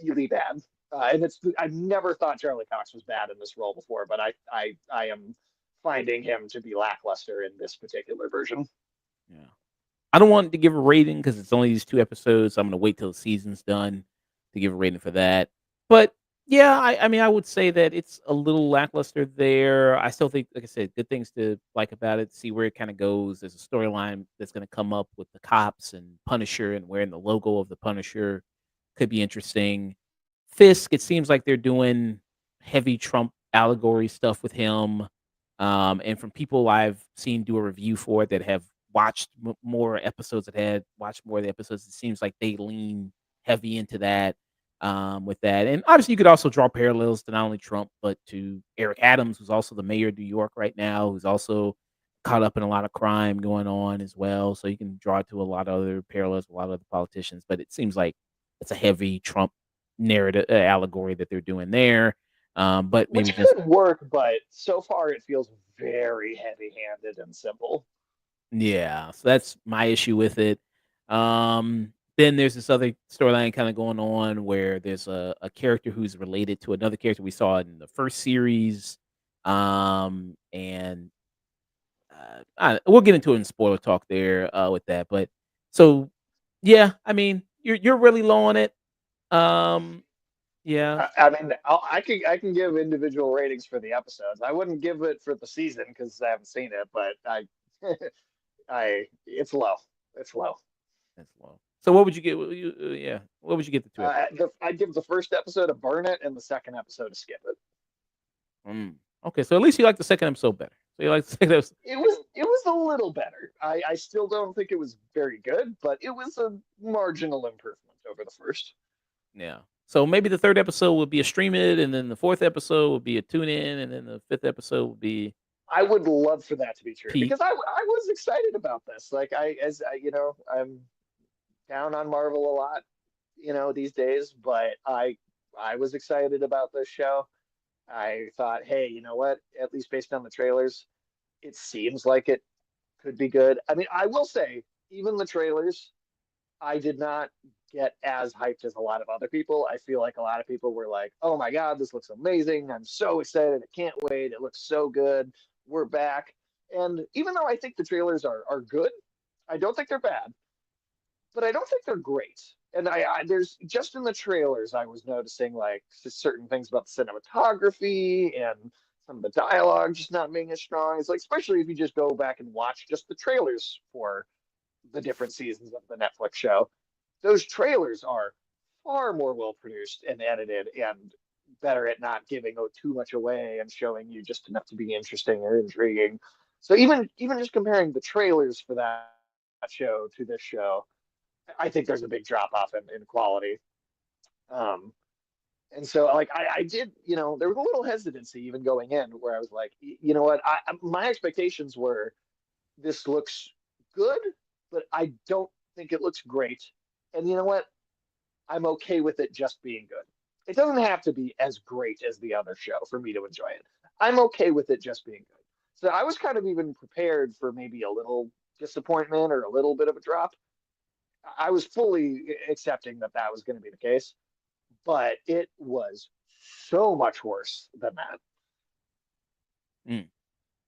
really bad. And I've never thought Charlie Cox was bad in this role before, but I am finding him to be lackluster in this particular version. Yeah. I don't want to give a rating because it's only these 2 episodes. So I'm gonna wait till the season's done to give a rating for that. But yeah, I mean, I would say that it's a little lackluster there. I still think, like I said, good things to like about it. See where it kind of goes. There's a storyline that's going to come up with the cops and Punisher and wearing the logo of the Punisher could be interesting. Fisk, it seems like they're doing heavy Trump allegory stuff with him. And from people I've seen do a review for it that have watched more episodes, that had watched more of the episodes, it seems like they lean heavy into that with that. And obviously, you could also draw parallels to not only Trump, but to Eric Adams, who's also the mayor of New York right now, who's also caught up in a lot of crime going on as well. So you can draw it to a lot of other parallels, a lot of other politicians. But it seems like it's a heavy Trump narrative allegory that they're doing there. But maybe Which just could work, but so far it feels very heavy-handed and simple. yeah, so that's my issue with it. Then there's this other storyline kind of going on where there's a character who's related to another character we saw in the first series. And we'll get into it in spoiler talk there with that. But so yeah, I mean, you're really low on it. Um, yeah, I mean, I can give individual ratings for the episodes. I wouldn't give it for the season because I haven't seen it, but I it's low. It's low. that's low. So what would you get? Yeah, what would you get the 2 episodes? I'd give the first episode a burn it and the second episode a skip it. Mm. Okay, so at least you like the second episode better. So you like the second episode. It was a little better. I still don't think it was very good, but it was a marginal improvement over the first. Yeah. So maybe the third episode would be a stream it, and then the fourth episode would be a tune in, and then the fifth episode would be I would love for that to be true peak. because I was excited about this. Like I'm down on Marvel a lot, these days, but I was excited about this show. I thought, hey, you know what? At least based on the trailers, it seems like it could be good. I mean, I will say, even the trailers, I did not get as hyped as a lot of other people. I feel like a lot of people were like, "Oh my God, this looks amazing. I'm so excited. I can't wait. It looks so good. We're back." And even though I think the trailers are good, I don't think they're bad, but I don't think they're great. And there's just in the trailers, I was noticing like certain things about the cinematography and some of the dialogue just not being as strong. It's like, especially if you just go back and watch just the trailers for the different seasons of the Netflix show, those trailers are far more well produced and edited and better at not giving too much away and showing you just enough to be interesting or intriguing. So even just comparing the trailers for that show to this show, I think there's a big drop off in quality. Um, and so like I did, there was a little hesitancy even going in where I was like, you know what, my expectations were this looks good, but I don't think it looks great. And you know what? I'm okay with it just being good. It doesn't have to be as great as the other show for me to enjoy it. I'm okay with it just being good. So I was kind of even prepared for maybe a little disappointment or a little bit of a drop. I was fully accepting that that was going to be the case, but it was so much worse than that. Mm,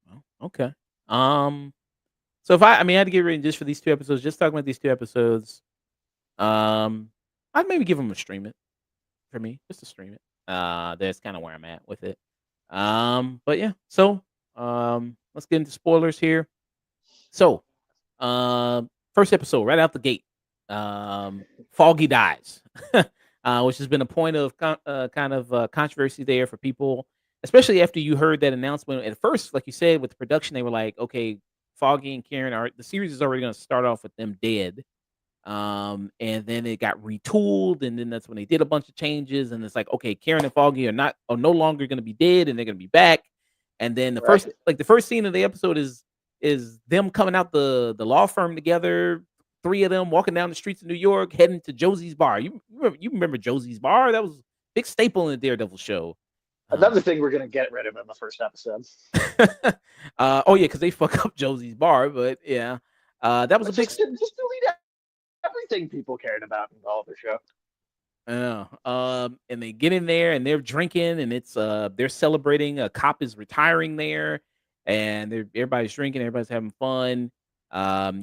well, okay. Um. So if I mean, I had to get ready just for these 2 episodes. Just talking about these 2 episodes. Um, I'd maybe give them a stream it for me, just to stream it. That's kind of where I'm at with it. But yeah. So let's get into spoilers here. So, first episode, right out the gate, Foggy dies, which has been a point of kind of controversy there for people, especially after you heard that announcement. At first, like you said, with the production, they were like, "Okay, Foggy and Karen are the series is already going to start off with them dead." And then it got retooled, and then that's when they did a bunch of changes, and it's like, okay, Karen and Foggy are no longer going to be dead, and they're going to be back. And then Right. the first scene of the episode is them coming out the law firm together, three of them walking down the streets of New York, heading to Josie's bar. You remember Josie's bar? That was a big staple in the Daredevil show. Another thing we're going to get rid of in the first episode. Oh yeah, because they fuck up Josie's bar, but yeah, that was a big. Just delete everything people cared about in all of the show. And they get in there and they're drinking and it's they're celebrating. A cop is retiring there, and everybody's drinking, everybody's having fun.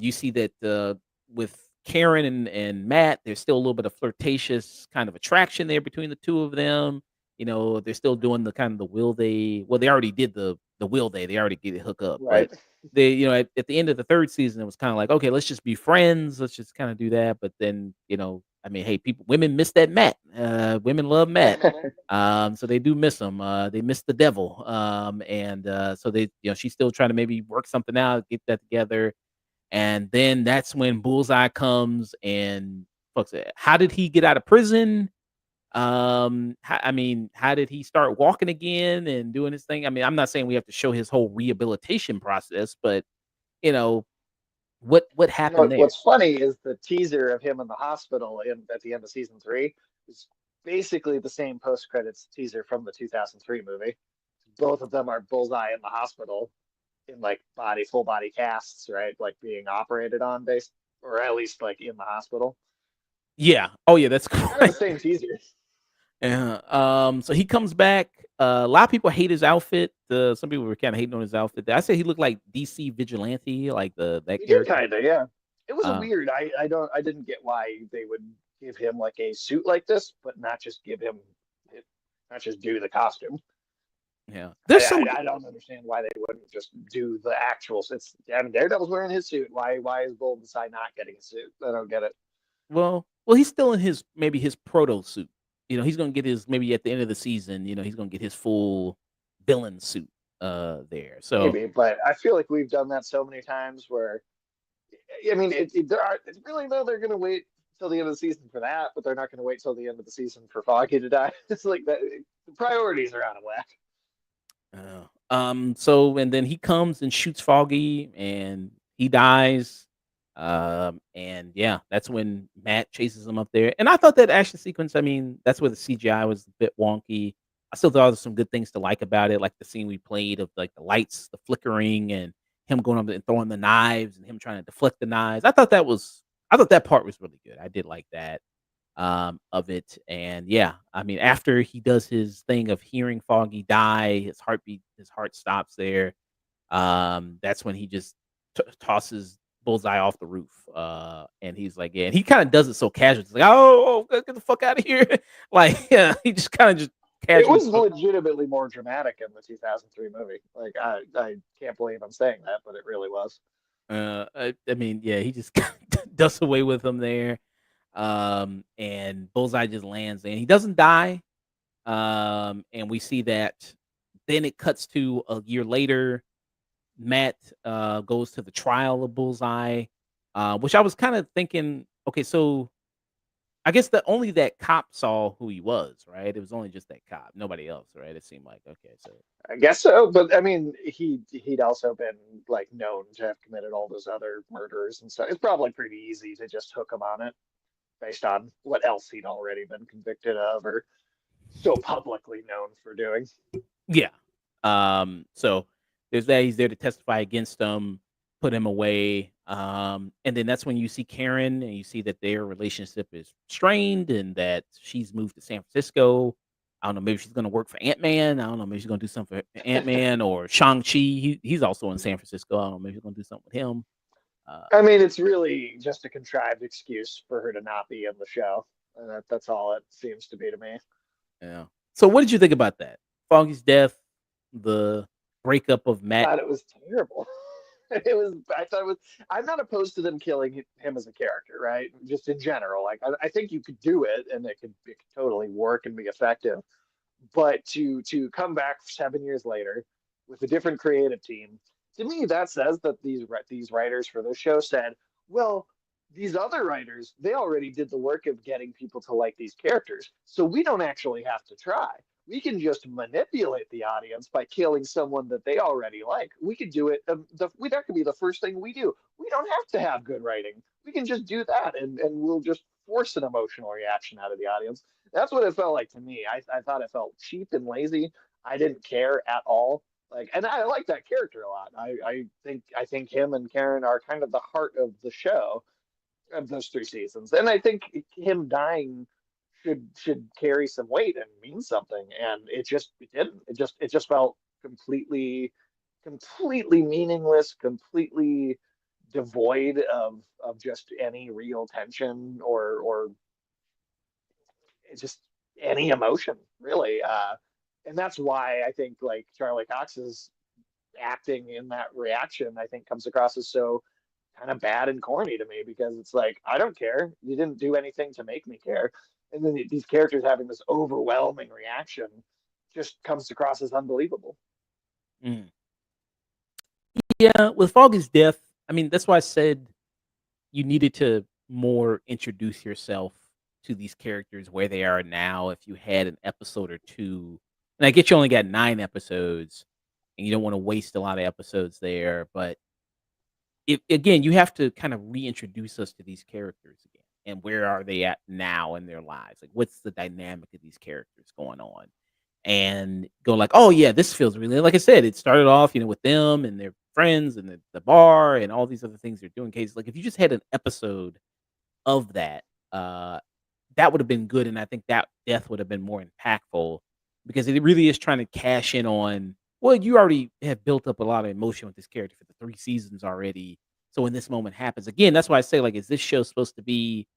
You see that with Karen and Matt, there's still a little bit of flirtatious kind of attraction there between the two of them. They're still doing the kind of the will they well, they already did the will they already get it hook up, but Right. they at the end of the third season, it was kind of like, okay, let's just be friends, let's just kind of do that. But then, I mean, hey, women miss that Matt. Women love Matt. So they do miss him. They miss the devil. And so she's still trying to maybe work something out, get that together. And then that's when Bullseye comes and fucks it. How did he get out of prison? How did he start walking again and doing his thing? I mean, I'm not saying we have to show his whole rehabilitation process, but you know, what happened there? What's funny is the teaser of him in the hospital at the end of season 3 is basically the same post credits teaser from the 2003 movie. Both of them are Bullseye in the hospital in like full body casts, right? Like being operated on, based or at least like in the hospital. Yeah. Oh yeah, that's Kind of the correct. same teaser. Yeah. So he comes back. A lot of people hate his outfit. Some people were kind of hating on his outfit. I said he looked like DC Vigilante, like that He did character. kind of, yeah. It was a Uh, weird. I didn't get why they would give him like a suit like this, but not just give him, not just do the costume. yeah. I, There's some. I, I don't understand why they wouldn't just do the actual. It's Daredevil's wearing his suit. Why is Bullseye not getting a suit? I don't get it. Well, he's still in his proto suit. He's gonna get his maybe at the end of the season. He's gonna get his full villain suit. There. So Maybe, but I feel like we've done that so many times where I mean, it's really though they're going to wait till the end of the season for that, but they're not going to wait till the end of the season for Foggy to die. It's like that. The priorities are out of whack. So and then he comes and shoots Foggy and he dies. And yeah, that's when Matt chases him up there. And I thought that action sequence, I mean, that's where the CGI was a bit wonky. I still thought there was some good things to like about it, like the scene we played of like the lights, the flickering, and him going up and throwing the knives and him trying to deflect the knives. I thought that part was really good. I did like that of it. And yeah, I mean, after he does his thing of hearing Foggy die, his heart stops there. That's when he just tosses Bullseye off the roof. And he's like, yeah, and he kind of does it so casual. It's like, get the fuck out of here. Like, yeah, he just kind of just It casually. was legitimately more dramatic in the 2003 movie. Like I can't believe I'm saying that, but it really was. I mean, yeah, he just does away with him there. And Bullseye just lands and he doesn't die. And we see that then it cuts to a year later. Matt goes to the trial of Bullseye, which I was kind of thinking, okay, so I guess that only that cop saw who he was, right? It was only just that cop, nobody else, right? It seemed like okay, so I guess so, but I mean, he'd also been like known to have committed all those other murders and stuff. It's probably pretty easy to just hook him on it based on what else he'd already been convicted of or so publicly known for doing. yeah. So there's that. He's there to testify against him, put him away. And then that's when you see Karen and you see that their relationship is strained and that she's moved to San Francisco. I don't know, maybe she's gonna work for Ant-Man. I don't know, maybe she's gonna do something for Ant-Man or Shang-Chi. He's also in San Francisco. I don't know, maybe she's gonna do something with him. Uh, I mean, it's really just a contrived excuse for her to not be in the show. And that's all it seems to be to me. yeah. So what did you think about that? Foggy's death, the breakup of I Matt. thought it was terrible. It was. I thought it was. I'm not opposed to them killing him as a character, right? Just in general, like I think you could do it, and it could totally work and be effective. But to come back 7 years later with a different creative team, to me that says that these writers for this show said, well, these other writers they already did the work of getting people to like these characters, so we don't actually have to try. We can just manipulate the audience by killing someone that they already like. We could do it. That could be the first thing we do. We don't have to have good writing. We can just do that, and we'll just force an emotional reaction out of the audience. That's what it felt like to me. I thought it felt cheap and lazy. I didn't care at all. Like, and I like that character a lot. I think him and Karen are kind of the heart of the show of those 3 seasons. And I think him dying should carry some weight and mean something, and it didn't. It just felt completely meaningless, completely devoid of just any real tension or just any emotion, really. And that's why I think like Charlie Cox's acting in that reaction, I think, comes across as so kind of bad and corny to me, because it's like, I don't care. You didn't do anything to make me care. And then these characters having this overwhelming reaction just comes across as unbelievable. Mm. Yeah, with Foggy's death, I mean, that's why I said you needed to more introduce yourself to these characters where they are now. If you had an episode or two, and I get you only got 9 episodes, and you don't want to waste a lot of episodes there, but again, you have to kind of reintroduce us to these characters again, and where are they at now in their lives? Like, what's the dynamic of these characters going on? And go like, oh yeah, this feels really like I said. It started off, with them and their friends and the bar and all these other things they're doing. Case like if you just had an episode of that, uh, that would have been good, and I think that death would have been more impactful because it really is trying to cash in on. Well, you already have built up a lot of emotion with this character for the 3 seasons already. So when this moment happens again, that's why I say like, is this show supposed to be?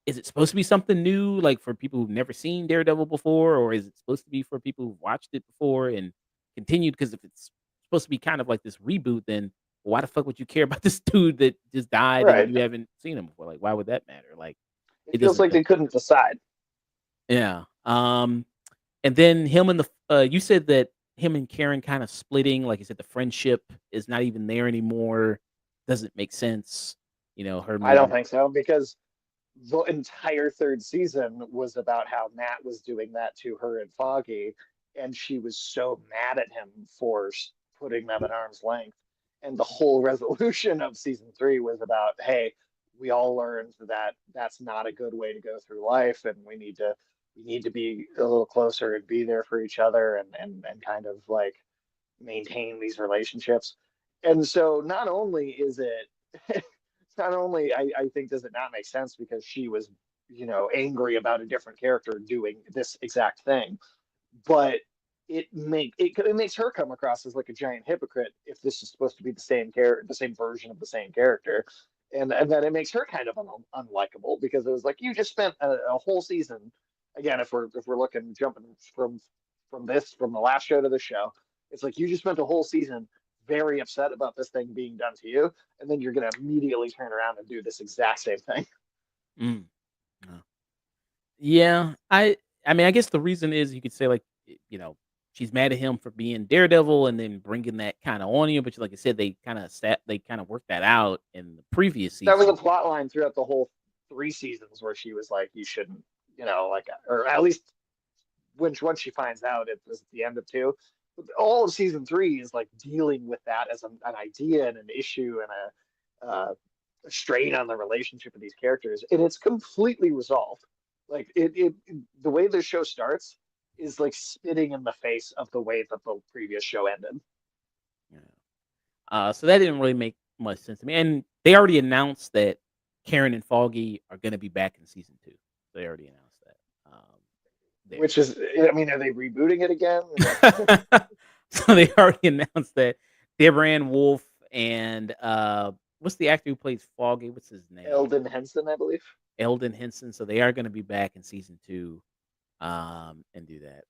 Is it supposed to be something new, like for people who've never seen Daredevil before, or is it supposed to be for people who've watched it before and continued? Because if it's supposed to be kind of like this reboot, then why the fuck would you care about this dude that just died and Right. you haven't seen him before? Like, why would that matter? Like, It it feels doesn't. like they couldn't decide. Yeah. And then him and you said that him and Karen kind of splitting, like you said, the friendship is not even there anymore. Doesn't make sense. Her I don't moving. think so, because the entire third season was about how Matt was doing that to her and Foggy, and she was so mad at him for putting them at arm's length. And the whole resolution of season three was about, hey, we all learned that that's not a good way to go through life, and we need to be a little closer and be there for each other, and kind of like maintain these relationships. And so not only is it not only I think does it not make sense because she was, angry about a different character doing this exact thing, but it makes her come across as like a giant hypocrite if this is supposed to be the same character, the same version of the same character. And then it makes her kind of unlikable, because it was like, you just spent a whole season. Again, if we're looking jumping from the last show to the show, it's like you just spent a whole season very upset about this thing being done to you, and then you're going to immediately turn around and do this exact same thing. Mm. Yeah, I mean, I guess the reason is you could say like, she's mad at him for being Daredevil and then bringing that kind of on you, but like I said, they kind of worked that out in the previous That was a season. plot line throughout the whole 3 seasons, where she was like, you shouldn't, like, or at least when once she finds out, it was at the end of two. But all of season three is like dealing with that as an idea and an issue and a strain on the relationship of these characters, and it's completely resolved. Like the way the show starts is like spitting in the face of the way that the previous show ended. Yeah. So that didn't really make much sense to me. And they already announced that Karen and Foggy are going to be back in season 2. They already announced that. There. Which is, I mean, are they rebooting it again? So they already announced that Deborah Ann Wolf and what's the actor who plays Foggy? What's his name? Eldon Henson, I believe. Eldon Henson. So they are going to be back in season 2, and do that.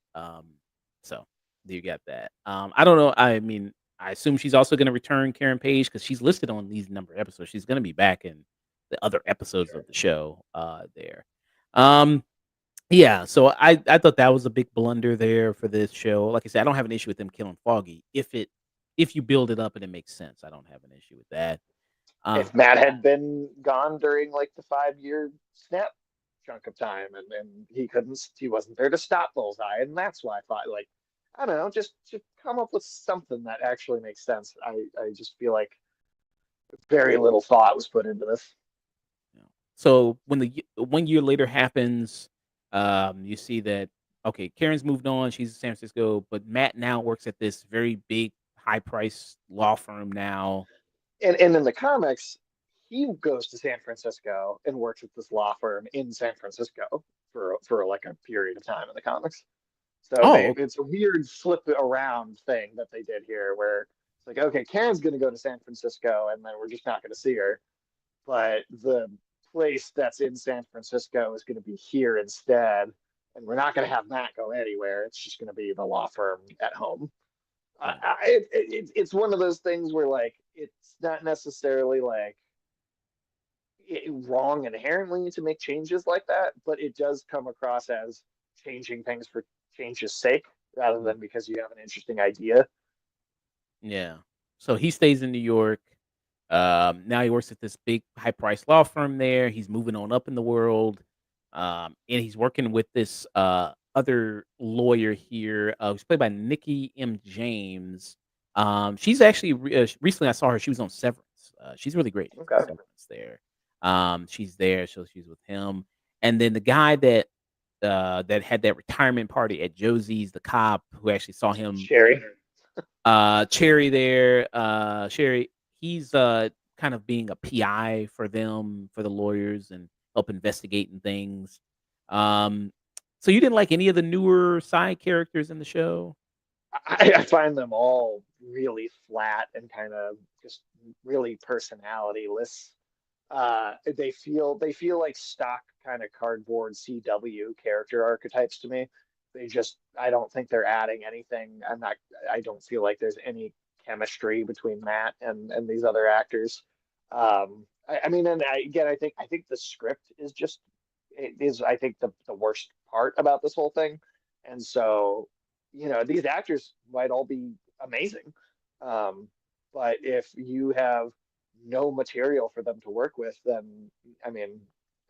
So you got that. I don't know. I mean, I assume she's also going to return Karen Page because she's listed on these number of episodes. She's going to be back in the other episodes of the show. There. Um, yeah. So I thought that was a big blunder there for this show. Like I said, I don't have an issue with them killing Foggy if you build it up and it makes sense. I don't have an issue with that. If Matt had been gone during like the 5 year snap chunk of time, and he wasn't there to stop Bullseye, and that's why I thought, like, I don't know, just come up with something that actually makes sense. I just feel like very little thought was put into this. So when the 1 year later happens, you see that okay, Karen's moved on. She's in San Francisco, but Matt now works at this very big, high price law firm now. And in the comics, he goes to San Francisco and works at this law firm in San Francisco. for like a period of time in the comics. So Oh, okay. it's a weird flip around thing that they did here, where it's like, okay, Karen's going to go to San Francisco, and then we're just not going to see her, but the place that's in San Francisco is going to be here instead, and we're not going to have Matt go anywhere. It's just going to be the law firm at home. Yeah. It's one of those things where like it's not necessarily like wrong inherently to make changes like that, but it does come across as changing things for change's sake rather Mm. than because you have an interesting idea. Yeah. So he stays in New York. Now he works at this big high priced law firm there. He's moving on up in the world. And he's working with this other lawyer here, who's played by Nikki M. James. She's actually recently I saw her. She was on Severance. She's really great. She's on Okay. Severance there. She's there, so she's with him. And then the guy that had that retirement party at Josie's, the cop who actually saw him, Sherry. Cherry there, Sherry, he's kind of being a PI for them, for the lawyers, and help investigating things. Um, so you didn't like any of the newer side characters in the show? I find them all really flat and kind of just really personalityless. They feel like stock kind of cardboard CW character archetypes to me. I don't think they're adding anything. I don't feel like there's any chemistry between Matt and these other actors. I mean, and again, I think the script is just it is I think the worst part about this whole thing. And so, these actors might all be amazing. Um, but if you have no material for them to work with, then I mean,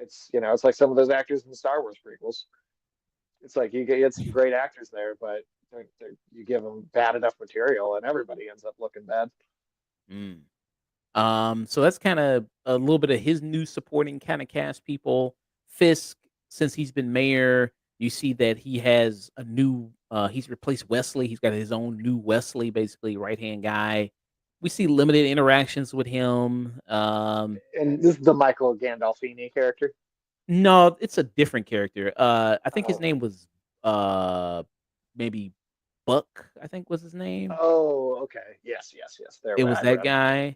it's like some of those actors in the Star Wars prequels. It's like you get some great actors there, but you give them bad enough material, and everybody ends up looking bad. Mm. So that's kind of a little bit of his new supporting kind of cast people. Fisk, since he's been mayor, you see that he has a new. He's replaced Wesley. He's got his own new Wesley, basically right hand guy. We see limited interactions with him. And this is the Michael Gandolfini character. No, it's a different character. I think his Oh, name was uh maybe Buck. I think was his name. oh, okay. Yes, yes, yes. There, It was I that remember.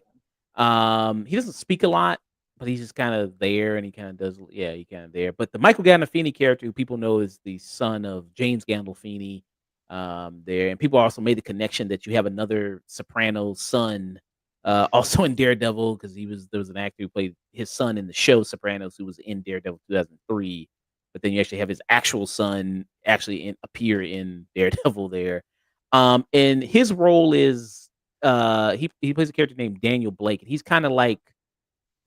guy. He doesn't speak a lot, but he's just kind of there, and he kind of does. Yeah, he kind of there. But the Michael Gandolfini character, who people know is the son of James Gandolfini, there, and people also made the connection that you have another Soprano son, also in Daredevil, because there was an actor who played his son in the show Sopranos, who was in Daredevil 2003. But then you actually have his actual son actually appear in Daredevil there. And his role is he plays a character named Daniel Blake, and he's kind of like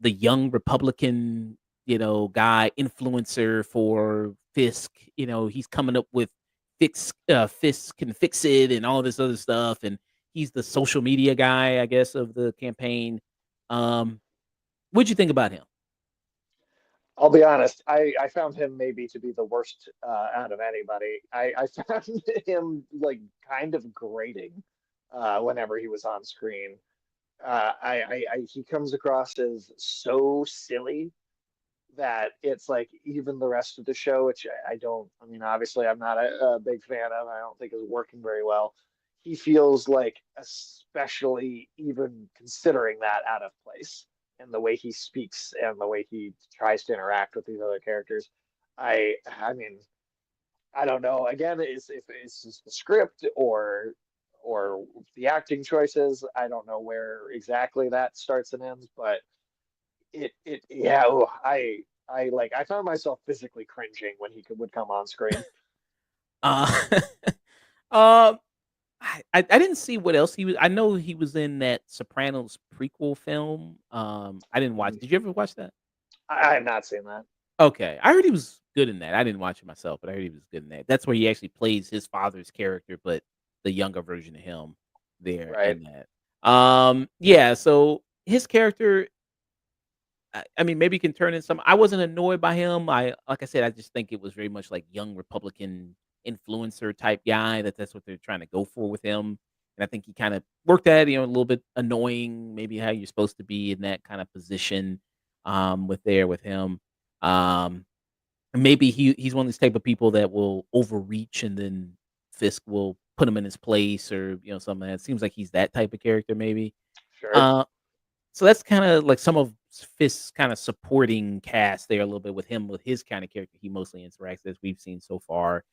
the young Republican, guy influencer for Fisk. He's coming up with Fisk can fix it and all this other stuff, and he's the social media guy, I guess, of the campaign. Um, what'd you think about him? I'll be honest. I found him maybe to be the worst out of anybody. I found him like kind of grating whenever he was on screen. He comes across as so silly that it's like even the rest of the show, which I don't, I mean, obviously I'm not a big fan of, I don't think is working very well. He feels like, especially even considering that, out of place in the way he speaks and the way he tries to interact with these other characters. I mean, I don't know. Again, if it's just the script or the acting choices. I don't know where exactly that starts and ends, but yeah, I found myself physically cringing when would come on screen. Uh, um, I didn't see what else he was. I know he was in that Sopranos prequel film. I didn't watch. Mhm. Did you ever watch that? I have not seen that. Okay, I heard he was good in that. I didn't watch it myself, but I heard he was good in that. That's where he actually plays his father's character, but the younger version of him there Right. in that. Yeah. So his character, I mean, maybe can turn in some. I wasn't annoyed by him. Like I said, I just think it was very much like young Republican influencer type guy. That's what they're trying to go for with him. And I think he kind of worked at it, a little bit annoying, maybe how you're supposed to be in that kind of position with him. Um, maybe he's one of these type of people that will overreach, and then Fisk will put him in his place, or something. It seems like he's that type of character, maybe. Sure. Uh, so that's kind of like some of Fisk's kind of supporting cast there a little bit with him, with his kind of character he mostly interacts as we've seen so far,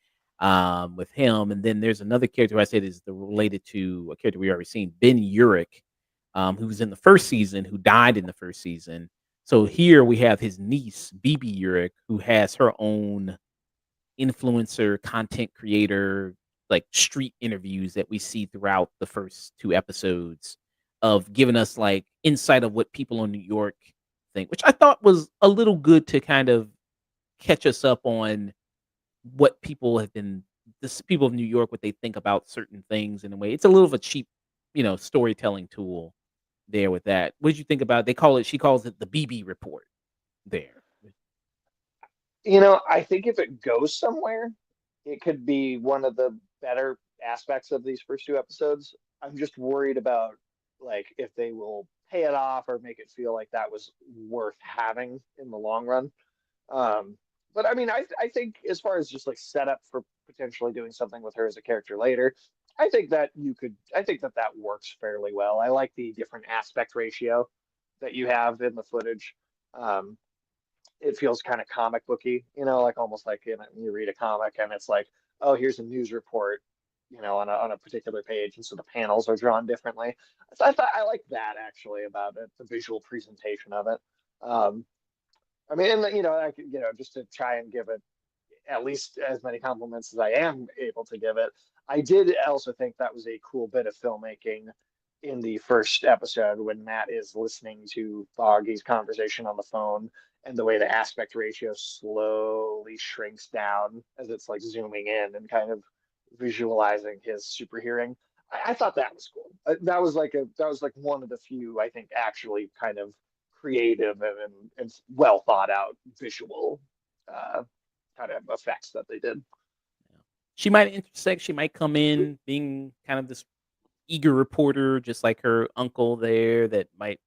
with him. And then there's another character who I said is related to a character we already seen, Ben Urich, who was in the first season, who died in the first season. So here we have his niece, BB Urich, who has her own influencer, content creator, like street interviews that we see throughout the first 2 episodes, of giving us like insight of what people in New York think, which I thought was a little good to kind of catch us up on what people have been this people of New York, what they think about certain things. In a way, it's a little of a cheap, storytelling tool there with that. What did you think about? She calls it the BB report there. I think if it goes somewhere, it could be one of the better aspects of these first 2 episodes. I'm just worried about like if they will pay it off or make it feel like that was worth having in the long run. Um, but I mean, I think as far as just like setup for potentially doing something with her as a character later, I think that that works fairly well. I like the different aspect ratio that you have in the footage. Um, it feels kind of comic booky, like almost like you read a comic and it's like, oh, here's a news report, on a particular page, and so the panels are drawn differently. So I thought I like that actually about it, the visual presentation of it. Um, I mean, and I could, just to try and give it at least as many compliments as I am able to give it. I did also think that was a cool bit of filmmaking in the first episode when Matt is listening to Foggy's conversation on the phone, and the way the aspect ratio slowly shrinks down as it's like zooming in and kind of visualizing his super hearing. I thought that was cool. That was like one of the few I think actually kind of creative and well thought out visual uh, kind of effects that they did. Yeah. She might intersect. She might come in being kind of this eager reporter, just like her uncle there. That might,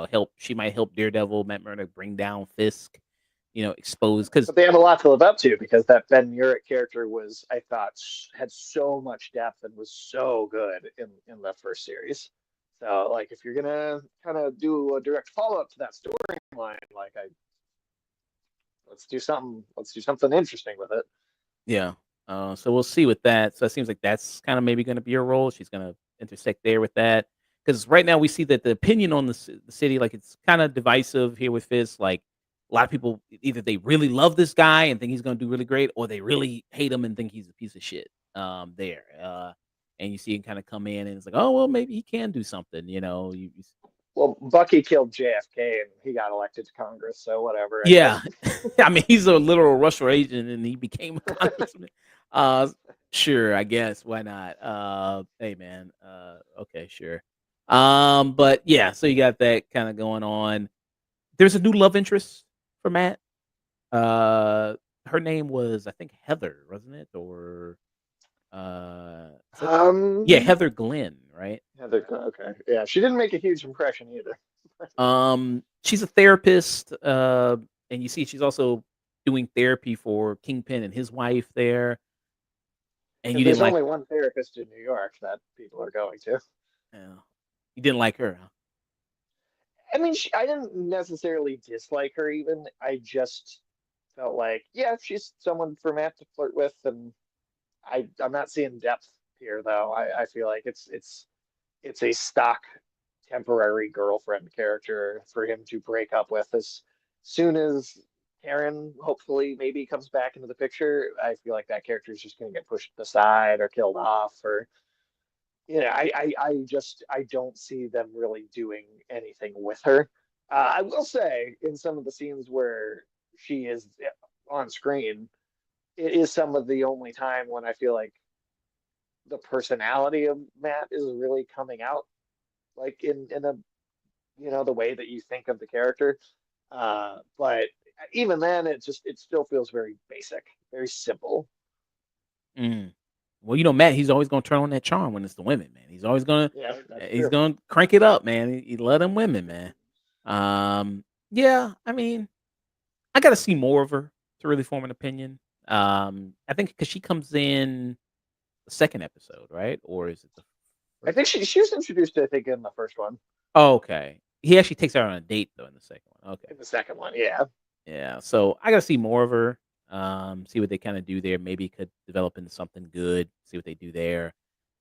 help. She might help Daredevil, Matt Murdock, bring down Fisk. Expose because But they have a lot to live up to because that Ben Urich character was, I thought, had so much depth and was so good in the first series. So, like, if you're gonna kind of do a direct follow up to that storyline, like, let's do something interesting with it. yeah. So we'll see with that. So it seems like that's kind of maybe going to be her role. She's going to intersect there with that. Because right now we see that the opinion on the city, like it's kind of divisive here with Fizz. Like a lot of people, either they really love this guy and think he's going to do really great, or they really hate him and think he's a piece of shit. There. And you see him kind of come in and it's like, oh well, maybe he can do something. Well, Bucky killed JFK and he got elected to Congress, so whatever, I Yeah. guess. I mean, he's a literal Russian agent and he became a congressman. Uh, sure, I guess. Why not? Hey man. Okay, sure. But yeah, so you got that kind of going on. There's a new love interest for Matt. Uh, her name was, I think, Heather, wasn't it? Or is that, yeah, Um, Heather Glenn, right? okay, yeah, she didn't make a huge impression either. She's a therapist, and you see she's also doing therapy for Kingpin and his wife there. And you Because didn't there's like, only one therapist in New York that people are going to. uh, you didn't like her, huh? I mean, I didn't necessarily dislike her even. I just felt like, yeah, she's someone for Matt to flirt with, and I'm not seeing depth here though. I feel like it's a stock temporary girlfriend character for him to break up with as soon as Karen hopefully maybe comes back into the picture. I feel like that character is just going to get pushed aside or killed off or I don't see them really doing anything with her. I will say in some of the scenes where she is on screen, it is some of the only time when I feel like the personality of Matt is really coming out, like in a the way that you think of the character. But even then, it still feels very basic, very simple. Mm. Well, Matt, he's always gonna turn on that charm when it's the women, man. He's always gonna Yeah, that's he's true. gonna crank it up, man. He love them women, man. Um, yeah, I mean, I gotta see more of her to really form an opinion. I think because she comes in the second episode, right? Or is it the I first? think she was introduced, I think, in the first one. Oh, okay. He actually takes her on a date though in the second one. Okay. In the second one, yeah. Yeah. So I gotta see more of her. See what they kind of do there. Maybe it could develop into something good. See what they do there.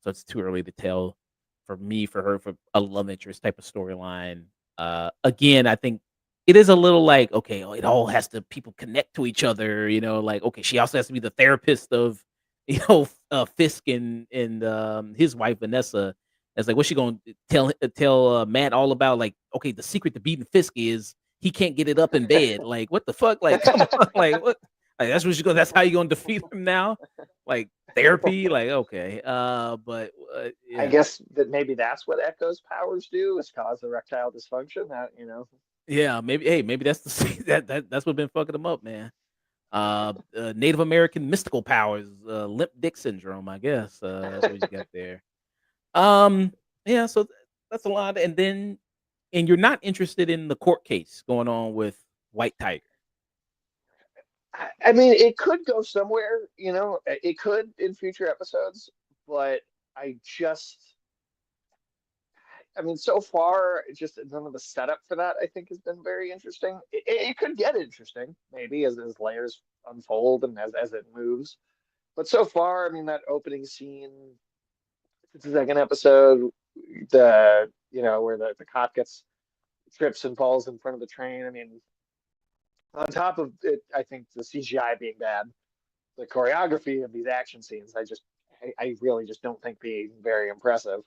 So it's too early to tell for me, for her, for a love interest type of storyline. Again, I think it is a little like, okay, oh, it all has to people connect to each other, like, okay, she also has to be the therapist of, Fisk and his wife Vanessa. It's like, what's she gonna tell Matt all about? Like, okay, the secret to beating Fisk is he can't get it up in bed. Like, what the fuck? Like, come on, like what? Like, that's what you go. That's how you gonna defeat him now? Like therapy? Like, okay. But I yeah, guess that maybe that's what Echo's powers do, is cause erectile dysfunction. That. yeah. Maybe. Hey, maybe that's the that's what been fucking him up, man. Native American mystical powers, limp dick syndrome. I guess that's what you got there. Um, yeah. So that's a lot. And you're not interested in the court case going on with White Tiger. I mean, it could go somewhere. It could in future episodes, but I just, I mean, so far, just none of the setup for that I think has been very interesting. It could get interesting maybe as layers unfold and as it moves. But so far, I mean, that opening scene, it's the second episode, where the cop gets trips and falls in front of the train. I mean, on top of it, I think the CGI being bad, the choreography of these action scenes, I really just don't think being very impressive.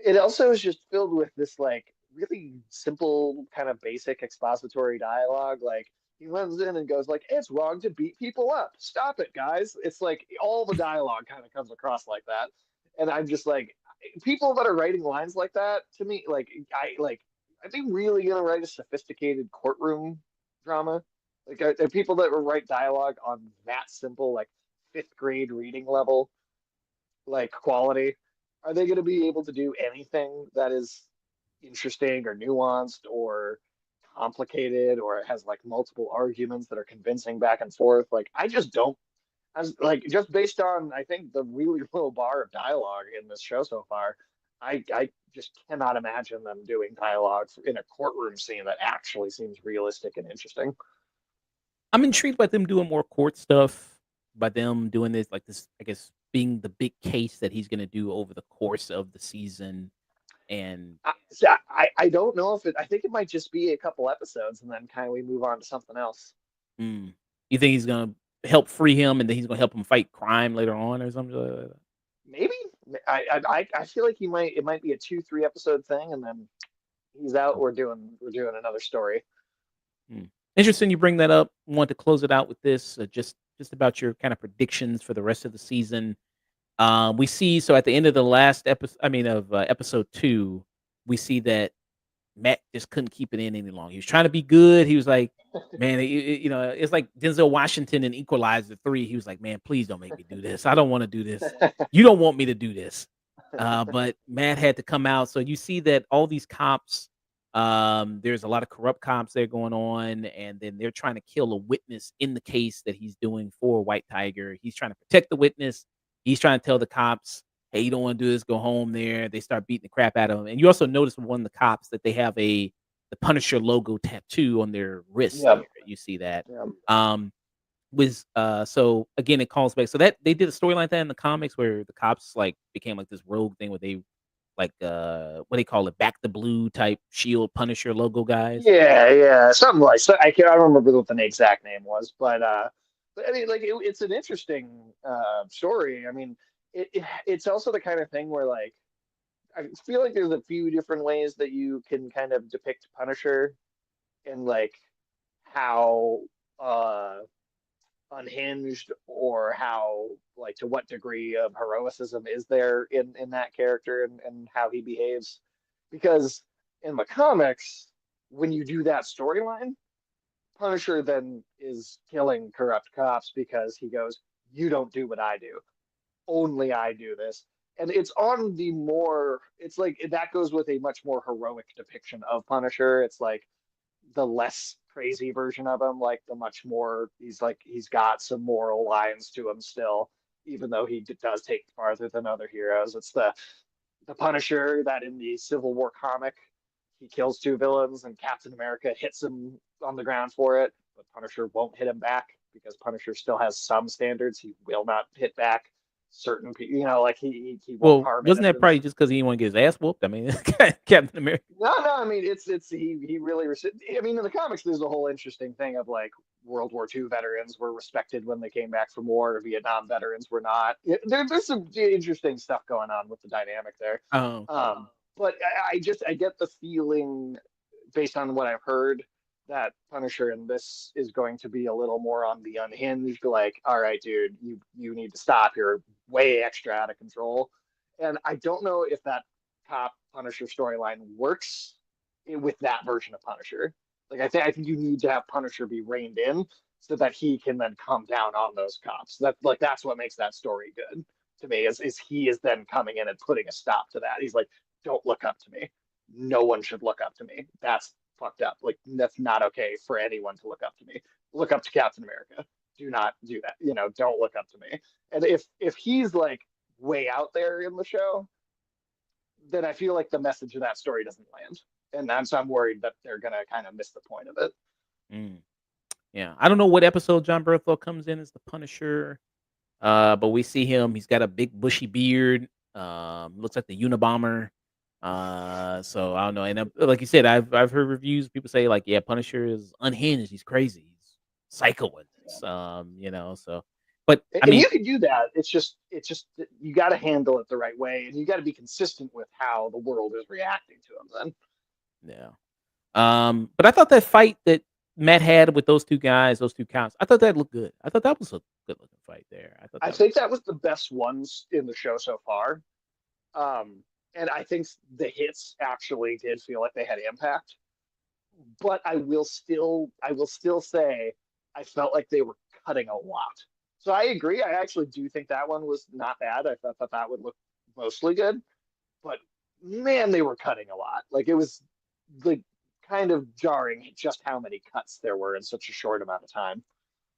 It also is just filled with this like really simple kind of basic expository dialogue. Like he runs in and goes like, "It's wrong to beat people up. Stop it, guys." It's like all the dialogue kind of comes across like that, and I'm just like, people that are writing lines like that to me, are they really gonna write a sophisticated courtroom drama? Like, are people that will write dialogue on that simple, like fifth grade reading level, like quality, are they going to be able to do anything that is interesting or nuanced or complicated or has like multiple arguments that are convincing back and forth? Like, I just don't. As like just based on I think the really low bar of dialogue in this show so far, I just cannot imagine them doing dialogue in a courtroom scene that actually seems realistic and interesting. I'm intrigued by them doing more court stuff, by them doing this, like this, I guess, being the big case that he's gonna do over the course of the season. And I don't know if it. I think it might just be a couple episodes and then kind of we move on to something else. mm, you think he's gonna help free him, and then he's gonna help him fight crime later on, or something like that? Maybe I feel like he might. It might be a 2-3 episode thing, and then he's out. We're doing another story. Hmm. Interesting you bring that up. Want to close it out with this, just about your kind of predictions for the rest of the season. We see, so at the end of the last episode, I mean of episode 2, we see that Matt just couldn't keep it in any longer. He was trying to be good. He was like, man, it's like Denzel Washington in Equalizer 3. He was like, man, please don't make me do this. I don't want to do this. You don't want me to do this. But Matt had to come out. So you see that all these cops, there's a lot of corrupt cops there going on, and then they're trying to kill a witness in the case that he's doing for White Tiger. He's trying to protect the witness. He's trying to tell the cops, hey, you don't want to do this, go home there. They start beating the crap out of him. And you also notice with one of the cops that they have the Punisher logo tattoo on their wrist Yeah, there. You see that. yeah, Um so again it calls back. So that they did a storyline like that in the comics where the cops like became like this rogue thing where they like what do they call it? Back the blue type shield Punisher logo guys. yeah. Something like so. I don't remember what the exact name was, but I mean, like it's an interesting story. I mean, it's also the kind of thing where like I feel like there's a few different ways that you can kind of depict Punisher and like how uh unhinged or how like to what degree of heroicism is there in that character and how he behaves, because in the comics when you do that storyline, Punisher then is killing corrupt cops because he goes, you don't do what I do, only I do this. And it's on the more, it's like that goes with a much more heroic depiction of Punisher. It's like the less crazy version of him, like the much more he's got some moral lines to him still, even though he does take farther than other heroes. It's the Punisher that in the Civil War comic he kills two villains and Captain America hits him on the ground for it, but Punisher won't hit him back because Punisher still has some standards. He will not hit back certain people, like he won't Well, harm wasn't that innocents. probably just because he didn't want to get his ass whooped? I mean, Captain America. No, I mean it's he really. I mean, in the comics, there's a whole interesting thing of like World War II veterans were respected when they came back from war. Vietnam veterans were not. There's some interesting stuff going on with the dynamic there. Oh, But I get the feeling, based on what I've heard, that Punisher in this is going to be a little more on the unhinged. Like, all right, dude, you need to stop. You're way extra out of control. And I don't know if that cop Punisher storyline works with that version of Punisher. Like, I think you need to have Punisher be reined in so that he can then come down on those cops. That's what makes that story good to me. Is he is then coming in and putting a stop to that. He's like, don't look up to me. No one should look up to me. That's fucked up. Like, that's not okay for anyone to look up to me. Look up to Captain America. Do not do that. Don't look up to me. And if he's like way out there in the show, then I feel like the message of that story doesn't land. And so I'm worried that they're gonna kind of miss the point of it. mm. Yeah. I don't know what episode John Berthold comes in as the Punisher, but we see him. He's got a big bushy beard. Looks like the Unabomber. So I don't know. And like you said, I've heard reviews. People say like, yeah, Punisher is unhinged. He's crazy. He's psycho with this. So, but I And mean, you can do that. It's just you got to handle it the right way, and you got to be consistent with how the world is reacting to him. Then yeah. But I thought that fight that Matt had with those two guys, those two cops, I thought that looked good. I thought that was a good looking fight there. I thought I that was think that was the best ones in the show so far. Um, and I think the hits actually did feel like they had impact. But I will still say I felt like they were cutting a lot. So I agree. I actually do think that one was not bad. I thought that would look mostly good, but man, they were cutting a lot. Like, it was like kind of jarring just how many cuts there were in such a short amount of time.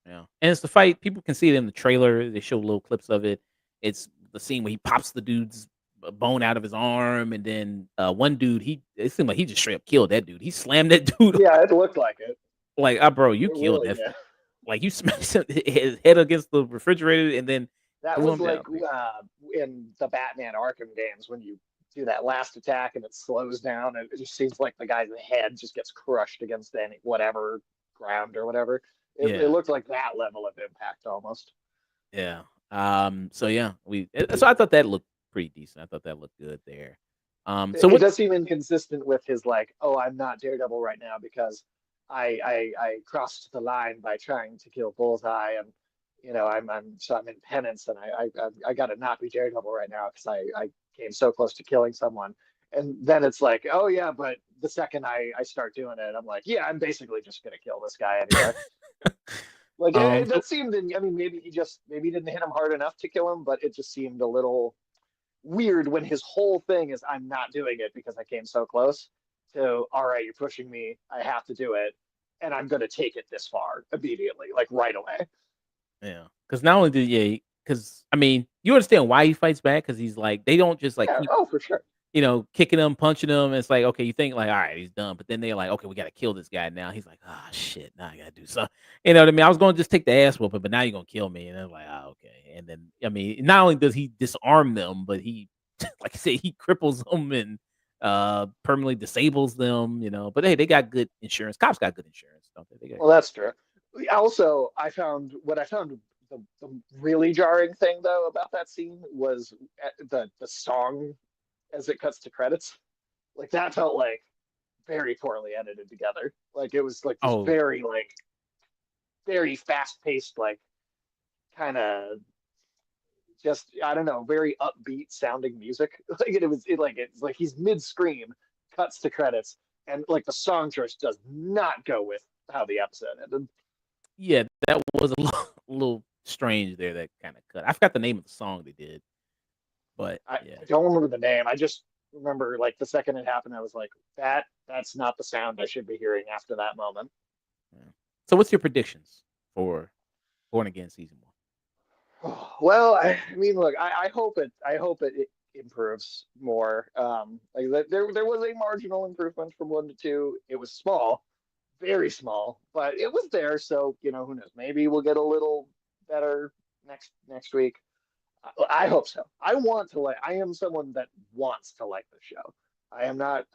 yeah. And it's the fight. People can see it in the trailer. They show little clips of it. It's the scene where he pops the dude's bone out of his arm, and then one dude, it seemed like he just straight up killed that dude. He slammed that dude Yeah, it looked like it. like, bro, you It killed really that. did. Like you smashed his head against the refrigerator, and then That threw was him down. like in the Batman Arkham games when you do that last attack and it slows down and it just seems like the guy's head just gets crushed against any whatever ground or whatever. It Yeah, looked like that level of impact almost. yeah. So yeah, so I thought that looked pretty decent. I thought that looked good there. So It what? does seem inconsistent with his like, oh, I'm not Daredevil right now because I crossed the line by trying to kill Bullseye, and I'm in penance, and I got to not be Daredevil right now because I came so close to killing someone. And then it's like, oh yeah, but the second I start doing it, I'm like, yeah, I'm basically just gonna kill this guy anyway. Like, So that seemed, I mean, maybe he didn't hit him hard enough to kill him, but it just seemed a little weird when his whole thing is, I'm not doing it because I came so close. So, all right, you're pushing me. I have to do it. And I'm going to take it this far immediately, like right away. yeah, because not only did because I mean, you understand why he fights back because he's like they don't just like Yeah. keep Oh, for sure. kicking him, punching him. It's like, okay, you think like, all right, he's done. But then they're like, okay, we got to kill this guy now. He's like, ah, shit, now I got to do something. You know what I mean? I was going to just take the ass whooping, but now you're going to kill me. And I'm like, ah, okay. And then, I mean, not only does he disarm them, but he, like I said, he cripples them and permanently disables them, But hey, they got good insurance. Cops got good insurance, don't they? They got Well, that's true. Also, I found the really jarring thing though about that scene was the song as it cuts to credits. Like, that felt like very poorly edited together. Like, it was like this oh, very fast paced, like kind of just, I don't know, very upbeat sounding music. It's like he's mid scream, cuts to credits, and like the song choice does not go with how the episode ended. yeah, that was a little, a little strange there. That kind of cut. I forgot the name of the song they did, but I, yeah, I don't remember the name. I just remember like the second it happened, I was like, that's not the sound I should be hearing after that moment. Yeah. So, what's your predictions for Born Again season Well, I mean, look, I hope it improves more. Like there was a marginal improvement from one to two. It was small, very small, but it was there. So, who knows? Maybe we'll get a little better next week. I hope so. I want to like. I am someone that wants to like the show. I am not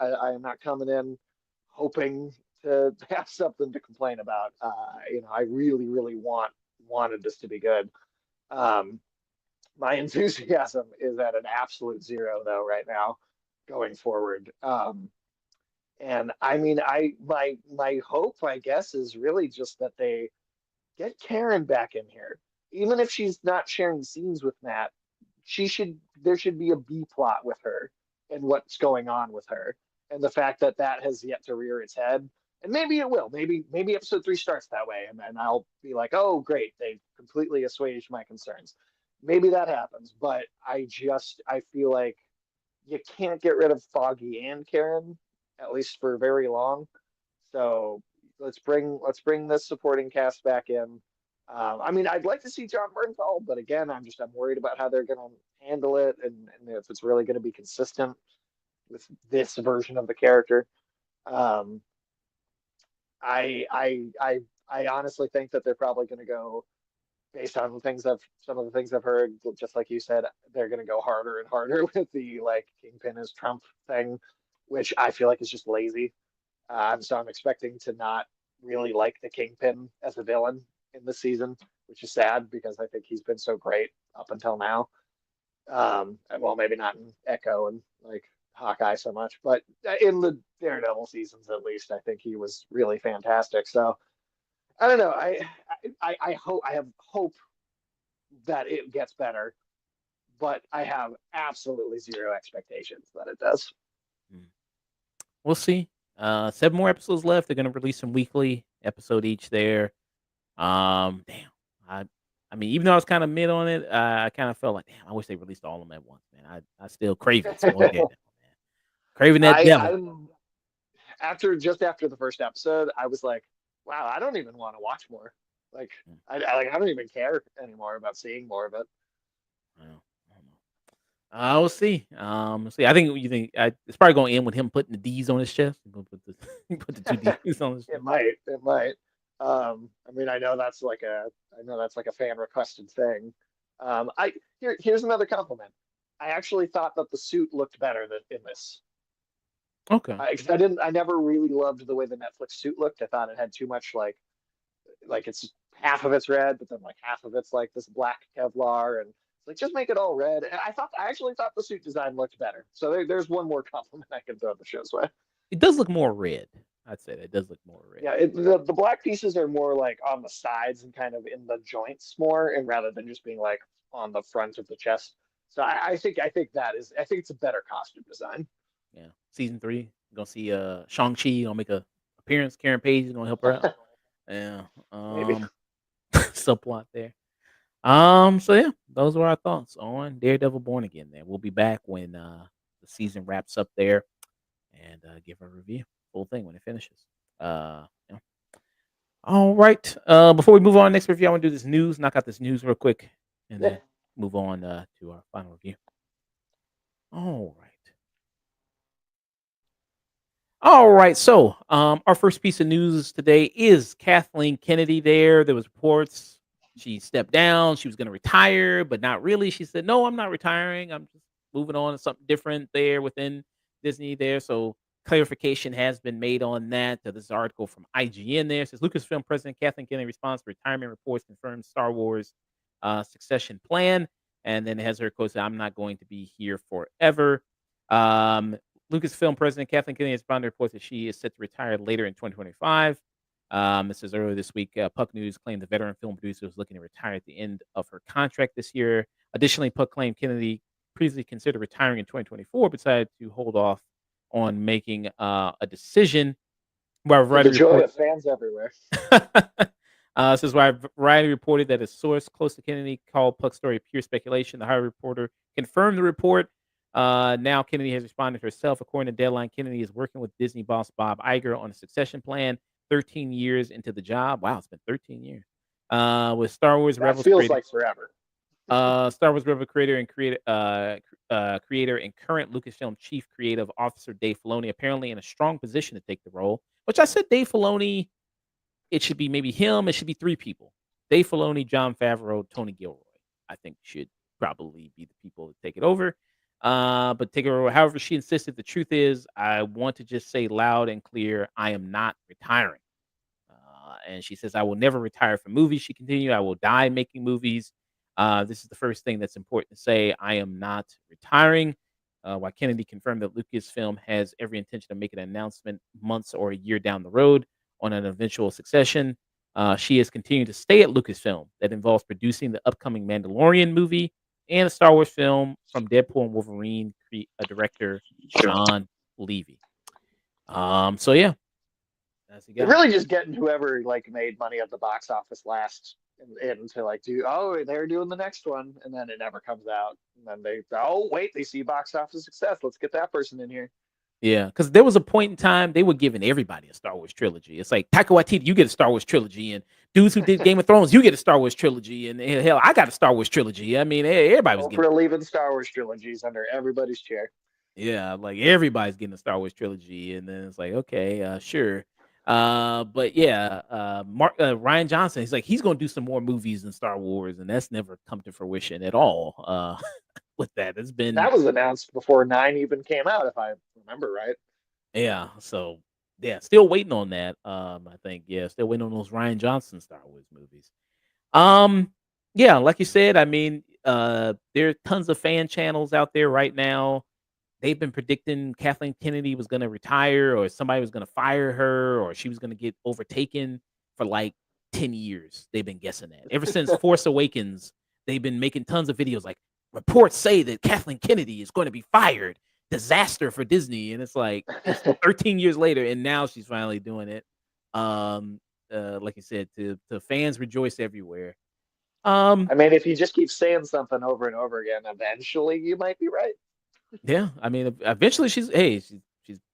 coming in hoping to have something to complain about. I really, really wanted this to be good. Um, my enthusiasm is at an absolute zero though right now, going forward. And I mean, my hope, I guess, is really just that they get Karen back in here, even if she's not sharing scenes with Matt. There should be a B plot with her and what's going on with her, and the fact that that has yet to rear its head. And maybe it will. Maybe episode three starts that way, and then I'll be like, oh, great, they completely assuaged my concerns. Maybe that happens, but I feel like you can't get rid of Foggy and Karen, at least for very long. So let's bring this supporting cast back in. I mean, I'd like to see John Bernthal, but again, I'm worried about how they're going to handle it, and if it's really going to be consistent with this version of the character. Um, I honestly think that they're probably going to go based on some of the things I've heard. Just like you said, they're going to go harder and harder with the like Kingpin is Trump thing, which I feel like is just lazy. So I'm expecting to not really like the Kingpin as a villain in the season, which is sad because I think he's been so great up until now. Well, maybe not in Echo and like Hawkeye so much, but in the Daredevil seasons at least, I think he was really fantastic. So I don't know. I have hope that it gets better, but I have absolutely zero expectations that it does. one? We'll see. 7 more episodes left. They're gonna release them weekly, episode each there. Damn. I I mean, even though I was kind of mid on it, I kind of felt like, damn, I wish they released all of them at once, man. I still craving some more Daredevil, man. Craving that I devil. I'm after the first episode, I was like, wow, I don't even want to watch more. Like Mm, I don't even care anymore about seeing more of it. well, I don't know. We'll see. We'll see. I think you think it's probably going to end with him putting the D's on his chest. He's gonna put the put the two D's on his It chest. might, it might. I mean, I know that's like a fan requested thing. Here's another compliment. I actually thought that the suit looked better than in this. Okay. 'Cause I never really loved the way the Netflix suit looked. I thought it had too much like it's half of it's red, but then like half of it's like this black Kevlar, and it's like just make it all red. And I actually thought the suit design looked better. So there's one more compliment I can throw the show's way. It does look more red. I'd say that it does look more red. Yeah, the black pieces are more like on the sides and kind of in the joints more, and rather than just being like on the front of the chest. So I think it's a better costume design. Yeah. Season 3, you're gonna see Shang-Chi gonna make a appearance. Karen Page is gonna help her out. Yeah. Maybe. Subplot there. So yeah, those were our thoughts on Daredevil Born Again. Then we'll be back when the season wraps up there and give a review, full thing when it finishes. Yeah. All right. Before we move on next review, I want to do this news, knock out this news real quick, and Yeah. then move on to our final review. All right. All right. So, our first piece of news today is Kathleen Kennedy. There was reports she stepped down. She was going to retire, but not really. She said, "No, I'm not retiring. I'm just moving on to something different there within Disney." There, so clarification has been made on that. This article from IGN there says Lucasfilm president Kathleen Kennedy responds to retirement reports confirms Star Wars succession plan, and then it has her quote, "I'm not going to be here forever." Um, Lucasfilm president Kathleen Kennedy has found reports that she is set to retire later in 2025. It says earlier this week, Puck News claimed the veteran film producer was looking to retire at the end of her contract this year. Additionally, Puck claimed Kennedy previously considered retiring in 2024, but decided to hold off on making a decision. While To the Variety joy report of fans everywhere. This is why Variety reported that a source close to Kennedy called Puck's story pure speculation. The Higher reporter confirmed the report. Now Kennedy has responded herself. According to Deadline, Kennedy is working with Disney boss Bob Iger on a succession plan. 13 years into the job. Wow, it's been 13 years. With Star Wars That Rebels feels creator, like forever. Star Wars Rebel creator and creator and current Lucasfilm chief creative officer Dave Filoni apparently in a strong position to take the role. Which I said Dave Filoni, it should be maybe him. It should be three people: Dave Filoni, John Favreau, Tony Gilroy. I think should probably be the people to take it over. But take it over. However, she insisted the truth is, I want to just say loud and clear, I am not retiring. And she says, I will never retire from movies. She continued, I will die making movies. This is the first thing that's important to say. I am not retiring. While Kennedy confirmed that Lucasfilm has every intention of making an announcement months or a year down the road on an eventual succession, she is continuing to stay at Lucasfilm. That involves producing the upcoming Mandalorian movie and a Star Wars film from Deadpool and Wolverine director Sean Levy. So yeah, that's the They're guy. really just getting whoever like made money at the box office last and to like do, oh, they're doing the next one, and then it never comes out. And then they, oh wait, they see box office success. Let's get that person in here. Yeah, because there was a point in time they were giving everybody a Star Wars trilogy. It's like Taika Waititi, you get a Star Wars trilogy, and dudes who did Game of Thrones, you get a Star Wars trilogy, and hell, I got a Star Wars trilogy. I mean, everybody was getting. Oprah leaving Star Wars trilogies under everybody's chair. Yeah, like everybody's getting a Star Wars trilogy, and then it's like, okay, sure. But yeah, Ryan Johnson, he's like he's gonna do some more movies than Star Wars, and that's never come to fruition at all. With that, it's been That was announced before nine even came out, if I remember right. yeah. So yeah, still waiting on that. I think yeah, still waiting on those Ryan Johnson Star Wars movies. Um, yeah, like you said, I mean, there are tons of fan channels out there right now. They've been predicting Kathleen Kennedy was gonna retire or somebody was gonna fire her or she was gonna get overtaken for like 10 years. They've been guessing that. Ever since Force Awakens, they've been making tons of videos like reports say that Kathleen Kennedy is going to be fired. Disaster for Disney. And it's like it's 13 years later, and now she's finally doing it. Um, like you said, to fans rejoice everywhere. Um, I mean, if you just keep saying something over and over again, eventually you might be right. Yeah, I mean, eventually she's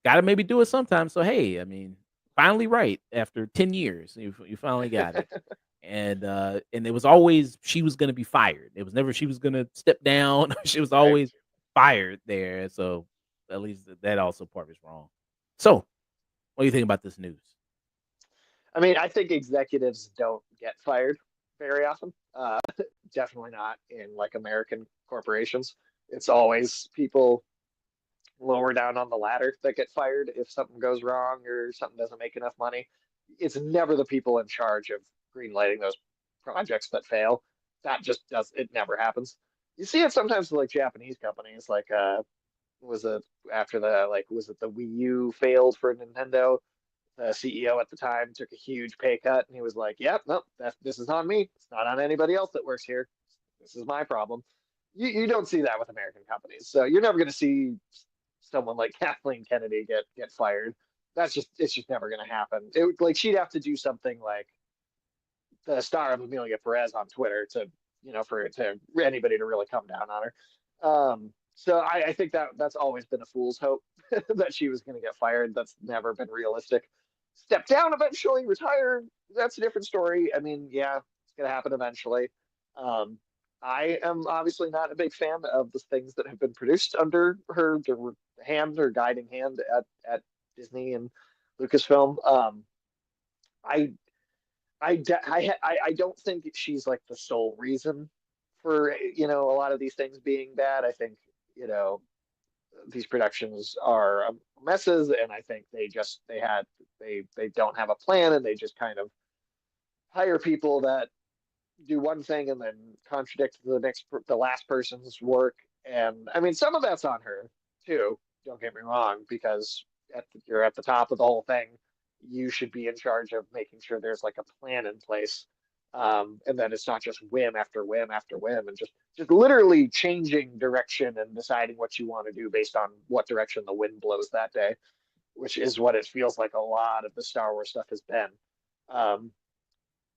got to maybe do it sometime. So hey, I mean, finally right after 10 years, you finally got it. And it was always she was going to be fired. It was never she was going to step down. She was Right. always fired there. So at least that also part was wrong. So what do you think about this news? I mean, I think executives don't get fired very often. Definitely not in like American corporations. It's always people lower down on the ladder that get fired if something goes wrong or something doesn't make enough money. It's never the people in charge of greenlighting those projects that fail. That just does it never happens. You see it sometimes with like Japanese companies, like was it after the like was it the Wii U failed for Nintendo? The CEO at the time took a huge pay cut, and he was like, "Yep, no, this is on me. It's not on anybody else that works here. This is my problem." You don't see that with American companies, so you're never going to see someone like Kathleen Kennedy get fired. It's just never going to happen. It like she'd have to do something like the star of Amelia Perez on Twitter to for anybody to really come down on her. So I think that's always been a fool's hope that she was going to get fired. That's never been realistic. Step down eventually, retire. That's a different story. I mean, yeah, it's going to happen eventually. Um, I am obviously not a big fan of the things that have been produced under her hand or guiding hand at Disney and Lucasfilm. I I don't think she's like the sole reason for a lot of these things being bad. I think these productions are messes, and I think they don't have a plan, and they just kind of hire people that do one thing and then contradict the last person's work. And I mean, some of that's on her too. Don't get me wrong, because you're at the top of the whole thing. You should be in charge of making sure there's like a plan in place. And then it's not just whim after whim after whim, and just literally changing direction and deciding what you want to do based on what direction the wind blows that day, which is what it feels like a lot of the Star Wars stuff has been. Um,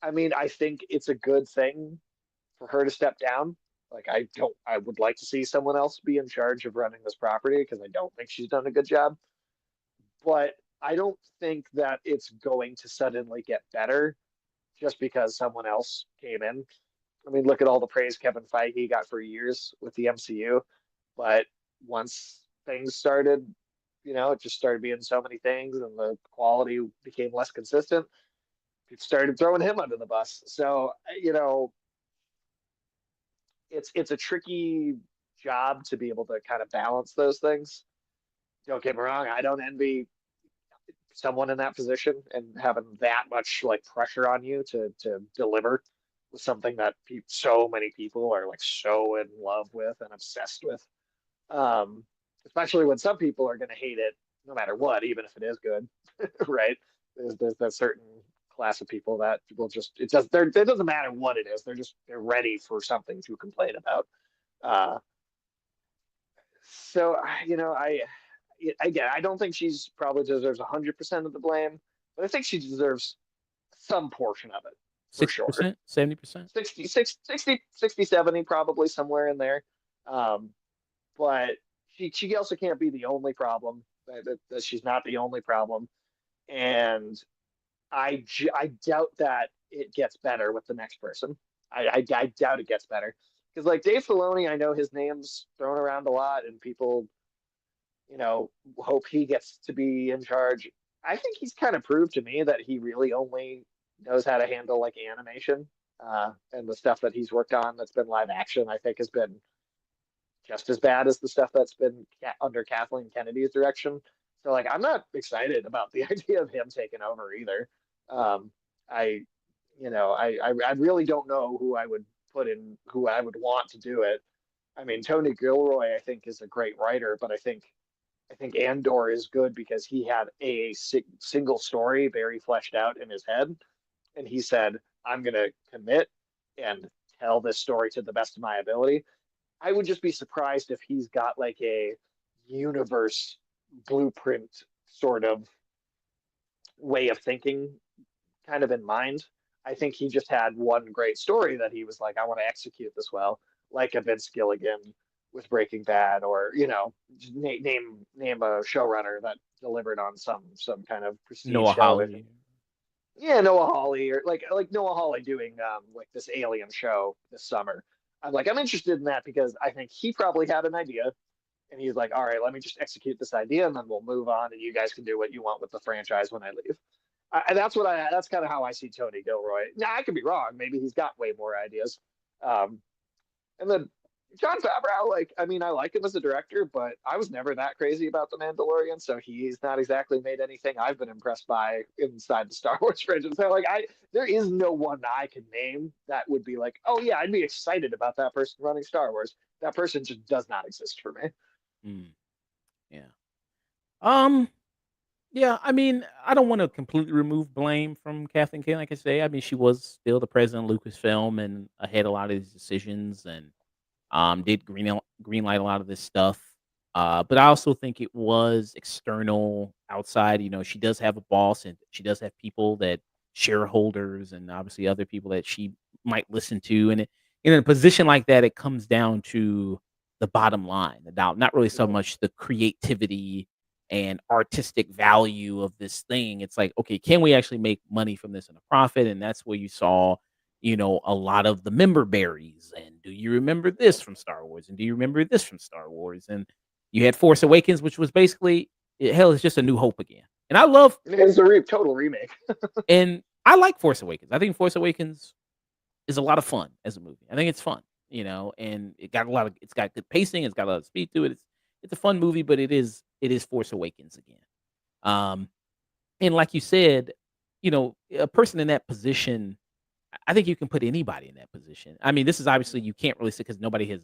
I mean, I think it's a good thing for her to step down. Like, I would like to see someone else be in charge of running this property because I don't think she's done a good job. But I don't think that it's going to suddenly get better just because someone else came in. I mean, look at all the praise Kevin Feige got for years with the MCU, but once things started, it just started being so many things, and the quality became less consistent. People started throwing him under the bus. So, it's a tricky job to be able to kind of balance those things. Don't get me wrong, I don't envy someone in that position and having that much like pressure on you to deliver with something that so many people are like so in love with and obsessed with. Um, Especially when some people are going to hate it no matter what, even if it is good, right? There's that certain class of people that will just it doesn't matter what it is. They're ready for something to complain about. Uh, so again, I don't think she's probably deserves 100% of the blame, but I think she deserves some portion of it for sure. 60%, 70%. 60, 70, probably somewhere in there. Um, but she also can't be the only problem. That she's not the only problem, and I doubt that it gets better with the next person. I doubt it gets better because like Dave Filoni, I know his name's thrown around a lot, and people hope he gets to be in charge. I think he's kind of proved to me that he really only knows how to handle like animation, and the stuff that he's worked on that's been live action. I think has been just as bad as the stuff that's been under Kathleen Kennedy's direction. So like, I'm not excited about the idea of him taking over either. Um, I, I really don't know who I would want to do it. I mean, Tony Gilroy, I think, is a great writer, but I think Andor is good because he had a single story very fleshed out in his head, and he said, "I'm going to commit and tell this story to the best of my ability." I would just be surprised if he's got like a universe blueprint sort of way of thinking kind of in mind. I think he just had one great story that he was like, I want to execute this well, like a Vince Gilligan with Breaking Bad, or name a showrunner that delivered on some kind of Noah prestige television. Hawley. Yeah, Noah Hawley, or like Noah Hawley doing like this alien show this summer. I'm interested in that because I think he probably had an idea, and he's like, all right, let me just execute this idea, and then we'll move on, and you guys can do what you want with the franchise when I leave. And that's kind of how I see Tony Gilroy. Now I could be wrong. Maybe he's got way more ideas. Um, and then John Favreau, like, I mean, I like him as a director, but I was never that crazy about The Mandalorian, so he's not exactly made anything I've been impressed by inside the Star Wars franchise. So, like, there is no one I can name that would be like, oh yeah, I'd be excited about that person running Star Wars. That person just does not exist for me. Mm, yeah. Um. Yeah. I mean, I don't want to completely remove blame from Kathleen Kane. Like I say, I mean, she was still the president of Lucasfilm and had a lot of these decisions, and did green light a lot of this stuff. But I also think it was external, outside. She does have a boss, and she does have people that shareholders, and obviously other people that she might listen to. And in a position like that, it comes down to the bottom line, about not really so much the creativity and artistic value of this thing. It's like, okay, can we actually make money from this and a profit? And that's where you saw a lot of the member berries. And do you remember this from Star Wars? And do you remember this from Star Wars? And you had Force Awakens, which was basically hell, it's just a New Hope again. And I love It's a total remake. and I like Force Awakens. I think Force Awakens is a lot of fun as a movie. I think it's fun, and it's got good pacing, it's got a lot of speed to it. It's a fun movie, but it is Force Awakens again. Um, and like you said, a person in that position, I think you can put anybody in that position. I mean, this is obviously you can't really say because nobody has.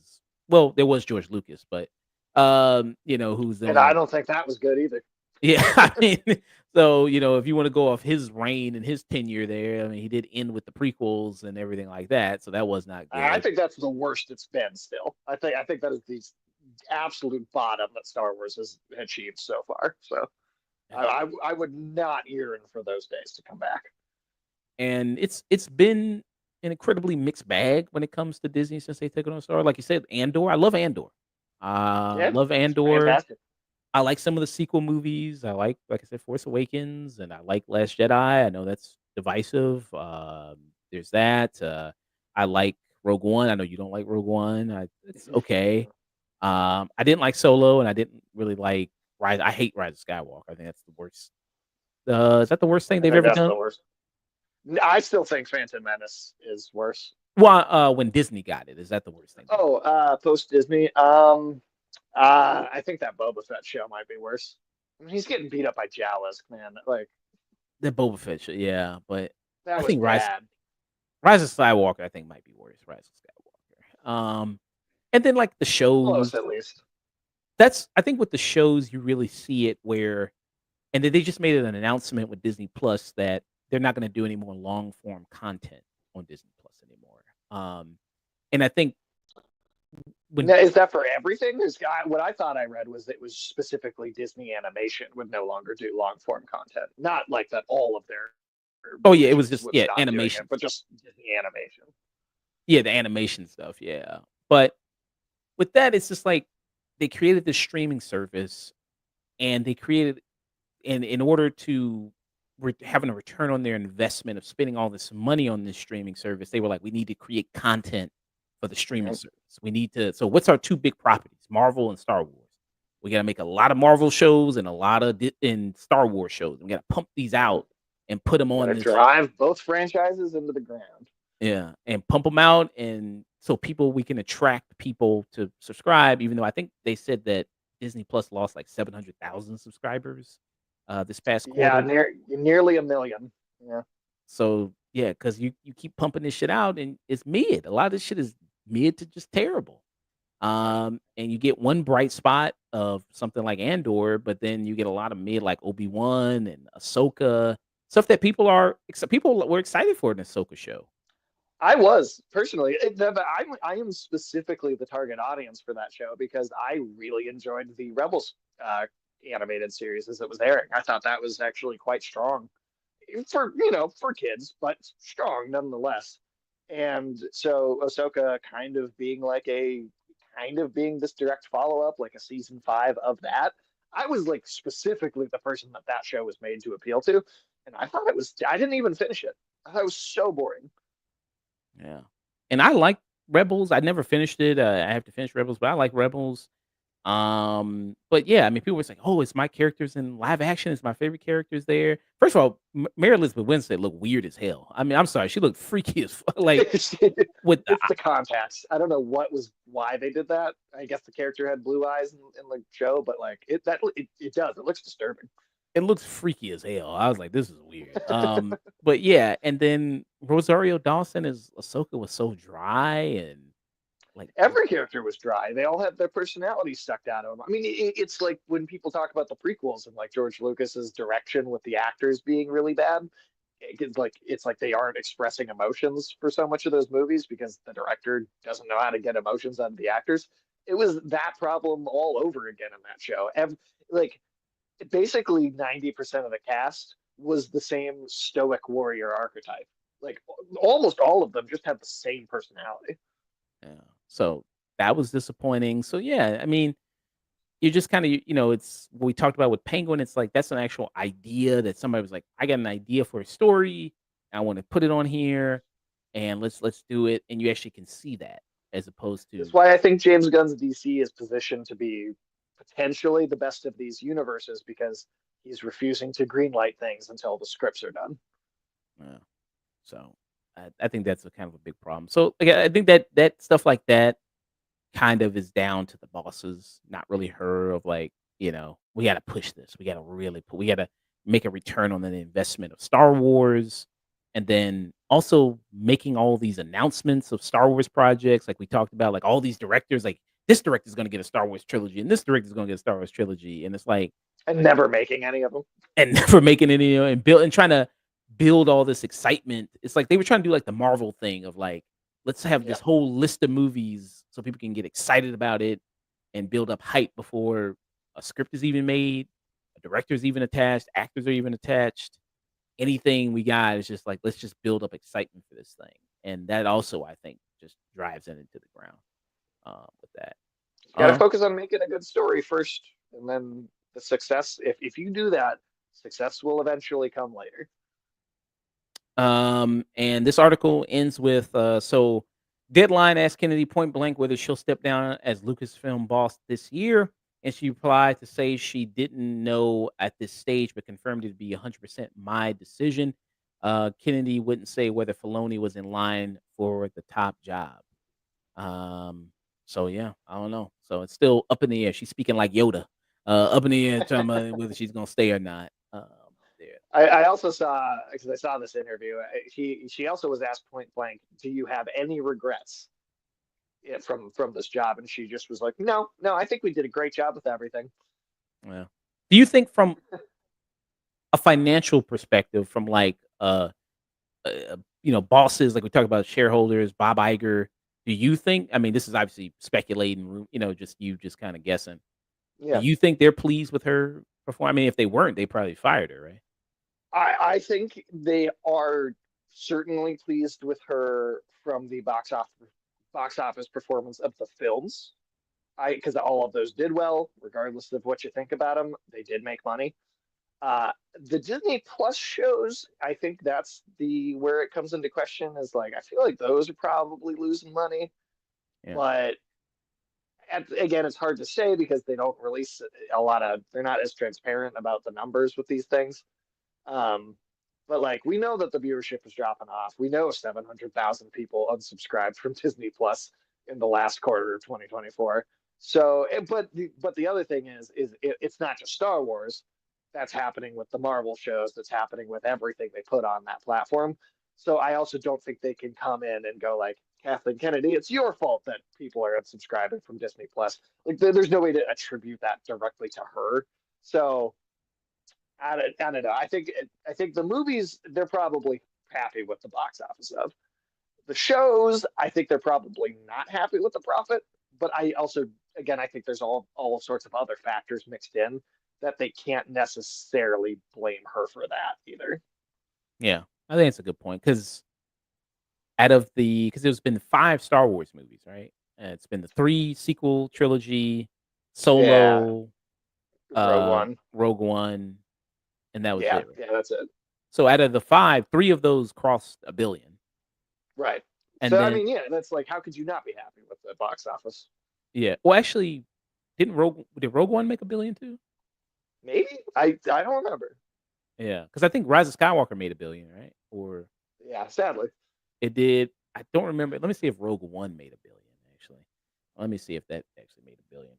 Well, there was George Lucas, but who's the And only I one? don't think that was good either. Yeah, I mean, so if you want to go off his reign and his tenure there, I mean, he did end with the prequels and everything like that, so that was not I good. think that's the worst it's been still. I think that is the absolute bottom that Star Wars has achieved so far. So I would not yearn for those days to come back. And it's been an incredibly mixed bag when it comes to Disney since they took it on Star. Like you said, Andor. I love Andor. Yeah, Love it's Andor. fantastic. I like some of the sequel movies. I like I said, Force Awakens, and I like Last Jedi. I know that's divisive. There's that. I like Rogue One. I know you don't like Rogue One. It's okay. I didn't like Solo, and I didn't really like Rise. I hate Rise of Skywalker. I think that's the worst. Is that the worst thing I they've think ever that's done? the worst. I still think Phantom Menace is worse. Well, when Disney got it, is that the worst thing? Oh, post Disney. I think that Boba Fett show might be worse. I mean, he's getting beat up by Jawas, man. Like The Boba Fett show, yeah, but that I was think bad. Rise of Skywalker, I think might be worse. Rise of Skywalker. And then like the Close shows, at least. that's I think with the shows you really see it where, and then they just made an announcement with Disney Plus that they're not going to do any more long form content on Disney Plus anymore. And I think when Now, is that for everything? What I thought I read was it was specifically Disney Animation would no longer do long form content. Not like that all of their oh yeah, it was movies just would yeah stop doing it, animation but stuff. just Disney Animation. Yeah, the animation stuff, yeah. But with that, it's just like they created this streaming service and they created and in order to having a return on their investment of spending all this money on this streaming service, they were like, we need to create content for the streaming Mhm. service. We need to. So, what's our two big properties? Marvel and Star Wars. We got to make a lot of Marvel shows and a lot of Star Wars shows. We got to pump these Mhm. out and put them on Gotta this. drive both franchises into the ground. Yeah, and pump them out, and so we can attract people to subscribe. Even though I think they said that Disney Plus lost like 700,000 subscribers this past Yeah, quarter. nearly a million. Yeah. So yeah, because you keep pumping this shit out, and it's mid. A lot of this shit is mid to just terrible. And you get one bright spot of something like Andor, but then you get a lot of mid like Obi-Wan and Ahsoka, stuff that people were excited for an Ahsoka show. I was personally. I am specifically the target audience for that show because I really enjoyed the Rebels animated series as it was airing. I thought that was actually quite strong for for kids, but strong nonetheless. And so Ahsoka kind of being this direct follow up, like a season 5 of that. I was like specifically the person that show was made to appeal to, and I thought it was. I didn't even finish it. I thought it was so boring. Yeah. And I like Rebels. I never finished it. I have to finish Rebels, but I like Rebels. But yeah, I mean, people were saying, "Oh, it's my characters in live action. It's my favorite characters there." First of all, Mary Elizabeth Winstead looked weird as hell. I mean, I'm sorry, she looked freaky as fuck. Like it's with the, the contacts. I don't know why they did that. I guess the character had blue eyes in the show, but like it does. It looks disturbing. it looks freaky as hell. I was like, "This is weird." But yeah, and then Rosario Dawson as Ahsoka was so dry and like, Every character was dry. They all had their personality sucked out of them. I mean, it's like when people talk about the prequels and like George Lucas's direction with the actors being really bad. It's like they aren't expressing emotions for so much of those movies because the director doesn't know how to get emotions out of the actors. It was that problem all over again in that show. Like basically 90% of the cast was the same stoic warrior archetype. Like almost all of them just have the same personality. yeah. So that was disappointing. So yeah, I mean, you just kind of it's what we talked about with Penguin. It's like that's an actual idea that somebody was like, I got an idea for a story. I want to put it on here, and let's do it. And you actually can see that as opposed That's to why I think James Gunn's DC is positioned to be potentially the best of these universes because he's refusing to greenlight things until the scripts are done. yeah. So I think that's a kind of a big problem. So like, I think that stuff like that kind of is down to the bosses, not really her. Of like, we got to push this. We got to we got to make a return on the investment of Star Wars, and then also making all these announcements of Star Wars projects, like we talked about, like all these directors, like this director is going to get a Star Wars trilogy, and this director is going to get a Star Wars trilogy, and it's like, And never making any of them. and never making any, and build and trying to build all this excitement. It's like they were trying to do like the Marvel thing of like, let's have Yeah. this whole list of movies so people can get excited about it and build up hype before a script is even made, a director's even attached, actors are even attached. Anything we got is just like, let's just build up excitement for this thing. And that also, I think, just drives it into the ground with that. You got to focus on making a good story first, and then the success, if you do that, success will eventually come later. And this article ends with so Deadline asked Kennedy point blank whether she'll step down as Lucasfilm boss this year, and she replied to say she didn't know at this stage, but confirmed it'd be 100% my decision. Kennedy wouldn't say whether Filoni was in line for the top job. So yeah, I don't know. So it's still up in the air. She's speaking like Yoda, up in the air, talking about whether she's gonna stay or not. There. I also saw, because I saw this interview, she also was asked point blank, do you have any regrets from this job? And she just was like, no, I think we did a great job with everything. Yeah. Do you think from a financial perspective, from like bosses, like we talk about shareholders, Bob Iger, do you think, I mean, this is obviously speculating, just kind of guessing. Do Yeah. you think they're pleased with her performance? I mean, if they weren't, they probably fired her, right? I think they are certainly pleased with her from the box office performance of the films. Because all of those did well, regardless of what you think about them, they did make money. The Disney Plus shows, I think that's where it comes into question. Is like, I feel like those are probably losing money, Yeah. but again, it's hard to say because they don't release they're not as transparent about the numbers with these things. But like, we know that the viewership is dropping off. We know 700,000 people unsubscribed from Disney Plus in the last quarter of 2024. So, but the other thing is it's not just Star Wars. That's happening with the Marvel shows. That's happening with everything they put on that platform. So I also don't think they can come in and go like, Kathleen Kennedy, it's your fault that people are unsubscribing from Disney Plus. Like, there's no way to attribute that directly to her. So I don't know. I think the movies, they're probably happy with the box office of. The shows, I think they're probably not happy with the profit. But I also, again, I think there's all sorts of other factors mixed in that they can't necessarily blame her for that either. Yeah. I think it's a good point because there's been 5 Star Wars movies, right? And it's been the 3 sequel trilogy, Yeah, Solo, Rogue One. Rogue One, and that was Yeah, it. Right? yeah, that's it. So out of the 5, 3 of those crossed $1 billion. Right. And So I then mean, yeah, that's like, how could you not be happy with the box office? yeah. Well, actually, did Rogue One make $1 billion too? Maybe I don't remember. Yeah, because I think Rise of Skywalker made $1 billion, right? Or Yeah, sadly. it did. I don't remember. Let me see if Rogue One made $1 billion. Actually, let me see if that actually made $1 billion.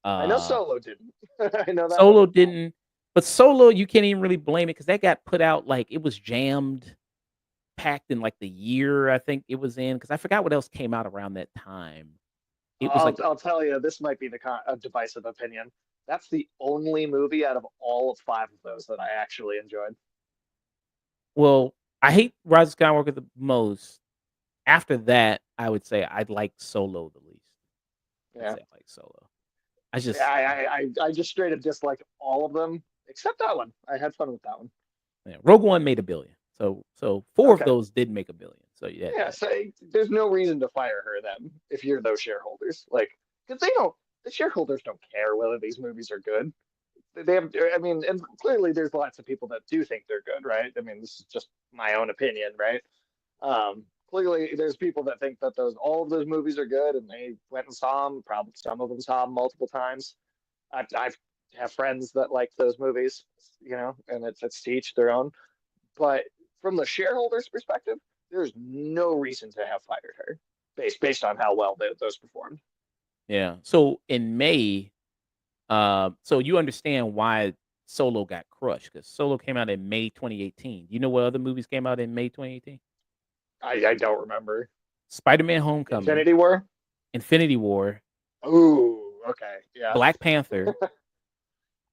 I know Solo didn't. I know that Solo one. didn't, but Solo you can't even really blame it because that got put out like it was jammed, packed in like the year I think it was in. Because I forgot what else came out around that time. It was like I'll tell you, this might be a divisive opinion. That's the only movie out of all of 5 of those that I actually enjoyed. well, I hate Rise of Skywalker the most. After that, I would say I'd like Solo the least. I'd Yeah. say I like Solo. I just I just straight up dislike all of them except that one. I had fun with that one. yeah, Rogue One made $1 billion. So 4 of Okay. those did make $1 billion. So Yeah, so there's no reason to fire her then if you're those shareholders. Like, because the shareholders don't care whether these movies are good. They have, I mean, and clearly there's lots of people that do think they're good, right? I mean, this is just my own opinion, right? Clearly there's people that think that all of those movies are good, and they went and saw them. Probably some of them saw them multiple times. I've have friends that like those movies, and it's to each their own. But from the shareholders' perspective, there's no reason to have fired her based on how well those performed. yeah. So in May, so you understand why Solo got crushed because Solo came out in May 2018. You know what other movies came out in May 2018? I don't remember. Spider-Man: Homecoming, Infinity War. Infinity War, Ooh, okay, yeah. Black Panther,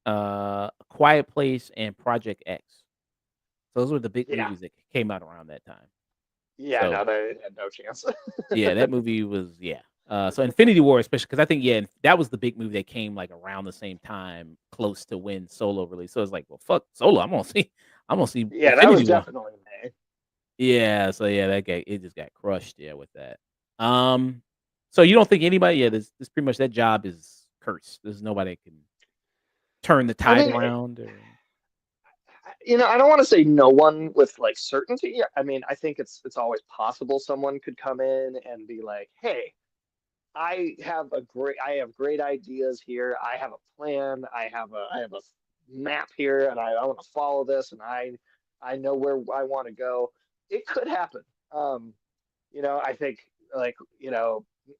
A Quiet Place, and Project X. Those were the big Yeah. movies that came out around that time. Yeah, So- no, they had no chance. Yeah, that movie was so Infinity War, especially because I think that was the big movie that came like around the same time, close to when Solo released. So it's like, well, fuck Solo. I'm gonna see Yeah, that was Infinity War. definitely May. Yeah, so that guy it just got crushed. Yeah, with that. So you don't think anybody? Yeah, this pretty much that job is cursed. There's nobody that can. turn the I tide mean, around? Or I don't want to say no one with like certainty. I mean, I think it's always possible someone could come in and be like, "Hey, I have great ideas here. I have a plan. I have a map here, and I want to follow this, and I know where I want to go." It could happen. Um, I think like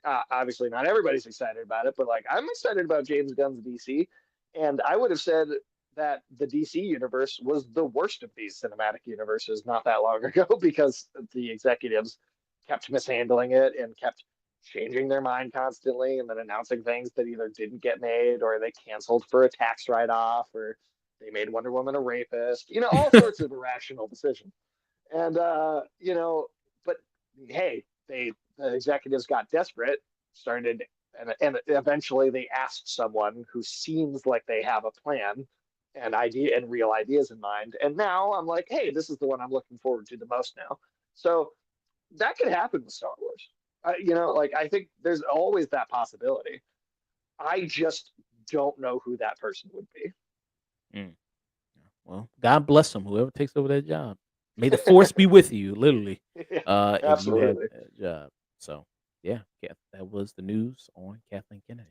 obviously not everybody's excited about it, but like I'm excited about James Gunn's DC, and I would have said that the DC universe was the worst of these cinematic universes not that long ago because the executives kept mishandling it and kept changing their mind constantly and then announcing things that either didn't get made or they canceled for a tax write-off or they made Wonder Woman a rapist, all sorts of irrational decisions. And but hey, the executives got desperate, started, and eventually they asked someone who seems like they have a plan and idea and real ideas in mind. And now I'm like, hey, this is the one I'm looking forward to the most now. So that could happen with Star Wars. Like I think there's always that possibility. I just don't know who that person would be. mm, well, God bless them, whoever takes over that job. May the force be with you, literally. Yeah, If you had absolutely. that job. So yeah, that was the news on Kathleen Kennedy.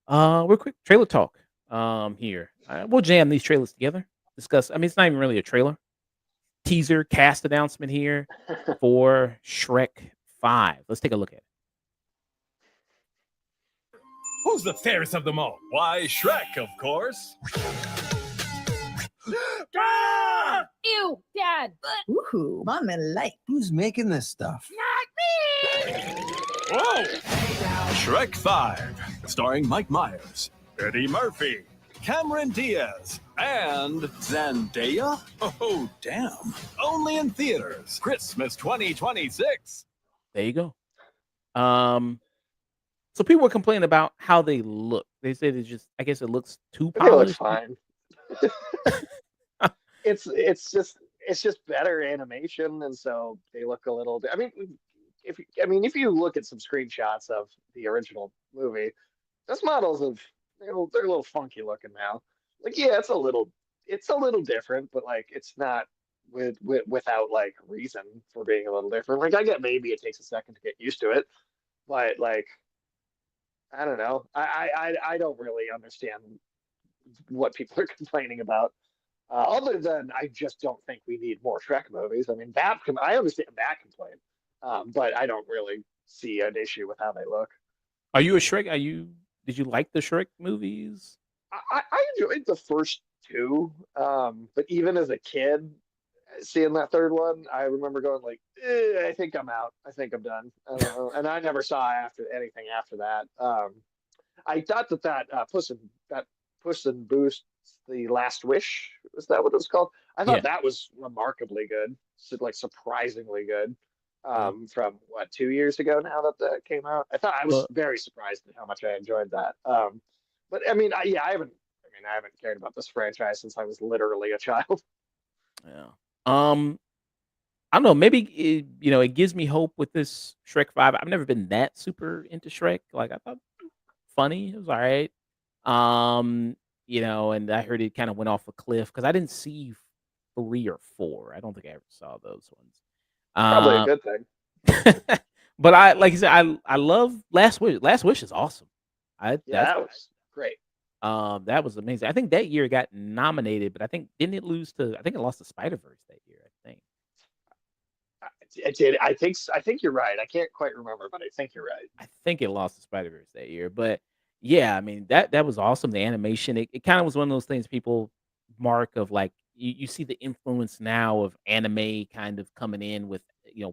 Real quick trailer talk. Here we'll jam these trailers together. Discuss. I mean, it's not even really a trailer. Teaser cast announcement here for Shrek 5. Let's take a look at it. Who's the fairest of them all? Why, Shrek, of course. Ah! Ew, Dad. Ooh, Mama like. Who's making this stuff? Whoa! Shrek 5, starring Mike Myers, Eddie Murphy, Cameron Diaz, and Zendaya? Oh, damn. Only in theaters. Christmas 2026. There you go. So people were complaining about how they look. They said it's just, I guess it looks too They look polished. fine. It's just better animation, and so they look a little. I mean, if you look at some screenshots of the original movie, those models they're a little funky looking now. Like, yeah, it's a little different, but like it's not without like reason for being a little different. Like I get maybe it takes a second to get used to it, but like I don't know. I don't really understand what people are complaining about. Other than I just don't think we need more Shrek movies. I mean, I understand that complaint, but I don't really see an issue with how they look. Are you a Shrek? Did you like the Shrek movies? I enjoyed the first two, but even as a kid, seeing that third one, I remember going like, I think I'm out. I think I'm done. I don't know. And I never saw anything after that. I thought that Puss in Boots, the Last Wish, was that what it was called? I Yeah. thought that was remarkably good, like surprisingly good. From what 2 years ago now that came out, I was Well, very surprised at how much I enjoyed that. But I mean, I haven't cared about this franchise since I was literally a child. yeah. I don't know. Maybe it gives me hope with this Shrek 5. I've never been that super into Shrek. Like I thought, funny. It was all right. And I heard it kind of went off a cliff because I didn't see 3 or 4. I don't think I ever saw those ones. Probably a Um, good thing. but like you said, I love Last Wish. Last Wish is awesome. I Yeah, that's that was great. that was amazing. I think that year it got nominated, but I think didn't it lose to? I think it lost to Spider Verse that year. I think. It did. I think you're right. I can't quite remember, but I think you're right. I think it lost to Spider Verse that year. But yeah, I mean that was awesome. The animation, it kind of was one of those things people mark of like you see the influence now of anime kind of coming in with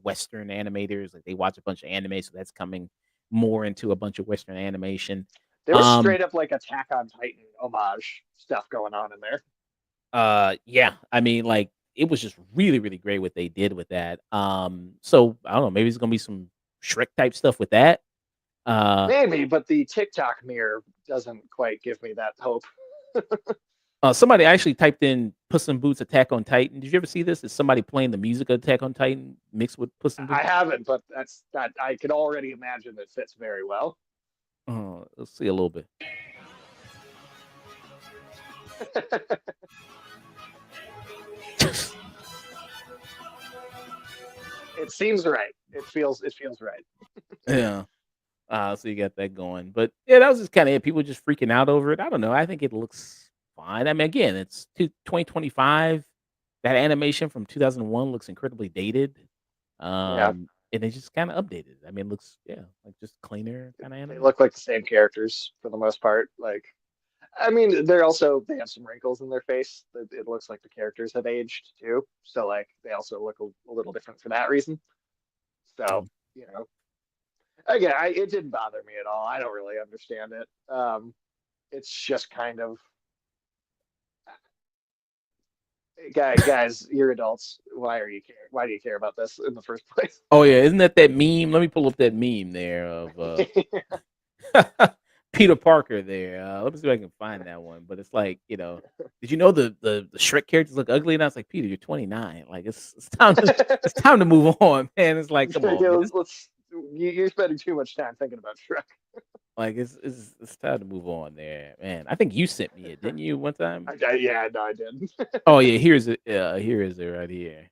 Western animators. Like they watch a bunch of anime, so that's coming more into a bunch of Western animation. There was Um straight up like Attack on Titan homage stuff going on in there. yeah, I mean like it was just really, really great what they did with that. So I don't know, maybe it's gonna be some Shrek type stuff with that. Uh Maybe, but the TikTok mirror doesn't quite give me that hope. Somebody actually typed in Puss in Boots Attack on Titan. Did you ever see this? Is somebody playing the music of Attack on Titan mixed with Puss in I Boots? haven't, but that I could already imagine it fits very well. Let's see a little bit. It seems right. It feels right. Yeah. So you got that going. But yeah, that was just kind of it. People just freaking out over it. I don't know. I think it looks fine. I mean, again, it's 2025. That animation from 2001 looks incredibly dated. Yeah, And they just kind of updated. I mean, it looks like just cleaner kind of they animation. look like the same characters for the most part. Like, I mean, they have some wrinkles in their face. It looks like the characters have aged too. So like they also look a little different for that reason. So, you know, again, it didn't bother me at all. I don't really understand it. It's just kind of, guys, you're adults. Why are you care? Why do you care about this in the first place? Oh yeah, isn't that meme? Let me pull up that meme there of Peter Parker there. Let me see if I can find that one. But it's like, did you know the Shrek characters look ugly? And I was like, Peter, you're 29. Like it's time to it's time to move on, man. It's like, come on, man. You're spending too much time thinking about Shrek. Like it's time to move on there, man. I think you sent me it, didn't you, one time? Yeah, no, I didn't. Oh yeah, here's it. Here is it right here.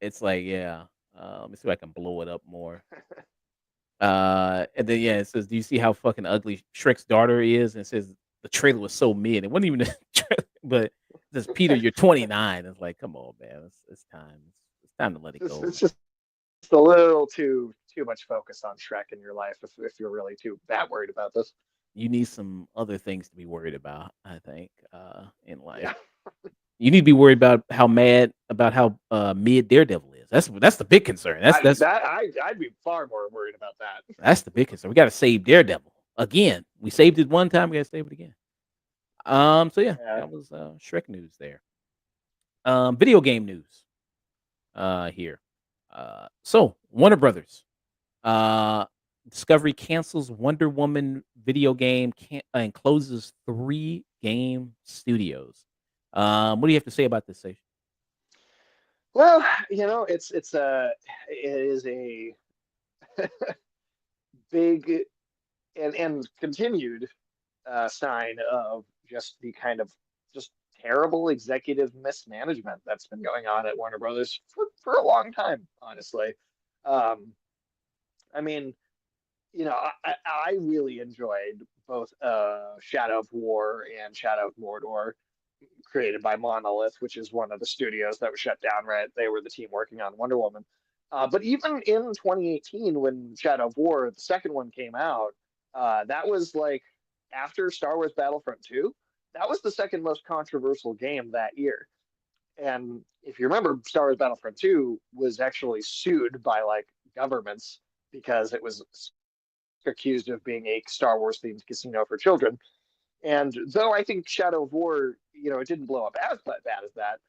It's like, yeah. Let me see if I can blow it up more. And then yeah, it says, "Do you see how fucking ugly Shrek's daughter is?" And it says the trailer was so mid. It wasn't even a trailer, but it says, "Peter, you're 29." It's like, come on, man. It's time. It's time to let it go. It's just a little too much focus on Shrek in your life if you're really too that worried about this. You need some other things to be worried about, I think, in life. Yeah. You need to be worried about how mid Daredevil is. That's the big concern. I'd be far more worried about that. That's the big concern. We got to save Daredevil again. We saved it one time. We got to save it again. So yeah, Yeah. that was Shrek news there. Video game news. Here. So Warner Brothers. Discovery cancels Wonder Woman video game and closes 3 game studios. What do you have to say about this, Sage? Well, it is a big and continued sign of just the kind of just terrible executive mismanagement that's been going on at Warner Brothers for a long time, honestly. Um, I mean, I really enjoyed both Shadow of War and Shadow of Mordor, created by Monolith, which is one of the studios that was shut down, right? They were the team working on Wonder Woman. But even in 2018, when Shadow of War, the second one came out, that was like after Star Wars Battlefront 2, that was the second most controversial game that year. And if you remember, Star Wars Battlefront 2 was actually sued by like governments because it was accused of being a Star Wars themed casino for children. And though I think Shadow of War, it didn't blow up as bad as that.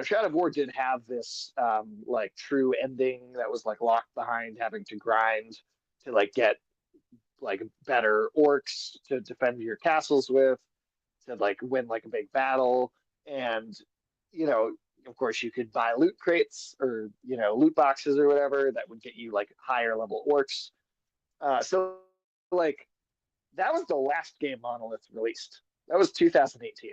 Shadow of War did have this like true ending that was like locked behind having to grind to like get like better orcs to defend your castles with, to like win like a big battle. And, you know, of course you could buy loot crates or, loot boxes or whatever that would get you like higher level orcs. So like that was the last game Monolith released. That was 2018.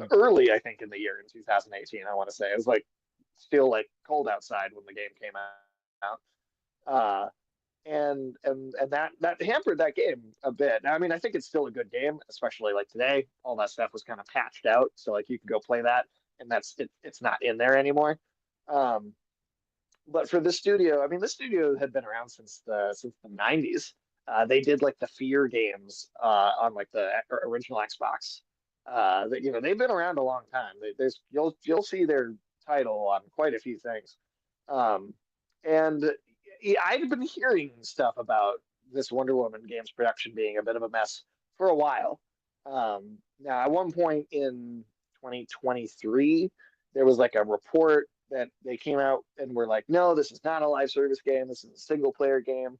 Early, I think, in the year in 2018, I want to say. It was like still like cold outside when the game came out. And that hampered that game a bit. Now, I mean, I think it's still a good game, especially like today. All that stuff was kind of patched out, so like you can go play that, and that's it. It's not in there anymore. Um, but for the studio, I mean, the studio had been around since the 90s. They did like the Fear games on like the original Xbox. That they've been around a long time. There's you'll see their title on quite a few things. And I'd been hearing stuff about this Wonder Woman games production being a bit of a mess for a while. Now, at one point in 2023, there was like a report that they came out and were like, no, this is not a live service game. This is a single player game.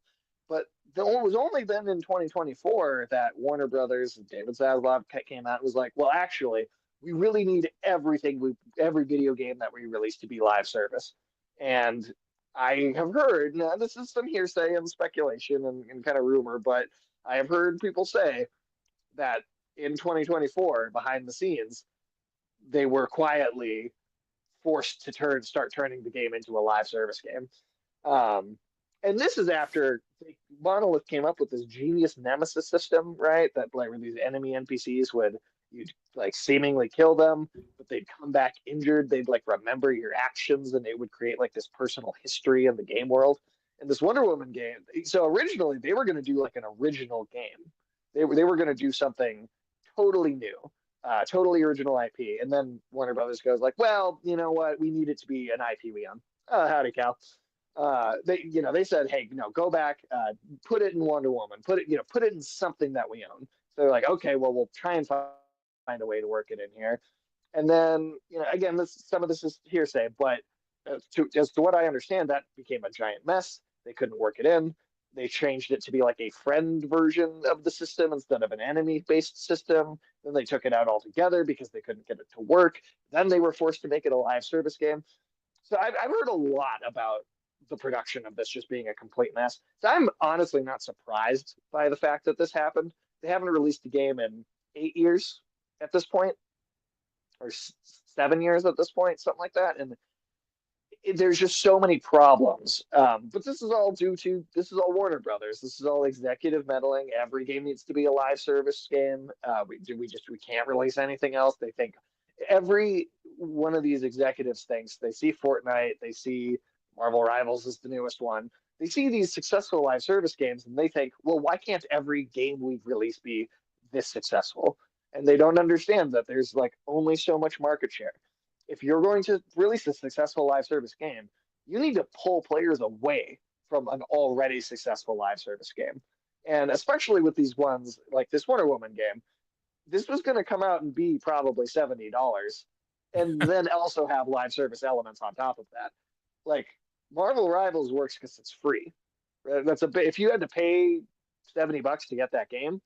But it was only then in 2024 that Warner Brothers and David Zaslav came out and was like, well, actually, we really need every video game that we release to be live service. And I have heard, now this is some hearsay and speculation and kind of rumor, but I have heard people say that in 2024 behind the scenes, they were quietly forced to start turning the game into a live service game. Um, and this is after Monolith came up with this genius nemesis system, right? That like where these enemy NPCs would you'd like seemingly kill them, but they'd come back injured. They'd like remember your actions, and it would create like this personal history in the game world. And this Wonder Woman game. So originally they were going to do like an original game. They were going to do something totally new, totally original IP. And then Warner Brothers goes like, well, you know what? We need it to be an IP we own. Howdy, Cal. They said, hey, go back, put it in Wonder Woman, put it in something that we own. So they're like, okay, well, we'll try and find a way to work it in here. And then, again, some of this is hearsay, but as to what I understand, that became a giant mess. They couldn't work it in. They changed it to be like a friend version of the system instead of an enemy-based system. Then they took it out altogether because they couldn't get it to work. Then they were forced to make it a live service game. So I've heard a lot about the production of this just being a complete mess. So I'm honestly not surprised by the fact that this happened. They haven't released the game in 8 years at this point, or 7 years at this point, something like that. And there's just so many problems. But this is all Warner Brothers. This is all executive meddling. Every game needs to be a live service game. We can't release anything else. They think every one of these executives thinks they see Fortnite, they see Marvel Rivals is the newest one. They see these successful live service games and they think, well, why can't every game we've released be this successful? And they don't understand that there's like only so much market share. If you're going to release a successful live service game, you need to pull players away from an already successful live service game. And especially with these ones like this Wonder Woman game, this was going to come out and be probably $70 and then also have live service elements on top of that. Like Marvel Rivals works because it's free. That's a bit, if you had to pay $70 to get that game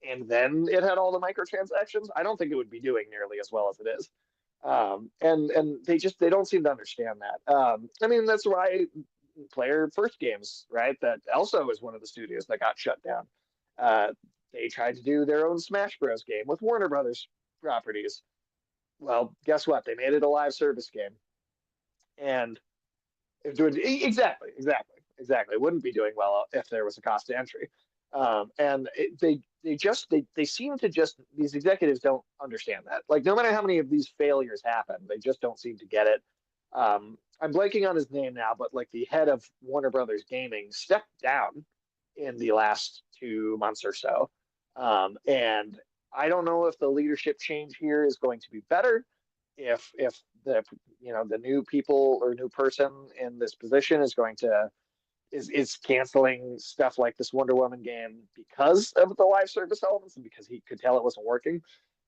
and then it had all the microtransactions, I don't think it would be doing nearly as well as it is. And they don't seem to understand that. I mean, that's why Player First Games, right? That also is one of the studios that got shut down. They tried to do their own Smash Bros. Game with Warner Brothers properties. Well, guess what? They made it a live service game, and doing exactly. It wouldn't be doing well if there was a cost to entry. They seem to just these executives don't understand that. Like no matter how many of these failures happen, they just don't seem to get it. I'm blanking on his name now, but like the head of Warner Brothers Gaming stepped down in the last 2 months or so, and I don't know if the leadership change here is going to be better, if the new people or new person in this position is going to is canceling stuff like this Wonder Woman game because of the live service elements and because he could tell it wasn't working.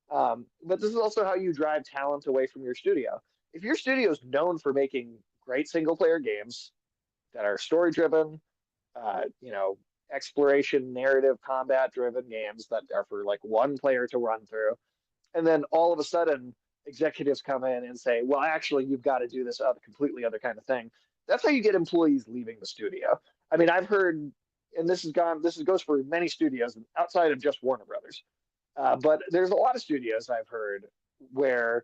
But this is also how you drive talent away from your studio. If your studio is known for making great single player games that are story driven, exploration, narrative, combat driven games that are for like one player to run through, and then all of a sudden executives come in and say, well, actually, you've got to do this other completely other kind of thing. That's how you get employees leaving the studio. I mean, I've heard, and this goes for many studios outside of just Warner Brothers. But there's a lot of studios I've heard where,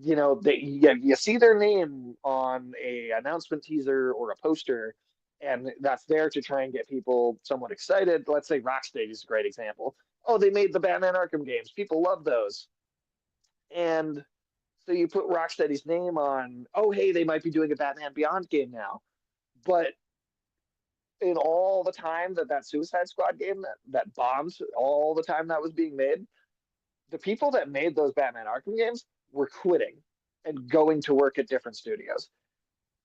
you see their name on a announcement teaser or a poster, and that's there to try and get people somewhat excited. Let's say Rocksteady is a great example. Oh, they made the Batman Arkham games. People love those. And so you put Rocksteady's name on, oh, hey, they might be doing a Batman Beyond game now. But in all the time that Suicide Squad game that bombed, all the time that was being made, the people that made those Batman Arkham games were quitting and going to work at different studios.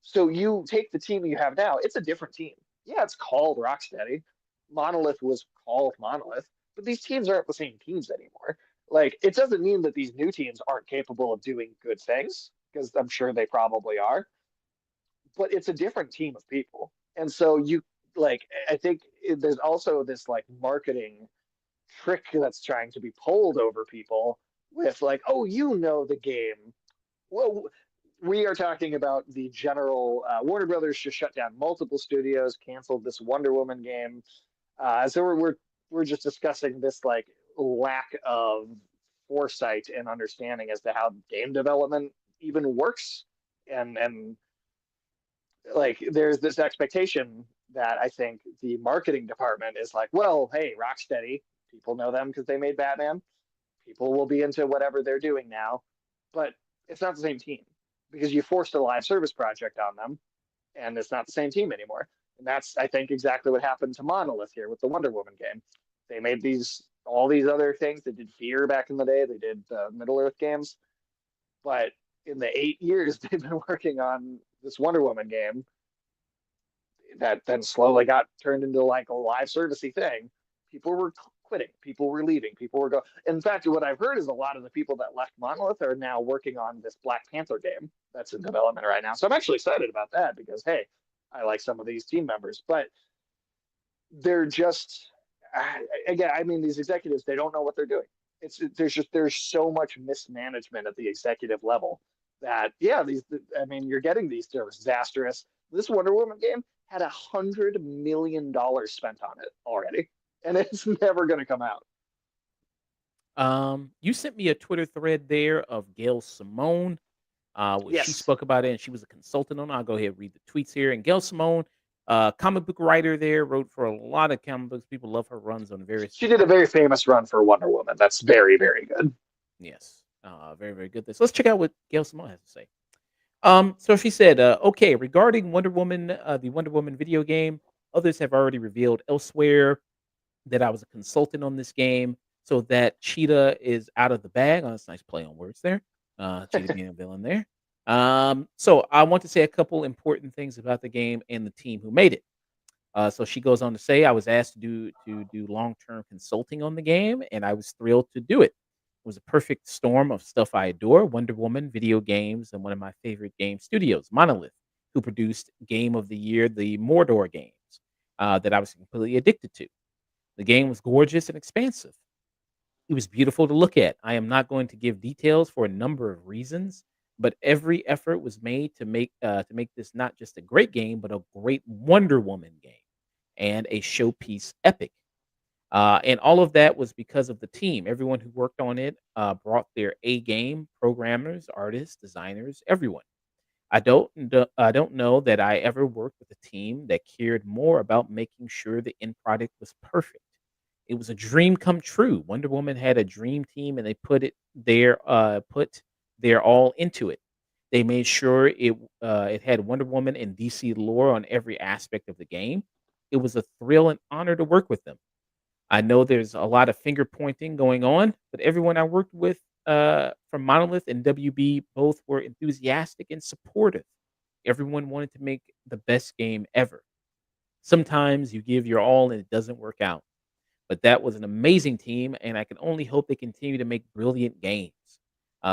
So you take the team you have now, it's a different team. Yeah, it's called Rocksteady. Monolith was called Monolith, but these teams aren't the same teams anymore. Like, it doesn't mean that these new teams aren't capable of doing good things, because I'm sure they probably are, but it's a different team of people. And so I think there's also this like marketing trick that's trying to be pulled over people with like, oh, the game. Well, we are talking about the general Warner Brothers just shut down multiple studios, canceled this Wonder Woman game. So we're just discussing this like lack of foresight and understanding as to how game development even works. And like there's this expectation that I think the marketing department is like, well, hey, Rocksteady, people know them because they made Batman. People will be into whatever they're doing now, but it's not the same team because you forced a live service project on them, and it's not the same team anymore. And that's, I think, exactly what happened to Monolith here with the Wonder Woman game. They made all these other things. They did Fear back in the day. They did Middle Earth games, but in the 8 years they've been working on this Wonder Woman game that then slowly got turned into like a live servicey thing. People were quitting, people were leaving, people were going. In fact, what I've heard is a lot of the people that left Monolith are now working on this Black Panther game that's in development right now. So I'm actually excited about that because hey, I like some of these team members, but they're just again, I mean, these executives, they don't know what they're doing. There's so much mismanagement at the executive level that yeah, these, I mean, you're getting these disastrous. This Wonder Woman game had $100 million spent on it already, and it's never going to come out. You sent me a Twitter thread there of Gail Simone. She Yes, spoke about it, and she was a consultant on it. I'll go ahead and read the tweets here. And Gail Simone, comic book writer there, wrote for a lot of comic books. People love her runs on various she did a very famous run for Wonder Woman. That's very, very good. Yes. Very, very good. This. Let's check out what Gail Simone has to say. So she said, okay, regarding Wonder Woman, the Wonder Woman video game, others have already revealed elsewhere that I was a consultant on this game, so that Cheetah is out of the bag. Oh, that's a nice play on words there. Cheetah being a villain there. So I want to say a couple important things about the game and the team who made it. So she goes on to say, I was asked to do long term consulting on the game, and I was thrilled to do it. It was a perfect storm of stuff I adore: Wonder Woman, video games, and one of my favorite game studios, Monolith, who produced Game of the Year, the Mordor games, that I was completely addicted to. The game was gorgeous and expansive. It was beautiful to look at. I am not going to give details for a number of reasons, but every effort was made to make this not just a great game, but a great Wonder Woman game and a showpiece epic. And all of that was because of the team. Everyone who worked on it brought their A game: programmers, artists, designers, everyone. I don't know that I ever worked with a team that cared more about making sure the end product was perfect. It was a dream come true. Wonder Woman had a dream team, and they put their all into it. They made sure it had Wonder Woman and DC lore on every aspect of the game. It was a thrill and honor to work with them. I know there's a lot of finger pointing going on, but everyone I worked with from Monolith and WB both were enthusiastic and supportive. Everyone wanted to make the best game ever. Sometimes you give your all and it doesn't work out, but that was an amazing team, and I can only hope they continue to make brilliant games.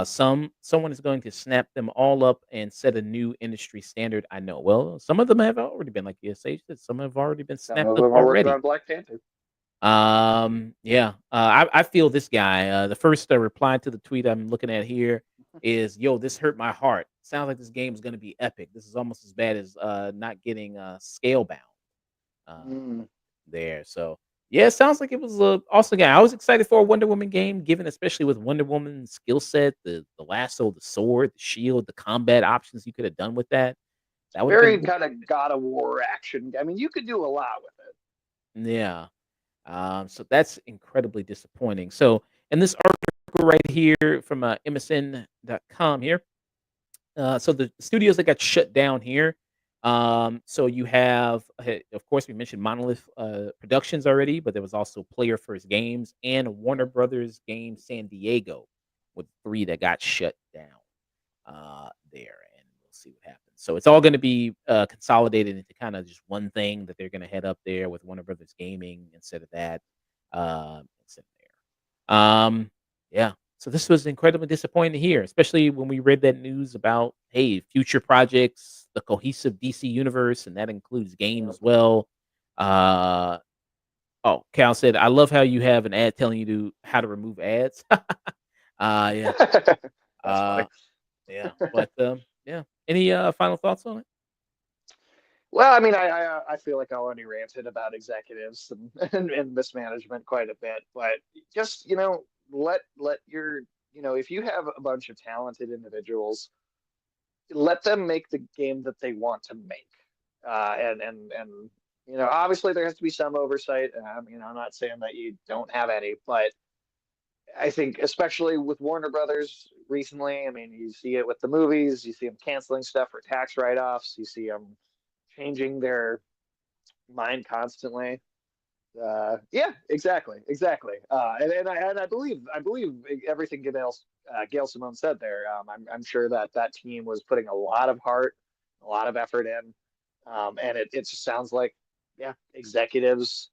Someone is going to snap them all up and set a new industry standard. I know. Well, some of them have already been, like ESH said, some have already been Some snapped of up them are working already. on Black Panther. Yeah. I feel this guy. The first reply to the tweet I'm looking at here is, "Yo, this hurt my heart. Sounds like this game is going to be epic. This is almost as bad as not getting Scalebound uh, Mm. there." So yeah, it sounds like it was a awesome game. I was excited for a Wonder Woman game, given especially with Wonder Woman's skill set, the lasso, the sword, the shield, the combat options you could have done with that. That would have been Very kind of God of War action. I mean, you could do a lot with it. yeah. So that's incredibly disappointing. So, in this article right here from MSN.com here, so the studios that got shut down here. So you have, of course, we mentioned Monolith Productions already, but there was also Player First Games and Warner Brothers Games San Diego, with three that got shut down there, and we'll see what happens. So it's all going to be consolidated into kind of just one thing that they're going to head up there with Warner Brothers Gaming instead of that. Instead of there. Yeah. So this was incredibly disappointing to hear, especially when we read that news about, hey, future projects, the cohesive DC universe, and that includes games as well. Uh, oh, Cal said, I love how you have an ad telling you how to remove ads. Yeah. That's funny. Uh, yeah. But yeah. Any final thoughts on it? Well, I mean, I feel like I already ranted about executives and mismanagement quite a bit, but just, let your, if you have a bunch of talented individuals, let them make the game that they want to make. And obviously there has to be some oversight. I'm not saying that you don't have any, but I think especially with Warner Brothers recently, I mean, you see it with the movies, you see them canceling stuff for tax write-offs, you see them changing their mind constantly. Yeah, exactly. And I believe everything Gail Simone said there. I'm sure that team was putting a lot of heart, a lot of effort in, and it just sounds like, yeah, executives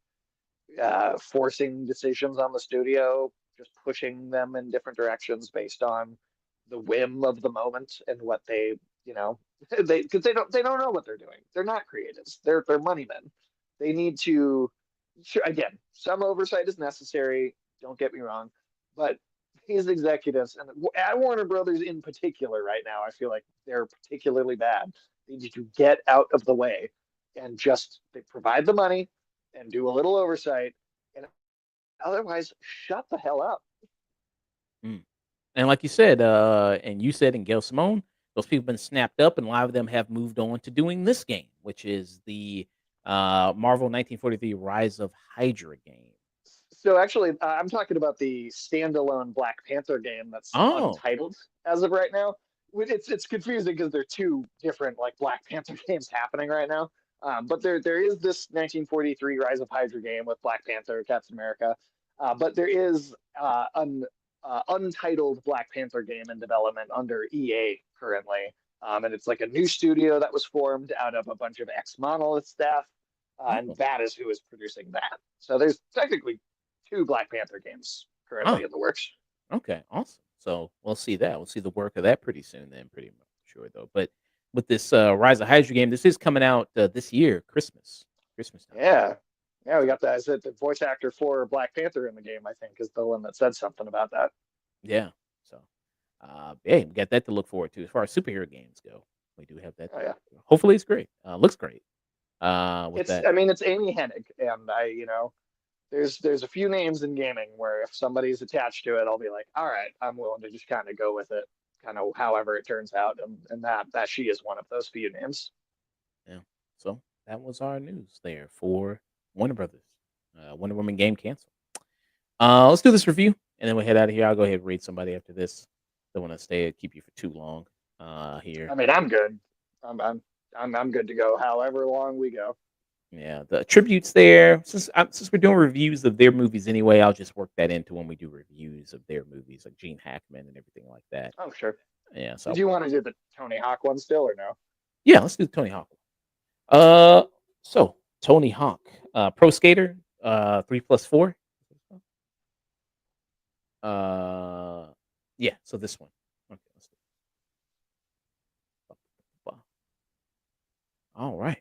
forcing decisions on the studio, just pushing them in different directions based on the whim of the moment and what they, you know, because they don't know what they're doing. They're not creatives. They're money men. They need to, sure, again, some oversight is necessary. Don't get me wrong, but these executives and at Warner Brothers in particular right now, I feel like they're particularly bad. They need to get out of the way and just they provide the money and do a little oversight, and otherwise shut the hell up. Mm. And like you said, and you said in Gail Simone, those people have been snapped up, and a lot of them have moved on to doing this game, which is the Marvel 1943 Rise of Hydra game. So actually, I'm talking about the standalone Black Panther game that's Oh, untitled as of right now. It's confusing because there are two different like Black Panther games happening right now. But there is this 1943 Rise of Hydra game with Black Panther, Captain America. But there is an untitled Black Panther game in development under EA currently. And it's like a new studio that was formed out of a bunch of ex-Monolith staff. And oh, that is who is producing that. So there's technically two Black Panther games oh, currently in the works. okay, awesome. So we'll see that. We'll see the work of that pretty soon, then, pretty much sure though. But with this Rise of Hydra game, this is coming out this year, Christmas time. Yeah. Yeah, we got that. Is it the voice actor for Black Panther in the game, I think, is the one that said something about that. Yeah. So, yeah, we got that to look forward to. As far as superhero games go, we do have that to Oh look yeah. forward to. Hopefully, it's great. Looks great. With It's that. I mean it's Amy Hennig and there's a few names in gaming where if somebody's attached to it, I'll be like, all right, I'm willing to just kind of go with it, kind of however it turns out. And that she is one of those few names. Yeah. So that was our news there for Warner Brothers. Wonder Woman game canceled. Let's do this review, and then we'll head out of here. I'll go ahead and read somebody after this. Don't want to stay keep you for too long. Here. I mean, I'm good. I'm good to go however long we go. Yeah, the tributes there. Since we're doing reviews of their movies anyway, I'll just work that into when we do reviews of their movies, like Gene Hackman and everything like that. Oh, sure. Yeah. So Did you want to do the Tony Hawk one still or no? yeah, let's do Tony Hawk. Uh, so Tony Hawk, Pro Skater, 3+4. Uh, yeah. So this one. Okay. Let's do it. All right.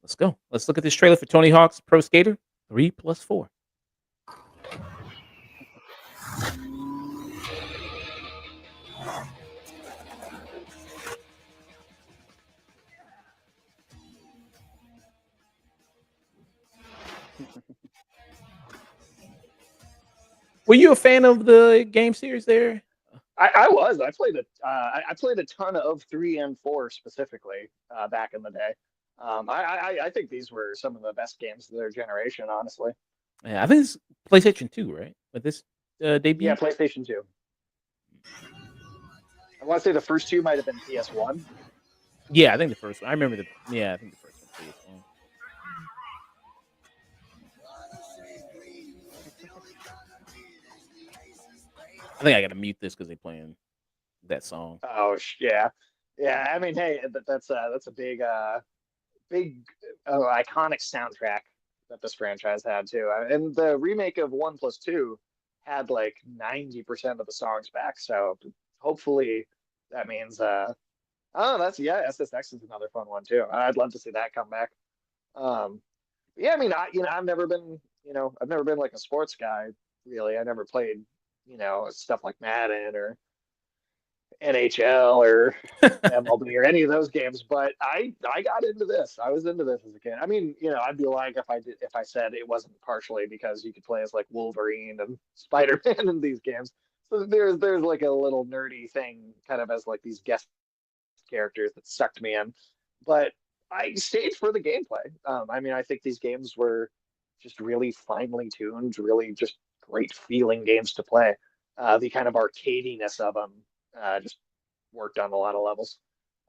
Let's go. Let's look at this trailer for Tony Hawk's Pro Skater 3+4. Were you a fan of the game series there? I was. I played a ton of 3 and 4 specifically back in the day. I think these were some of the best games of their generation, honestly. Yeah, I think it's PlayStation 2, right? With this Yeah, debut. PlayStation 2. I want to say the first two might have been PS1. Yeah, I think the first one. I remember the. Yeah, I think the first one. PS1. I think I got to mute this because they're playing that song. Oh yeah, yeah. I mean, hey, that's a big iconic soundtrack that this franchise had too. And the remake of 1+2 had like 90% of the songs back. So hopefully that means oh that's yeah, SSX is another fun one too. I'd love to see that come back. Um yeah, I mean I've never been like a sports guy really. I never played, stuff like Madden or NHL or MLB or any of those games, but I got into this. I was into this as a kid. I mean, I'd be lying if I said it wasn't partially because you could play as like Wolverine and Spider-Man in these games. So there's like a little nerdy thing kind of as like these guest characters that sucked me in. But I stayed for the gameplay. I mean, I think these games were just really finely tuned, really just great feeling games to play. The kind of arcadiness of them just worked on a lot of levels.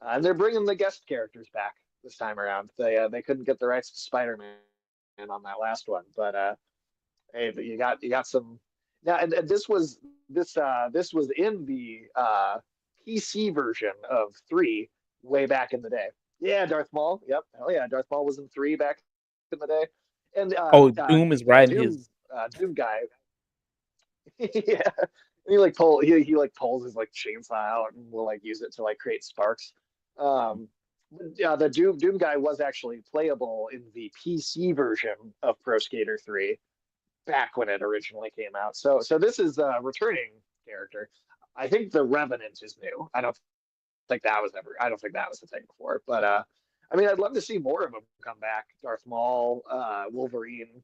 And they're bringing the guest characters back this time around. They couldn't get the rights to Spider-Man on that last one, but hey, you got some now. And this was in the PC version of 3 way back in the day. Yeah, Darth Maul. Yep, hell yeah, Darth Maul was in 3 back in the day. And Oh, Doom is riding Doom his. Doom guy. Yeah. And he like pulls his like chainsaw out and will like use it to like create sparks. Um yeah, the Doom guy was actually playable in the PC version of Pro Skater 3 back when it originally came out. So this is a returning character. I think the Revenant is new. I don't think that was the thing before. But I mean I'd love to see more of them come back. Darth Maul, Wolverine,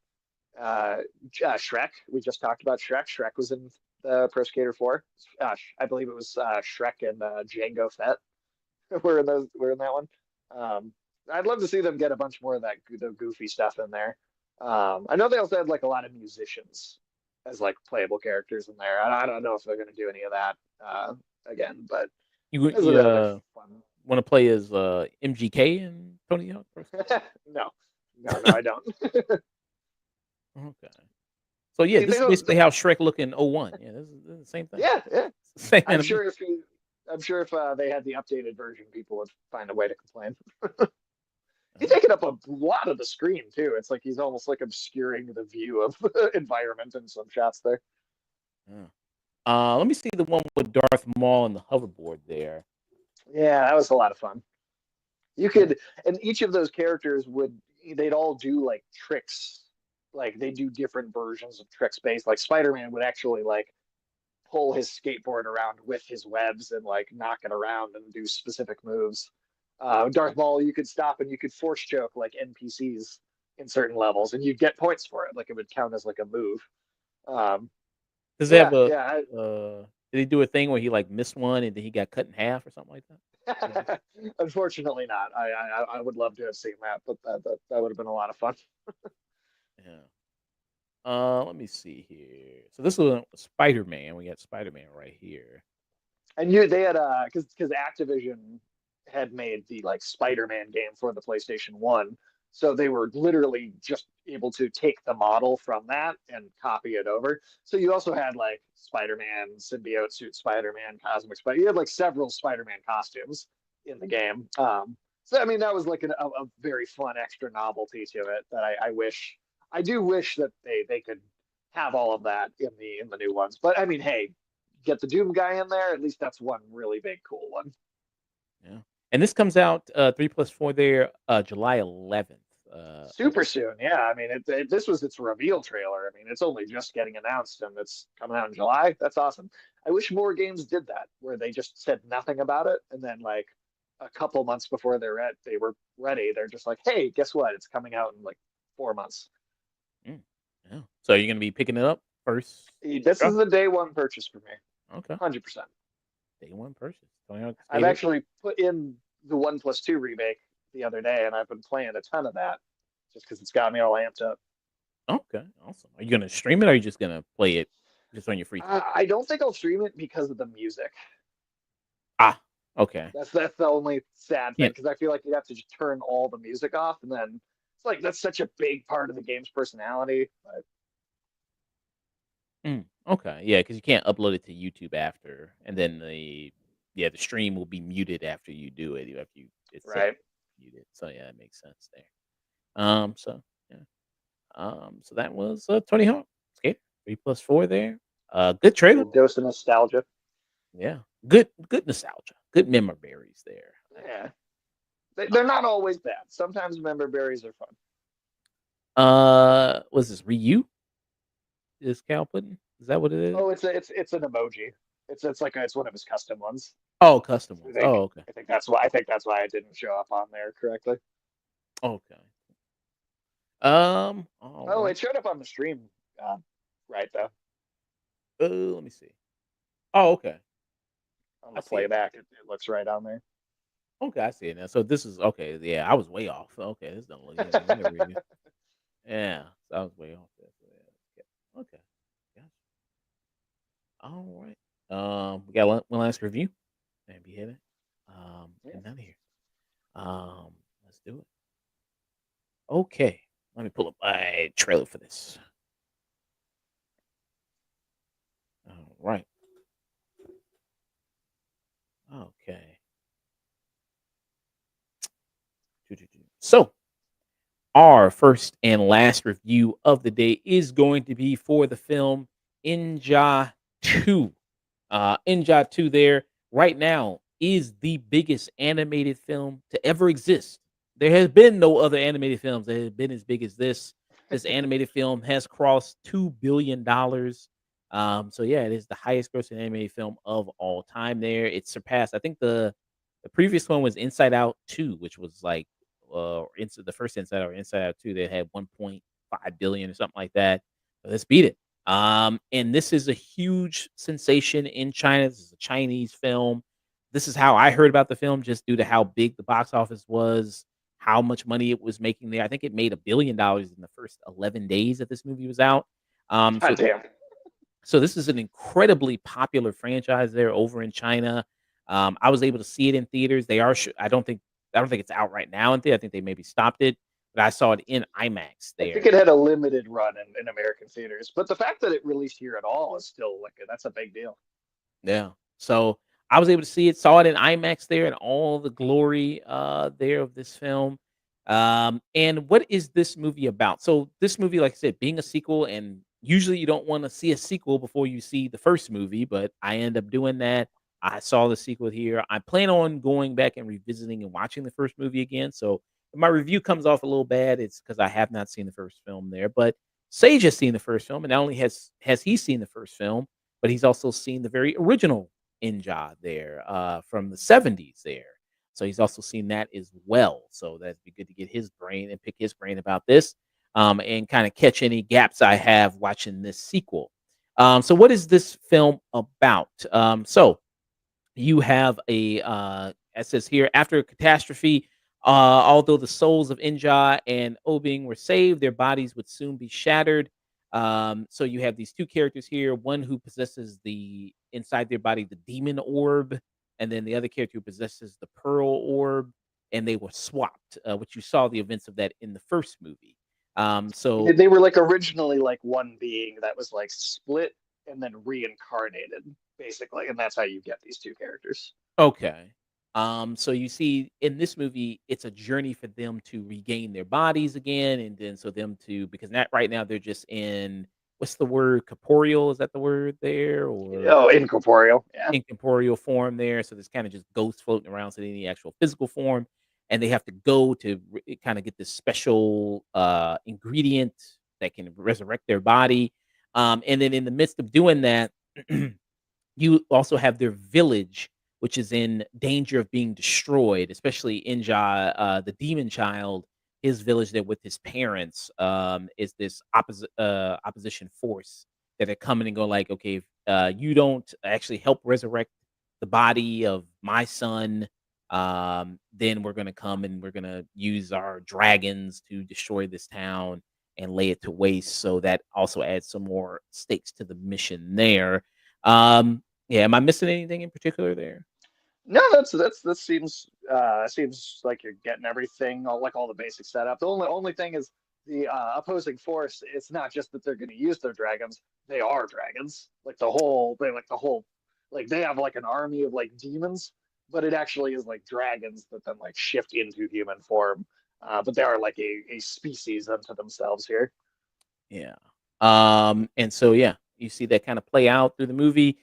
uh, Shrek. We just talked about Shrek. Shrek was in the Pro Skater 4. I believe it was Shrek and Django Fett were in that one. Um, I'd love to see them get a bunch more of that the goofy stuff in there. I know they also had like a lot of musicians as like playable characters in there. I don't know if they're going to do any of that again, but You, it was you another fun. want to play as MGK and Tony Hawk? No, no, I don't. Okay. So yeah, They this is don't. basically how Shrek looked in '01. Yeah, this is the same thing. Yeah, yeah. Same I'm animation. sure if they had the updated version, people would find a way to complain. He's taking up a lot of the screen too. It's like he's almost like obscuring the view of the environment in some shots there. Yeah. Let me see the one with Darth Maul and the hoverboard there. Yeah, that was a lot of fun. You Yeah. could, and each of those characters they'd all do like tricks. Like they do different versions of tricks based. Like Spider-Man would actually like pull his skateboard around with his webs and like knock it around and do specific moves. Darth Maul, you could stop and you could force choke like NPCs in certain levels, and you'd get points for it. Like it would count as like a move. Um, Does he have yeah, a? yeah. Did he do a thing where he like missed one and then he got cut in half or something like that? Unfortunately, not. I would love to have seen that, but that would have been a lot of fun. Yeah. Let me see here. So this was Spider-Man. We got Spider-Man right here. And they had because Activision had made the like Spider-Man game for the PlayStation 1. So they were literally just able to take the model from that and copy it over. So you also had like Spider-Man, symbiote suit Spider-Man, Cosmic Spider. You had like several Spider-Man costumes in the game. So I mean that was like a very fun extra novelty to it that I do wish that they could have all of that in the new ones. But I mean, hey, get the Doom guy in there. At least that's one really big cool one. Yeah. And this comes out 3+4 there, July 11th. Super soon, yeah. I mean, this was its reveal trailer. I mean, it's only just getting announced, and it's coming out in July. That's awesome. I wish more games did that, where they just said nothing about it, and then like a couple months before they were ready, they're just like, "Hey, guess what? It's coming out in like 4 months." Mm, yeah. So you're gonna be picking it up first? This is a day one purchase for me, Okay. 100%. Day one purchase. Tony Hawk I've Skater. actually put in the 1+2 remake the other day, and I've been playing a ton of that just because it's got me all amped up. Okay, awesome. Are you gonna stream it or are you just gonna play it just on your free time? I don't think I'll stream it because of the music. Ah, okay. That's the only sad thing Yeah. because I feel like you'd have to just turn all the music off, and then it's like that's such a big part of the game's personality. But Okay. Yeah, because you can't upload it to YouTube after, and then the stream will be muted after you do it. After you it's set right, muted. So yeah, that makes sense there. So yeah. So that was Tony Hawk Skater 3+4 there. Good trailer. little dose of nostalgia. Yeah. Good nostalgia. Good memory berries there. Yeah, they're not always bad. Sometimes member berries are fun. Was this Ryu? Is Cal pudding? Is that what it is? Oh, it's an emoji. It's one of his custom ones. Oh, custom I ones. think Oh, okay. I think that's why it didn't show up on there correctly. Okay. All Oh, right. it showed up on the stream, uh, right though. Let me see. Oh, okay. On I the see it now. playback, it looks right on there. Okay, I see it now. So this is okay. Yeah, I was way off. Okay, this don't look anything like a review. Yeah, so I was way off there. So yeah, okay. Gotcha. All right. We got one last review. Maybe hit it. Yeah. And out of here. Let's do it. Okay. Let me pull up my trailer for this. All right. Okay. So our first and last review of the day is going to be for the film Ninja 2. Ninja 2 there right now is the biggest animated film to ever exist. There has been no other animated films that have been as big as this. This animated film has crossed $2 billion. So yeah, it is the highest grossing animated film of all time there. It surpassed, I think the previous one was Inside Out 2, which was like into the first Inside Out or Inside Out 2 that had 1.5 billion or something like that. So let's beat it. And this is a huge sensation in China. This is a Chinese film. This is how I heard about the film, just due to how big the box office was, how much money it was making there. I think it made $1 billion in the first 11 days that this movie was out. Um, God so damn. so this is an incredibly popular franchise there over in China. I was able to see it in theaters. They are. I don't think it's out right now in theater. I think they maybe stopped it, but I saw it in IMAX I think there. it had a limited run in American theaters, but the fact that it released here at all is still like that's a big deal. Yeah. So I was able to see it, saw it in IMAX there, and all the glory there of this film. And what is this movie about? So this movie, like I said, being a sequel, and usually you don't want to see a sequel before you see the first movie, but I end up doing that. I saw the sequel here. I plan on going back and revisiting and watching the first movie again. So if my review comes off a little bad, it's because I have not seen the first film there. But Sage has seen the first film, and not only has he seen the first film, but he's also seen the very original Inja there from the 70s there. So he's also seen that as well. So that'd be good to get his brain and pick his brain about this, and kind of catch any gaps I have watching this sequel. So what is this film about? You have it says here, after a catastrophe, although the souls of Inja and Obing were saved, their bodies would soon be shattered. So you have these two characters here, one who possesses the inside their body the demon orb, and then the other character who possesses the pearl orb, and they were swapped, which you saw the events of that in the first movie. So They were like originally like one being that was like split and then reincarnated, basically, and that's how you get these two characters. Okay. So you see in this movie, it's a journey for them to regain their bodies again, and then so them to, because not right now they're just in, what's the word, corporeal? Is that the word there, or Oh, incorporeal, yeah. incorporeal form there? So there's kind of just ghosts floating around, so they need actual physical form, and they have to go to kind of get this special ingredient that can resurrect their body. And then in the midst of doing that, you also have their village, which is in danger of being destroyed, especially Inja, the demon child. His village there with his parents is this opposition force that are coming and go like, okay, if you don't actually help resurrect the body of my son, then we're gonna come and we're gonna use our dragons to destroy this town and lay it to waste. So that also adds some more stakes to the mission there. Yeah, am I missing anything in particular there? No, that seems like you're getting everything, all the basic setup. The only thing is the opposing force. It's not just that they're going to use their dragons; they are dragons. Like they have like an army of like demons, but it actually is like dragons that then like shift into human form. But they are like a species unto themselves here. Yeah. And so yeah, you see that kind of play out through the movie.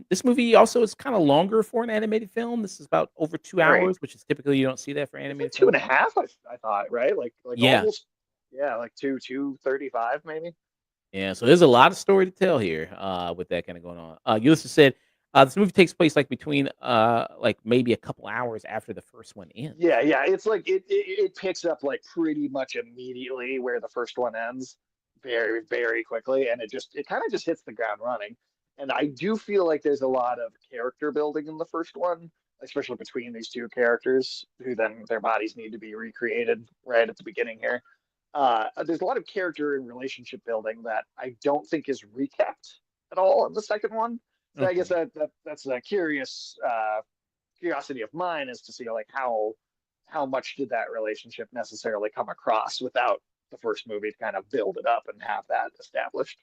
This movie also is kind of longer for an animated film. This is about over two Right? hours, which is typically you don't see that for Is it animated two and films. a half? I thought right, like Yeah, almost, yeah, like 2:35 maybe. Yeah, so there's a lot of story to tell here, with that kinda going on. Ulysses said, this movie takes place, like, between, like, maybe a couple hours after the first one ends. Yeah, it's like it picks up like pretty much immediately where the first one ends, very quickly, and it kind of just hits the ground running. And I do feel like there's a lot of character building in the first one, especially between these two characters, who then their bodies need to be recreated right at the beginning here. There's a lot of character and relationship building that I don't think is recapped at all in the second one. So I guess Okay. that's a curiosity of mine, is to see like how much did that relationship necessarily come across without the first movie to kind of build it up and have that established.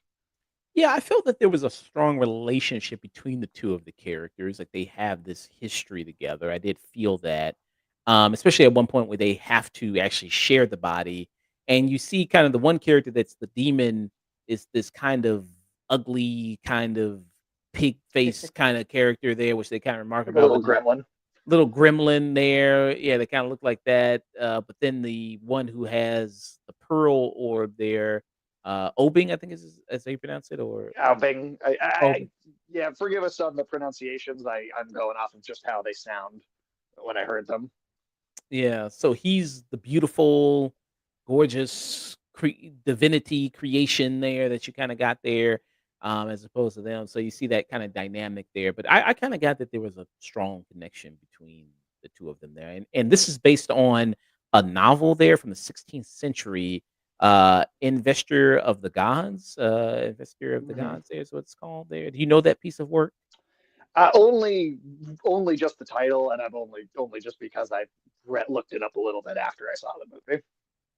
Yeah, I felt that there was a strong relationship between the 2 of the characters, like, they have this history together, I did feel that, especially at one point where they have to actually share the body, and you see kind of the one character that's the demon is this kind of ugly, kind of pig face kinda character there, which they kinda remark Like a about little with the gremlin. little gremlin there. Yeah, they kinda look like that, but then the one who has the pearl orb there, Obing, I think is how you pronounce it, or Bing. Obing. Yeah, forgive us on the pronunciations. I'm going off of just how they sound when I heard them. Yeah, so he's the beautiful, gorgeous divinity creation there that you kinda got there, as opposed to them, so you see that kinda dynamic there, but I kinda got that there was a strong connection between the 2 of them there, and this is based on a novel there from the 16th century, Investor of the Mm-hmm. Gods there is what it's called there. Do you know that piece of work? Only just the title, and I've only just because I looked it up a little bit after I saw the movie.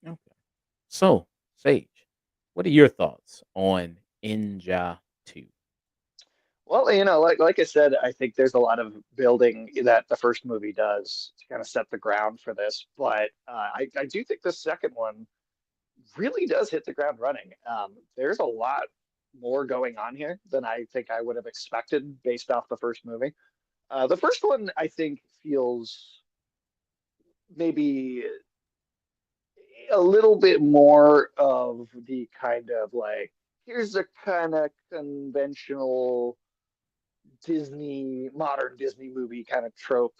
Okay. So, Sage, what are your thoughts on Ninja 2? Well, like I said, I think there's a lot of building that the first movie does to kind of set the ground for this, but I do think the second one really does hit the ground running. There's a lot more going on here than I think I would have expected based off the first movie. The first one, I think, feels maybe a little bit more of the kind of like, here's a kind of conventional modern Disney movie kind of trope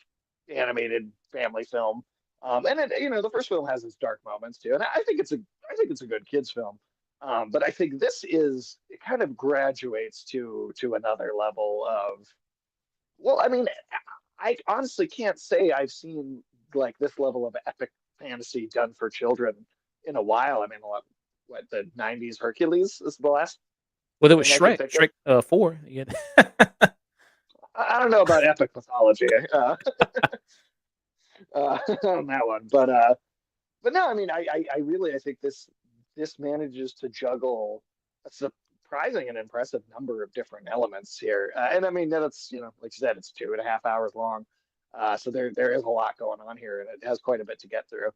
animated family film. And the first film has its dark moments too, and I think it's a good kids film. But I think it kind of graduates to another level of, well, I mean, I honestly can't say I've seen like this level of epic fantasy done for children in a while. I mean, what the '90s Hercules is the last Well, there was thing I can Shrek, think of. 4. Yeah. I don't know about epic mythology on that one, but no, I mean, I really I think this manages to juggle a surprising and impressive number of different elements here, and I mean that's like you said, it's 2.5 hours long, so there is a lot going on here, and it has quite a bit to get through.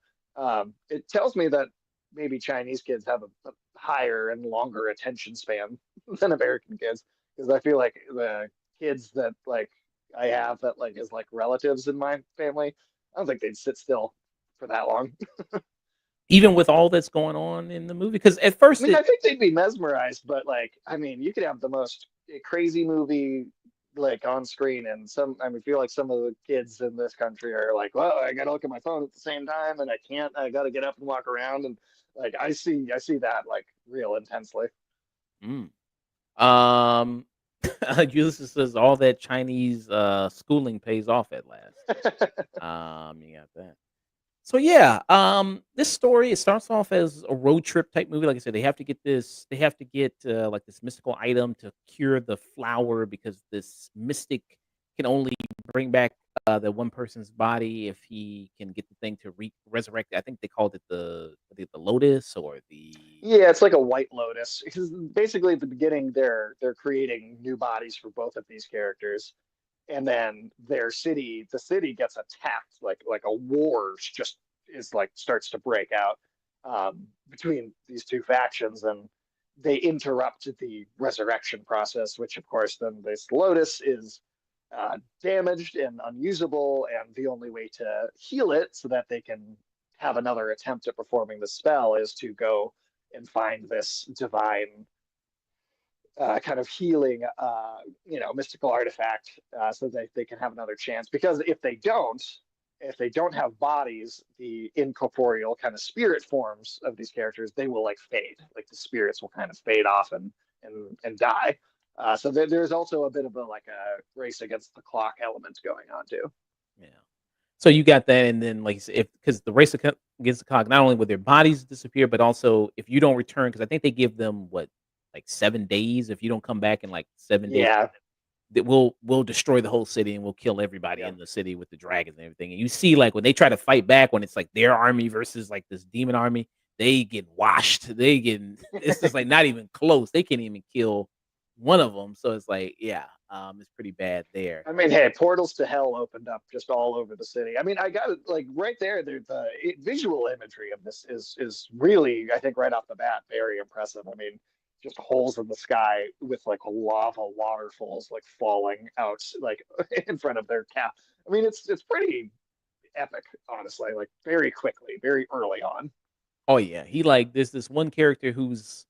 It tells me that maybe Chinese kids have a higher and longer attention span than American kids, because I feel like the kids that like I have that like is like relatives in my family, I don't think they'd sit still for that long. Even with all that's going on in the movie, because at I first mean, I think they'd be mesmerized, but like, I mean, you could have the most crazy movie like on screen, and I mean, feel like some of the kids in this country are like, well, I gotta look at my phone at the same time, and I can't. I gotta get up and walk around, and like, I see that like real intensely. mm, um, Ulysses says all that Chinese, schooling pays off at last. You got that. So yeah, this story, it starts off as a road trip type movie. Like I said, they have to get like this mystical item to cure the flower because this mystic can only bring back the one person's body if he can get the thing to resurrect. I think they called it the lotus or the Yeah, it's like a White Lotus because basically at the beginning they're creating new bodies for both of these characters, and then the city gets attacked, like a war just is like starts to break out between these two factions, and they interrupt the resurrection process, which of course then this Lotus is damaged and unusable, and the only way to heal it so that they can have another attempt at performing the spell is to go and find this divine kind of healing, mystical artifact, so that they can have another chance. Because if they don't have bodies, the incorporeal kind of spirit forms of these characters, they will like fade. Like the spirits will kind of fade off and die. So there's also a bit of like a race against the clock element going on too. Yeah. So you got that, and then like you said, if because the against the clock, not only will their bodies disappear, but also if you don't return, because I think they give them what, like 7 days. If you don't come back in like 7 days, Yeah, that we'll destroy the whole city and we'll kill everybody yeah. in the city with the dragons and everything. And you see, like when they try to fight back, when it's like their army versus like this demon army, they get washed. They get it's just like not even close. They can't even kill one of them. So it's like, yeah, it's pretty bad there. I mean, hey, portals to hell opened up just all over the city. I mean, I got it like right there. Visual imagery of this is really, I think, right off the bat, very impressive. I mean, just holes in the sky with like lava waterfalls like falling out like in front of their cap. I mean, it's pretty epic, honestly. Like very quickly, very early on. Oh yeah, he like there's this one character who's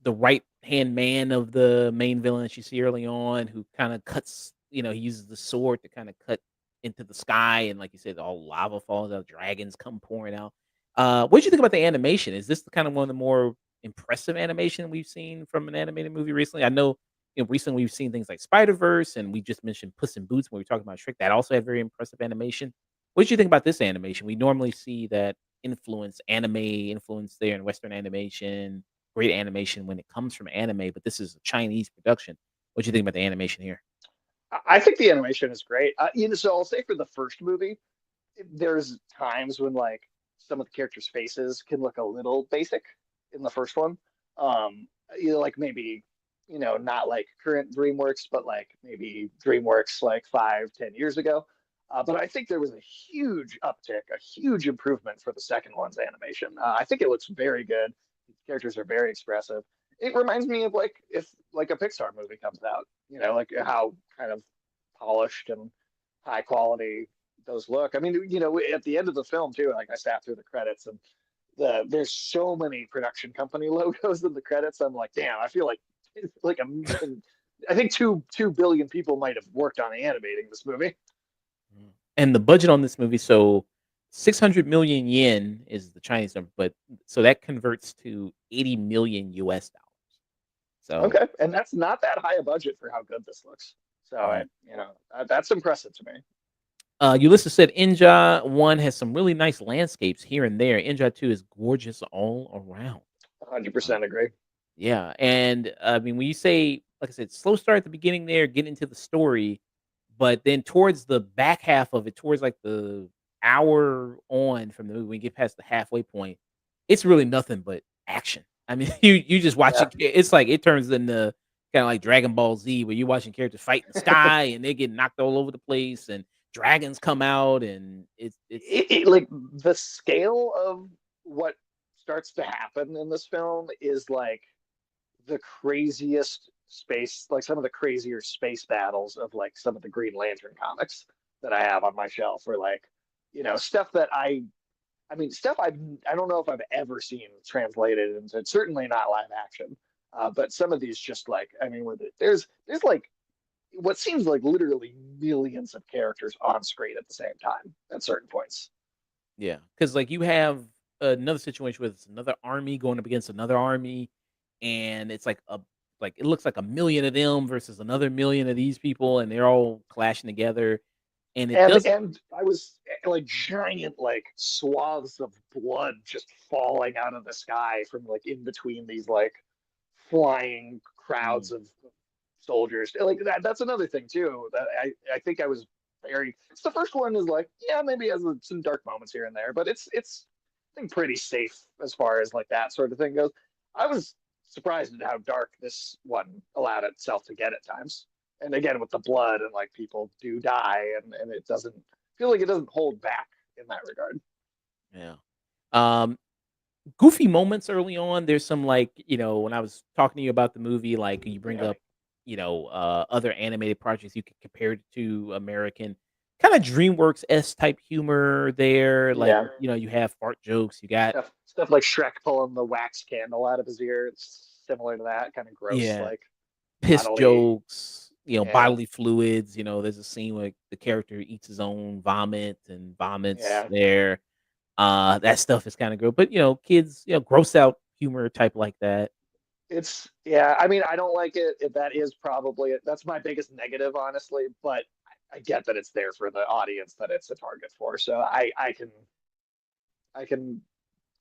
the right hand man of the main villain that you see early on, who kind of cuts. He uses the sword to kind of cut into the sky, and like you said, all lava falls out, dragons come pouring out. What did you think about the animation? Is this the kind of one of the more impressive animation we've seen from an animated movie recently? I know, recently we've seen things like Spider Verse, and we just mentioned Puss in Boots when we were talking about Shrek. That also had very impressive animation. What did you think about this animation? We normally see that anime influence there in Western animation, great animation when it comes from anime, but this is a Chinese production. What do you think about the animation here? I think the animation is great. So I'll say for the first movie, there's times when like some of the characters' faces can look a little basic in the first one. Like maybe not like current DreamWorks, but like maybe DreamWorks like 5, 10 years ago. But I think there was a huge uptick, a huge improvement for the second one's animation. I think it looks very good. The characters are very expressive. It reminds me of like if like a Pixar movie comes out, like how kind of polished and high quality those look. I mean, at the end of the film too, like I sat through the credits and there's so many production company logos in the credits. I'm like, damn, I feel like I think two billion people might have worked on animating this movie. And the budget on this movie, so 600 million yen is the Chinese number, but so that converts to 80 million US dollars. So, Okay, and that's not that high a budget for how good this looks. So yeah. that's impressive to me. Ulysses said Inja 1 has some really nice landscapes here and there. Inja 2 is gorgeous all around. 100% agree. Yeah, and I mean, when you say, like I said, slow start at the beginning there, get into the story, but then towards the back half of it, towards like the hour on from the movie, when you get past the halfway point, it's really nothing but action. I mean, you just watch Yeah. it. It's like it turns into kind of like Dragon Ball Z, where you're watching characters fight in the sky and they get knocked all over the place, and dragons come out, and it's Like the scale of what starts to happen in this film is like the craziest space, like some of the crazier space battles of like some of the Green Lantern comics that I have on my shelf, or like, stuff that I mean, stuff I don't know if I've ever seen translated into, certainly not live action. But some of these just like, I mean, there's like what seems like literally millions of characters on screen at the same time at certain points. yeah, because like you have another situation with another army going up against another army, and it's like it looks like a million of them versus another million of these people, and they're all clashing together, and it does. And I was like giant like swaths of blood just falling out of the sky from like in between these like flying Mm, crowds of soldiers. Like that's another thing too. That I think I was very. It's the first one is like, yeah, maybe it has some dark moments here and there, but it's I think pretty safe as far as like that sort of thing goes. I was surprised at how dark this one allowed itself to get at times. And again, with the blood and like people do die, and it doesn't feel like it doesn't hold back in that regard. yeah. Um, Goofy moments early on. There's some like when I was talking to you about the movie, like you bring Yeah, up other animated projects you could compare it to American kind of DreamWorks s type humor there. Like yeah. you have fart jokes. You got Stuff like Shrek pulling the wax candle out of his ear. It's similar to that, kind of gross. yeah. Like, piss bodily. jokes, Yeah, bodily fluids. There's a scene where the character eats his own vomit and vomits yeah. there. That stuff is kind of good, but kids, gross out humor type like that. It's yeah. I mean, I don't like it. That is probably it. That's my biggest negative, honestly. But I get that it's there for the audience that it's a target for. So I can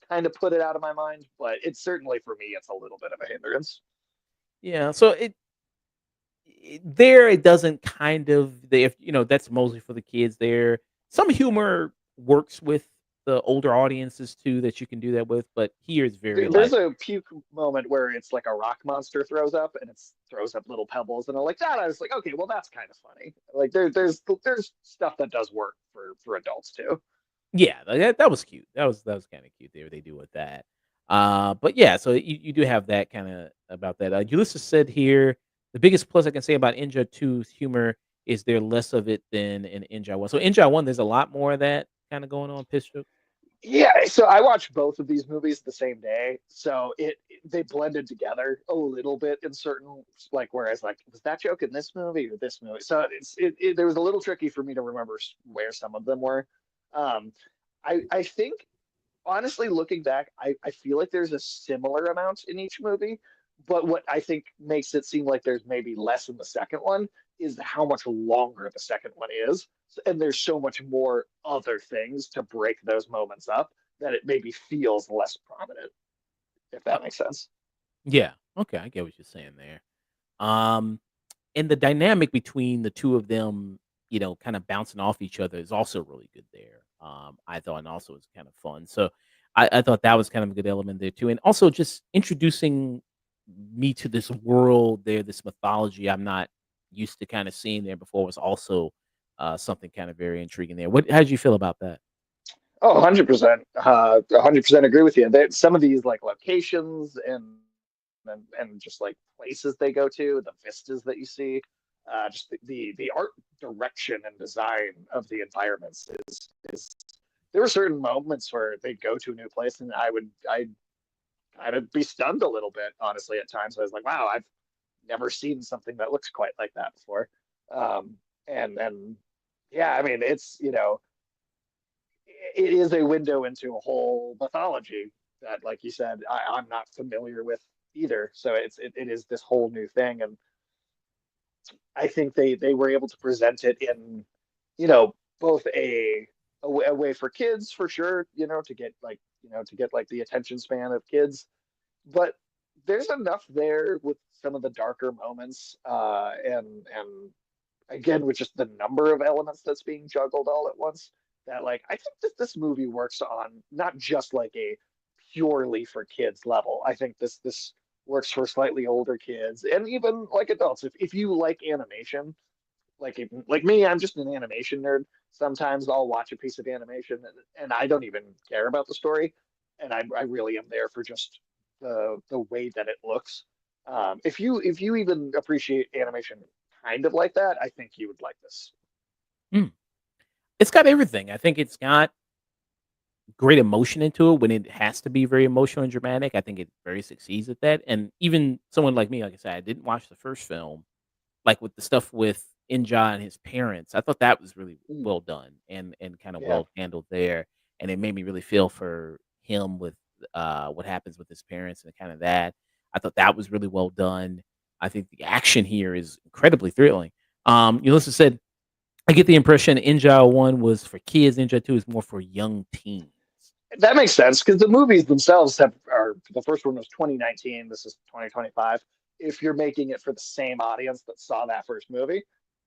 kind of put it out of my mind. But it's certainly for me, it's a little bit of a hindrance. Yeah, so there it doesn't kind of if that's mostly for the kids there. Some humor works with the older audiences too that you can do that with, but here it's very There's like a puke moment where it's like a rock monster throws up and it throws up little pebbles, and I'm like that. I was like, okay, well that's kind of funny. Like there's stuff that does work for adults too. yeah, like, that was cute. That was kind of cute there they do with that. But yeah, so you do have that kind of about that. Ulysses said here the biggest plus I can say about Ninja 2's humor is there less of it than in Ninja 1. So Ninja 1 there's a lot more of that kind of going on pistol. Yeah, so I watched both of these movies the same day, so they blended together a little bit in certain like whereas like was that joke in this movie or this movie? So there was a little tricky for me to remember where some of them were. Um, I think honestly, looking back, I feel like there's a similar amount in each movie, but what I think makes it seem like there's maybe less in the second one is how much longer the second one is. And there's so much more other things to break those moments up that it maybe feels less prominent, if Uh, that makes sense. yeah, okay, I get what you're saying there. Um, and the dynamic between the 2 of them, kind of bouncing off each other is also really good there. I thought, and also it's kind of fun. So I thought that was kind of a good element there too. And also just introducing me to this world there, this mythology I'm not used to kind of seeing there before was also something kind of very intriguing there. How did you feel about that? Oh, 100%. 100% agree with you. Some of these like locations and just like places they go to, the vistas that you see, just the art direction and design of the environments is there were certain moments where they'd go to a new place and I'd kind of be stunned a little bit, honestly, at times. I was like, wow, I've never seen something that looks quite like that before. Um, and yeah, I mean, it is a window into a whole mythology that, like you said, I'm not familiar with either. So it is this whole new thing, and I think they were able to present it in, both a way for kids for sure, to get like the attention span of kids, but there's enough there with some of the darker moments, and again with just the number of elements that's being juggled all at once that like I think that this movie works on not just like a purely for kids level. I think this works for slightly older kids and even like adults. If you like animation, like me, I'm just an animation nerd. Sometimes I'll watch a piece of animation and I don't even care about the story, and I really am there for just the way that it looks. If you even appreciate animation kind of like that, I think you would like this. Mm. It's got everything. I think it's got great emotion into it when it has to be very emotional and dramatic. I think it very succeeds at that. And even someone like me, like I said, I didn't watch the first film, like with the stuff with Inja and his parents. I thought that was really Mm, well done and kind of yeah. well handled there. And it made me really feel for him with what happens with his parents and kind of that. I thought that was really well done. I think the action here is incredibly thrilling. Ulysses said, I get the impression Ninja 1 was for kids, Ninja 2 is more for young teens. That makes sense because the movies themselves are the first one was 2019. This is 2025. If you're making it for the same audience that saw that first movie,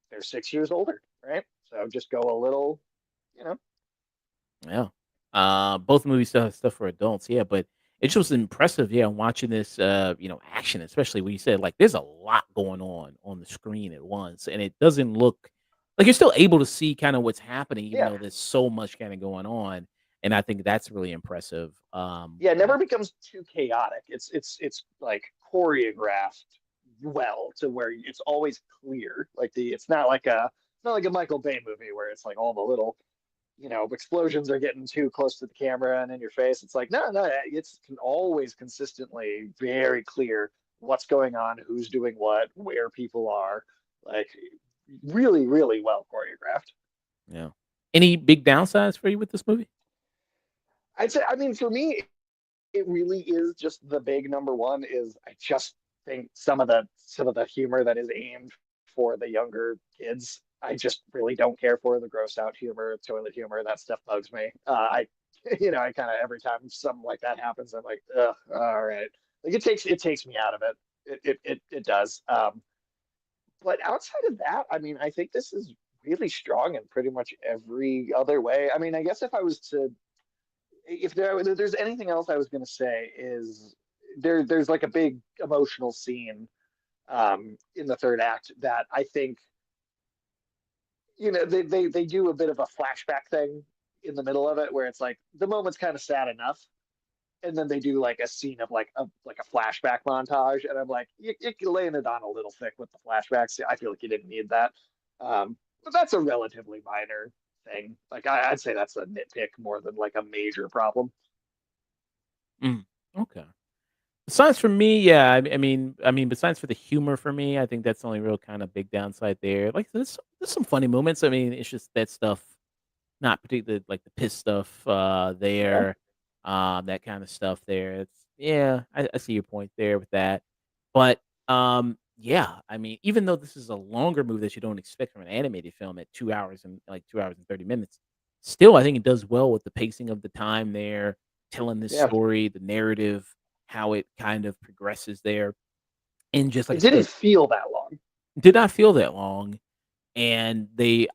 they're 6 years older, right? So just go a little, you know. Yeah. Both movies still have stuff for adults, yeah, but it's just impressive, yeah, watching this, action, especially when you said, like, there's a lot going on the screen at once, and it doesn't look like you're still able to see kinda what's happening, even Yeah, though there's so much kinda going on, and I think that's really impressive. yeah. It never becomes too chaotic. It's like choreographed well to where it's always clear. Like it's not like a Michael Bay movie where it's like all the little explosions are getting too close to the camera and in your face. It's like, no, no, it's always consistently very clear what's going on, who's doing what, where people are. Like really, really well choreographed. Yeah. Any big downsides for you with this movie? I'd say, I mean, for me, it really is just the big number one is I just think some of the humor that is aimed for the younger kids, I just really don't care for the gross out humor, toilet humor. That stuff bugs me. I I kind of every time something like that happens, I'm like, ugh, all right. Like it takes me out of it. It does. But outside of that, I mean, I think this is really strong in pretty much every other way. I mean, I guess if there's anything else I was going to say is there's like a big emotional scene in the third act that I think they do a bit of a flashback thing in the middle of it where it's like the moment's kind of sad enough, and then they do like a scene of like a flashback montage, and I'm like, you're laying it on a little thick with the flashbacks. I feel like you didn't need that, but that's a relatively minor thing. Like I'd say that's a nitpick more than like a major problem. Mm, okay. Besides for me, yeah, I mean, besides for the humor for me, I think that's the only real kind of big downside there. Like, there's some funny moments. I mean, it's just that stuff, not particularly like the piss stuff Yeah, there, that kind of stuff there. It's yeah, I see your point there with that. But yeah, I mean, even though this is a longer movie that you don't expect from an animated film at 2 hours and like 2 hours and 30 minutes, still I think it does well with the pacing of the time there, telling this yeah. story, the narrative, how it kind of progresses there. And just like It I didn't said, feel that long, did not feel that long. And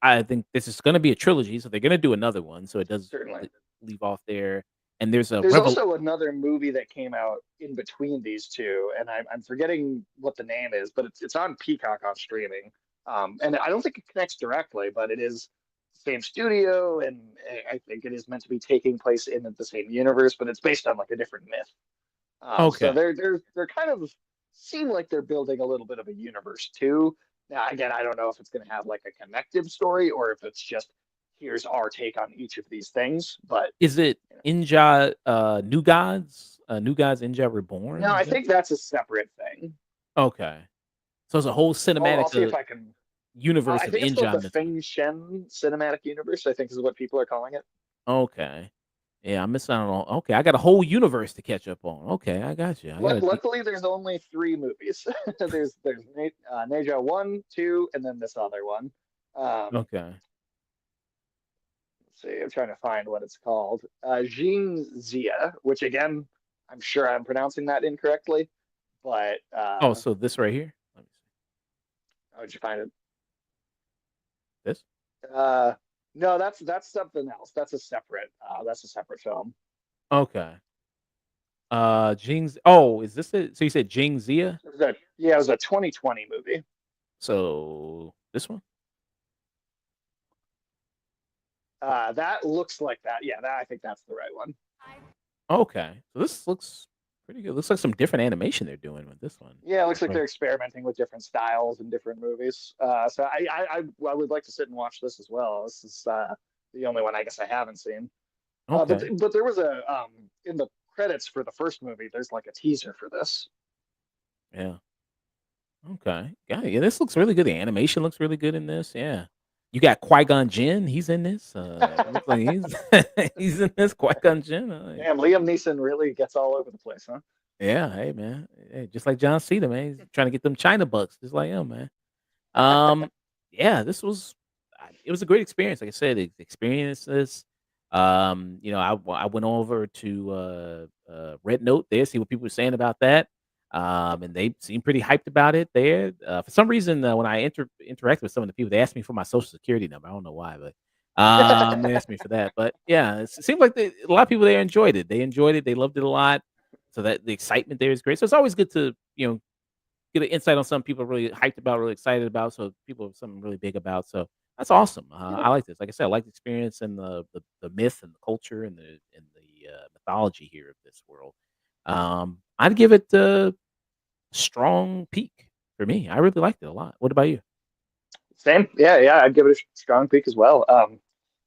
I think this is going to be a trilogy, so they're going to do another one. So it does certainly. leave off there. And there's a There's revel. also another movie that came out in between these two, and I'm forgetting what the name is, but it's on Peacock on streaming. And I don't think it connects directly, but it is the same studio, and I think it is meant to be taking place in the same universe, but it's based on like a different myth. So Okay. they're kind of seem like they're building a little bit of a universe too. Now, again, I don't know if it's going to have like a connective story or if it's just here's our take on each of these things, but Is it you know. Inja New Gods? New Gods Inja No, Reborn? I Is that think that's a separate thing. okay? So it's a whole I'll cinematic see if I can. universe I of think it's called Inja the mythos. Feng Shen Cinematic Universe. I think is what people are calling it. Okay. Yeah, I'm missing out on. Okay, I got a whole universe to catch up on. Okay, I got you. I got to. Luckily, there's only three movies. there's Neja 1, 2, and then this other one. Um, Okay. let's see, I'm trying to find what it's called. Jing Zia, which again, I'm sure I'm pronouncing that incorrectly, but Oh, so this right here. Let me see. how would you find it? This. Uh, no, that's something else. That's a separate film. Okay. Jing's. Oh, is this it? So you said Jing Zia? It was a 2020 movie. So this one? That looks like that. Yeah, I think that's the right one. Okay. So this looks pretty good. Looks like some different animation they're doing with this one. Yeah, it looks like Right. they're experimenting with different styles in different movies. So I would like to sit and watch this as well. This is the only one I guess I haven't seen. But Okay. but there was a in the credits for the first movie. There's like a teaser for this. Yeah. Okay. Yeah, this looks really good. The animation looks really good in this. Yeah. You got Qui-Gon Jinn, he's in this. Looks like he's he's in this Qui-Gon Jinn. Damn, Liam Neeson really gets all over the place, huh? Yeah, hey man. Hey, just like John Cena, man. He's trying to get them China bucks, just like him, man. Um, yeah, this was it was a great experience. Like I said, the experience this. I went over to Red Note there, see what people were saying about that. And they seemed pretty hyped about it there. For some reason, when I interact with some of the people, they asked me for my social security number. I don't know why, but they asked me for that. But yeah, it seemed like a lot of people there enjoyed it. They enjoyed it. They loved it a lot. So that the excitement there is great. So it's always good to get an insight on something people are really hyped about, really excited about. So people have something really big about. So that's awesome. Yeah, I like this. Like I said, I like the experience and the myth and the culture and the mythology here of this world. I'd give it a strong peak for me. I really liked it a lot. What about you? same. Yeah. I'd give it a strong peak as well.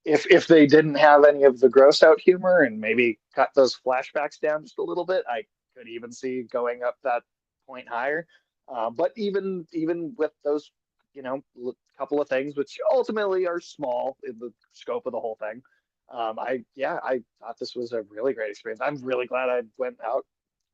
If they didn't have any of the gross out humor and maybe cut those flashbacks down just a little bit, I could even see going up that point higher. But even with those, couple of things which ultimately are small in the scope of the whole thing, I thought this was a really great experience. I'm really glad I went out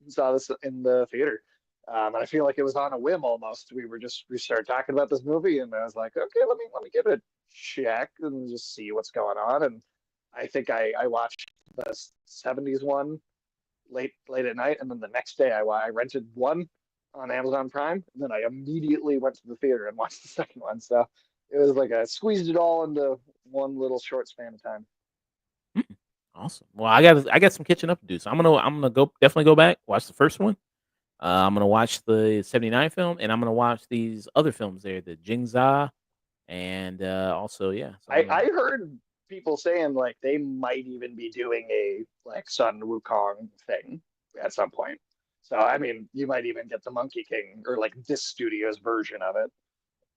and saw this in the theater. And I feel like it was on a whim almost. We started talking about this movie, and I was like, okay, let me give it a check and just see what's going on. And I think I watched the '70s one late at night, and then the next day I rented one on Amazon Prime, and then I immediately went to the theater and watched the second one. So it was like I squeezed it all into one little short span of time. Mm, awesome. Well, I got some catching up to do, so I'm gonna go definitely go back watch the first one. I'm gonna watch the '79 film, and I'm gonna watch these other films there, the Jingza, and also yeah. So I'm I gonna. heard people saying like they might even be doing a like Sun Wukong thing at some point. So I mean, you might even get the Monkey King or like this studio's version of it.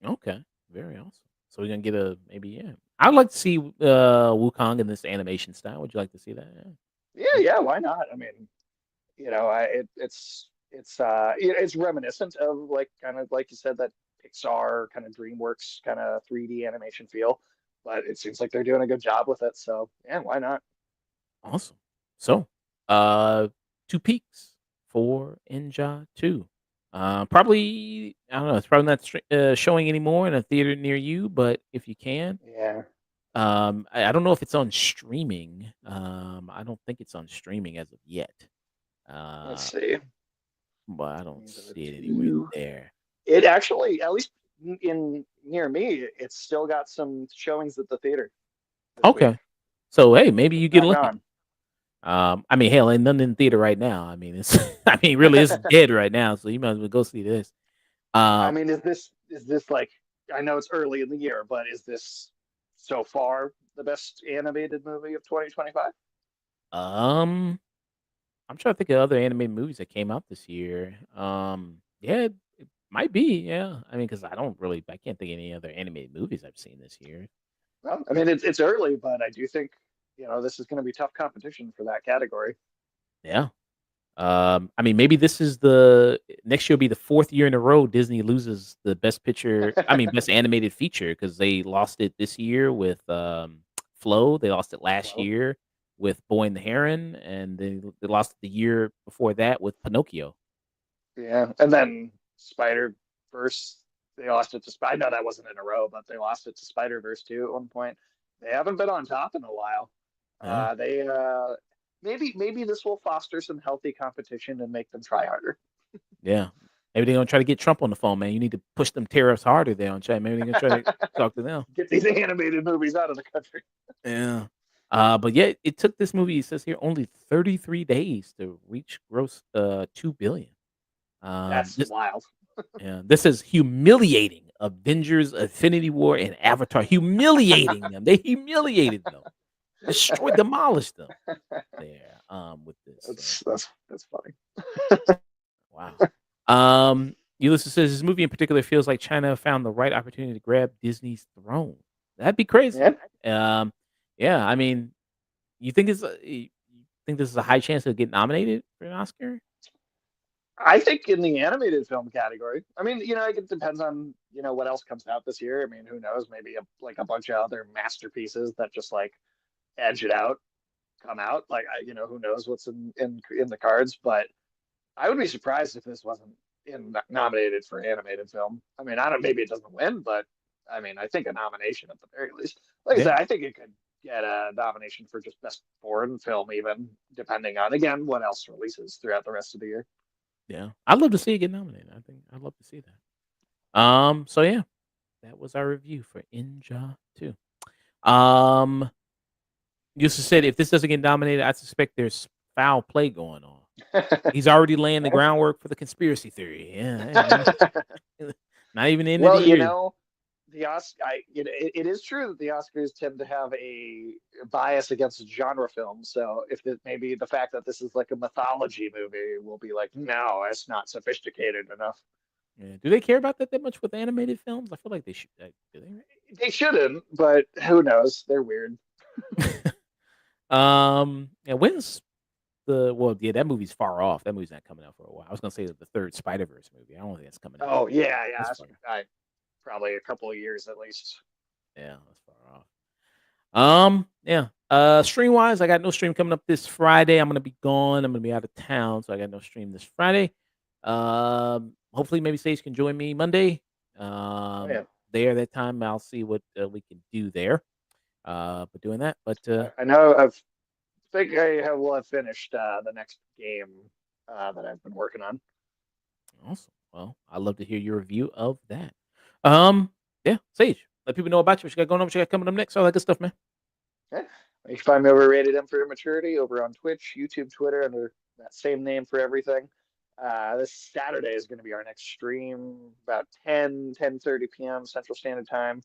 Okay, very awesome. So we're gonna get a maybe yeah. I'd like to see Wukong in this animation style. Would you like to see that? Yeah. Yeah, yeah, why not? I mean, it's reminiscent of like kind of like you said that Pixar kind of DreamWorks kind of 3D animation feel, but it seems like they're doing a good job with it. So yeah, why not? Awesome. So, uh, two peaks for Ninja 2. Probably, I don't know. It's probably not showing anymore in a theater near you, but if you can, Yeah, I don't know if it's on streaming. I don't think it's on streaming as of yet. let's Uh, see. but I don't Ninja see it anywhere 2. there. It actually, at least in near me, it's still got some showings at the theater this week. Okay. So hey, maybe It's you get not lucky. gone. I mean, hell, ain't nothing in theater right now. I mean, it's I mean, really, it's dead right now. So you might as well go see this. I Um, mean, is this like I know it's early in the year, but is this so far the best animated movie of 2025? um, I'm trying to think of other animated movies that came out this year. Yeah, it might be. Yeah, I mean, because I can't think of any other animated movies I've seen this year. Well, I mean, it's early, but I do think this is going to be tough competition for that category. Yeah. I mean, maybe this is the next year will be the fourth year in a row Disney loses the best picture. I mean, best animated feature because they lost it this year with Flow. They lost it last Well, year with Boy and the Heron, and they lost it the year before that with Pinocchio. yeah, and then Spider Verse, they lost it to Spider. I know that wasn't in a row, but they lost it to Spider Verse too at one point. They haven't been on top in a while. Yeah, They maybe this will foster some healthy competition and make them try harder. yeah. Maybe they're gonna try to get Trump on the phone, man. You need to push them tariffs harder there on China. Maybe they're gonna try to talk to them. Get these animated movies out of the country. Yeah. But yet it took this movie, it says here, only 33 days to reach gross 2 billion. That's This wild. yeah, this is humiliating Avengers, Infinity War, and Avatar. Humiliating them. They humiliated them. Destroyed, demolished them there with this. So That's funny. wow. Ulysses says this movie in particular feels like China found the right opportunity to grab Disney's throne. That'd be crazy. Yeah, Um, yeah, I mean, you think this is a high chance to get nominated for an Oscar? I think in the animated film category. I mean, it depends on what else comes out this year. I mean, who knows? Maybe like a bunch of other masterpieces that just like edge it out come out. Like who knows what's in the cards. But I would be surprised if this wasn't nominated for animated film. I mean, I don't. Maybe it doesn't win, but I mean, I think a nomination at the very least. Like I Yeah, said, I think it could get a nomination for just best foreign film, even depending on again what else releases throughout the rest of the year. yeah. I'd love to see it get nominated. I think I'd love to see that. So yeah, that was our review for Inja 2. Um, Yusuf said if this doesn't get nominated, I suspect there's foul play going on. He's already laying the groundwork for the conspiracy theory. Yeah, hey, man. Not even the end of the Well, year. the Oscar, it is true that the Oscars tend to have a bias against genre films. So if maybe the fact that this is like a mythology movie will be like, no, it's not sophisticated enough. Yeah. Do they care about that much with animated films? I feel like they should. Do They shouldn't, but who knows? They're weird. they? Yeah. When's that movie's far off. That movie's not coming out for a while. I was gonna say the third Spider-Verse movie. I don't think that's coming out. Oh yeah, yeah. That's far. Probably a couple of years at least. Yeah, that's far off. Yeah. Stream wise, I got no stream coming up this Friday. I'm gonna be gone. I'm gonna be out of town, so I got no stream this Friday. Hopefully, maybe Sage can join me Monday. Yeah. There that time, I'll see what we can do there. But doing that, but I know think I will have finished the next game that I've been working on. awesome. Well, I'd love to hear your review of that. Yeah, Sage, let people know about you. What you got going on? What you got coming up next? All that good stuff, man. Yeah. You can find me over Rated M for Immaturity over on Twitch, YouTube, Twitter, under that same name for everything. This Saturday is going to be our next stream, about 10:30 p.m. Central Standard Time.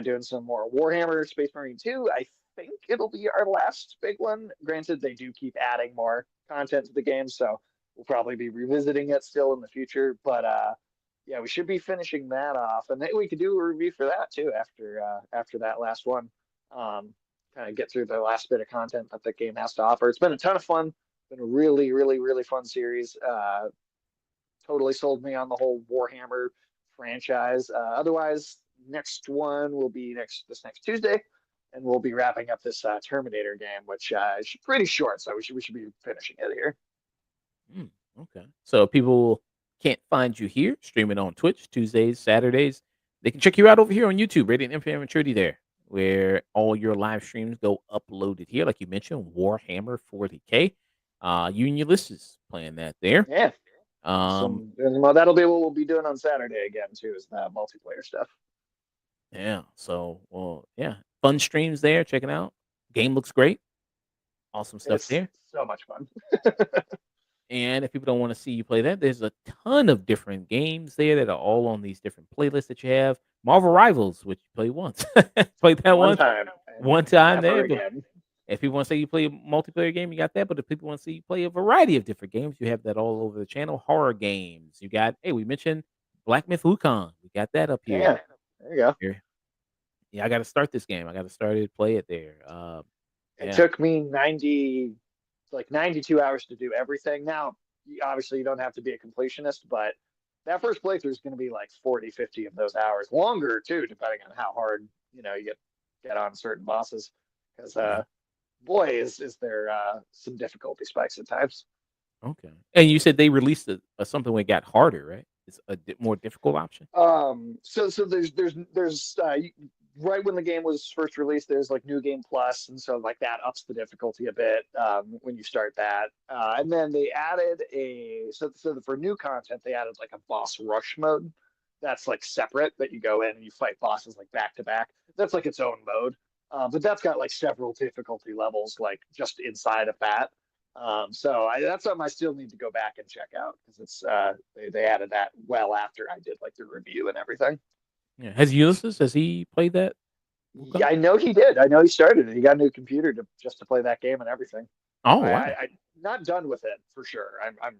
Doing some more Warhammer Space Marine 2. I think it'll be our last big one. Granted, they do keep adding more content to the game, so we'll probably be revisiting it still in the future. But yeah, we should be finishing that off, and then we could do a review for that too after that last one. Kind of get through the last bit of content that the game has to offer. It's been a ton of fun. Been a really, really, really fun series. Totally sold me on the whole Warhammer franchise. Otherwise, next one will be this next Tuesday, and we'll be wrapping up this Terminator game, which is pretty short, so we should be finishing it here. Okay. So people can't find you here streaming on Twitch Tuesdays, Saturdays. They can check you out over here on YouTube, Radiant Infinite Maturity there, where all your live streams go uploaded here. Like you mentioned, Warhammer 40K. You and Ulysses playing that there. Yeah. Well, that'll be what we'll be doing on Saturday again too, is the multiplayer stuff. Yeah. So, fun streams there. Check it out. Game looks great. Awesome stuff It's there. so much fun. And if people don't want to see you play that, there's a ton of different games there that are all on these different playlists that you have. Marvel Rivals, which you play once, played that One once, time. one time Never there. But again. if people want to say you play a multiplayer game, you got that. But if people want to see you play a variety of different games, you have that all over the channel. Horror games, you got. Hey, we mentioned Black Myth Wukong. We got that up here. Yeah. There you go. Here. Yeah, I got to start this game. I got to start it, play it there. It took me 92 hours to do everything. Now, obviously, you don't have to be a completionist, but that first playthrough is going to be like 40, 50 of those hours. Longer, too, depending on how hard, you get on certain bosses. Because, boy, is there some difficulty spikes at times. Okay. And you said they released something when it got harder, right? It's a more difficult option. So there's right when the game was first released, there's like New Game Plus, and so like that ups the difficulty a bit when you start that. And then they added for new content, they added like a boss rush mode that's like separate, that you go in and you fight bosses like back to back. That's like its own mode. But that's got like several difficulty levels like just inside of that. That's something I still need to go back and check out, because it's they added that well after I did like the review and everything. Yeah. Has he played that? Yeah, I know he did. I know he started it. He got a new computer just to play that game and everything. Oh, wow. I not done with it for sure. I'm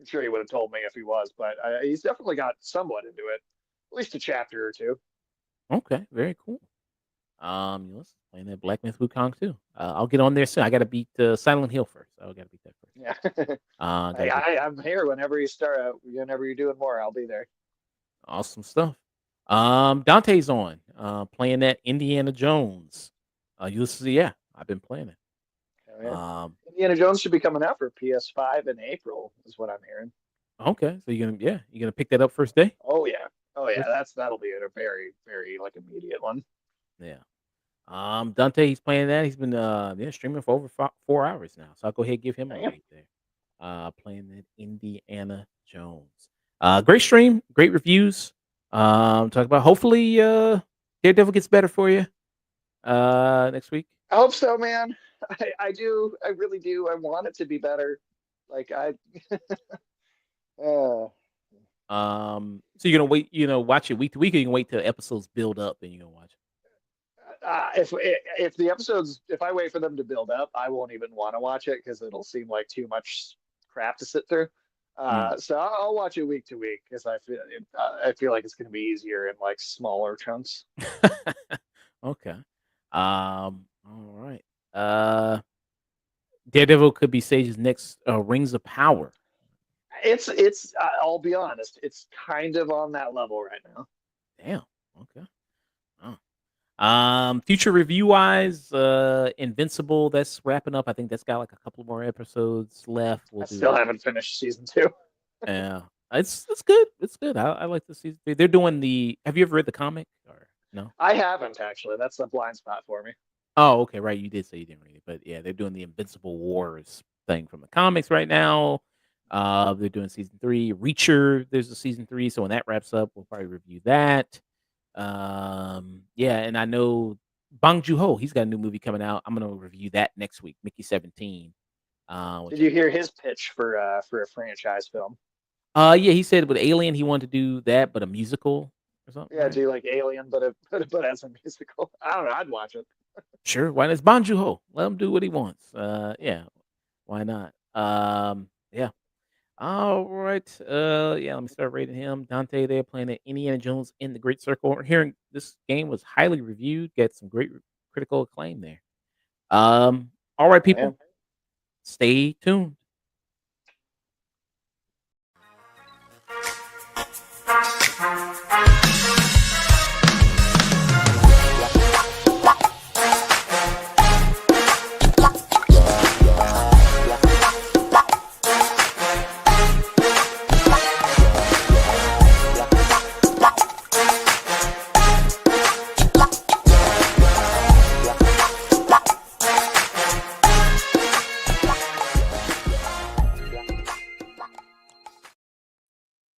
sure he would have told me if he was, but he's definitely got somewhat into it, at least a chapter or two. Okay, very cool. Ulysses playing that Black Myth Wukong too. I'll get on there soon. I got to beat Silent Hill first. I got to beat that first. Yeah. I'm here whenever you start. Whenever you're doing more, I'll be there. Awesome stuff. Dante's on playing that Indiana Jones. Ulysses, yeah, I've been playing it. Oh, yeah. Indiana Jones should be coming out for PS5 in April, is what I'm hearing. Okay, so you're gonna pick that up first day? Oh yeah, that'll be a very, very like immediate one. Yeah. Dante, he's playing that. He's been streaming for over 4 hours now. So I'll go ahead and give him a rate there. Playing that Indiana Jones. Great stream, great reviews. Talk about hopefully Daredevil gets better for you next week. I hope so, man. I do. I really do. I want it to be better. Like so you're gonna wait, watch it week to week, or you can wait till episodes build up and you're gonna watch it? If the episodes, if I wait for them to build up, I won't even want to watch it, because it'll seem like too much crap to sit through. So I'll watch it week to week, because I feel like it's going to be easier in like smaller chunks. Okay. All right. Daredevil could be Sage's next Rings of Power. It's I'll be honest, it's kind of on that level right now. Damn. Okay. Future review wise, Invincible, that's wrapping up. I think that's got like a couple more episodes left. I still haven't finished season 2. Yeah, it's good. It's good. I like the season 3. They're doing the. Have you ever read the comic or no? I haven't actually. That's a blind spot for me. Oh, okay, right. You did say you didn't read it, but yeah, they're doing the Invincible Wars thing from the comics right now. They're doing season 3. Reacher, there's a season 3, so when that wraps up, we'll probably review that. Yeah, and I know Bong Joon-ho, he's got a new movie coming out. I'm gonna review that next week, Mickey 17. Did you hear his pitch for a franchise film? Yeah, he said with Alien he wanted to do that, but a musical or something. Yeah, right? do like Alien, but as a musical. I don't know. I'd watch it. Sure, why not? It's Bong Joon-ho. Let him do what he wants. Yeah, why not? Yeah. All right. Yeah, let me start rating him. Dante, they're playing at Indiana Jones in the Great Circle. We're hearing this game was highly reviewed, get some great critical acclaim there. All right, Oh, yeah. people. Stay tuned.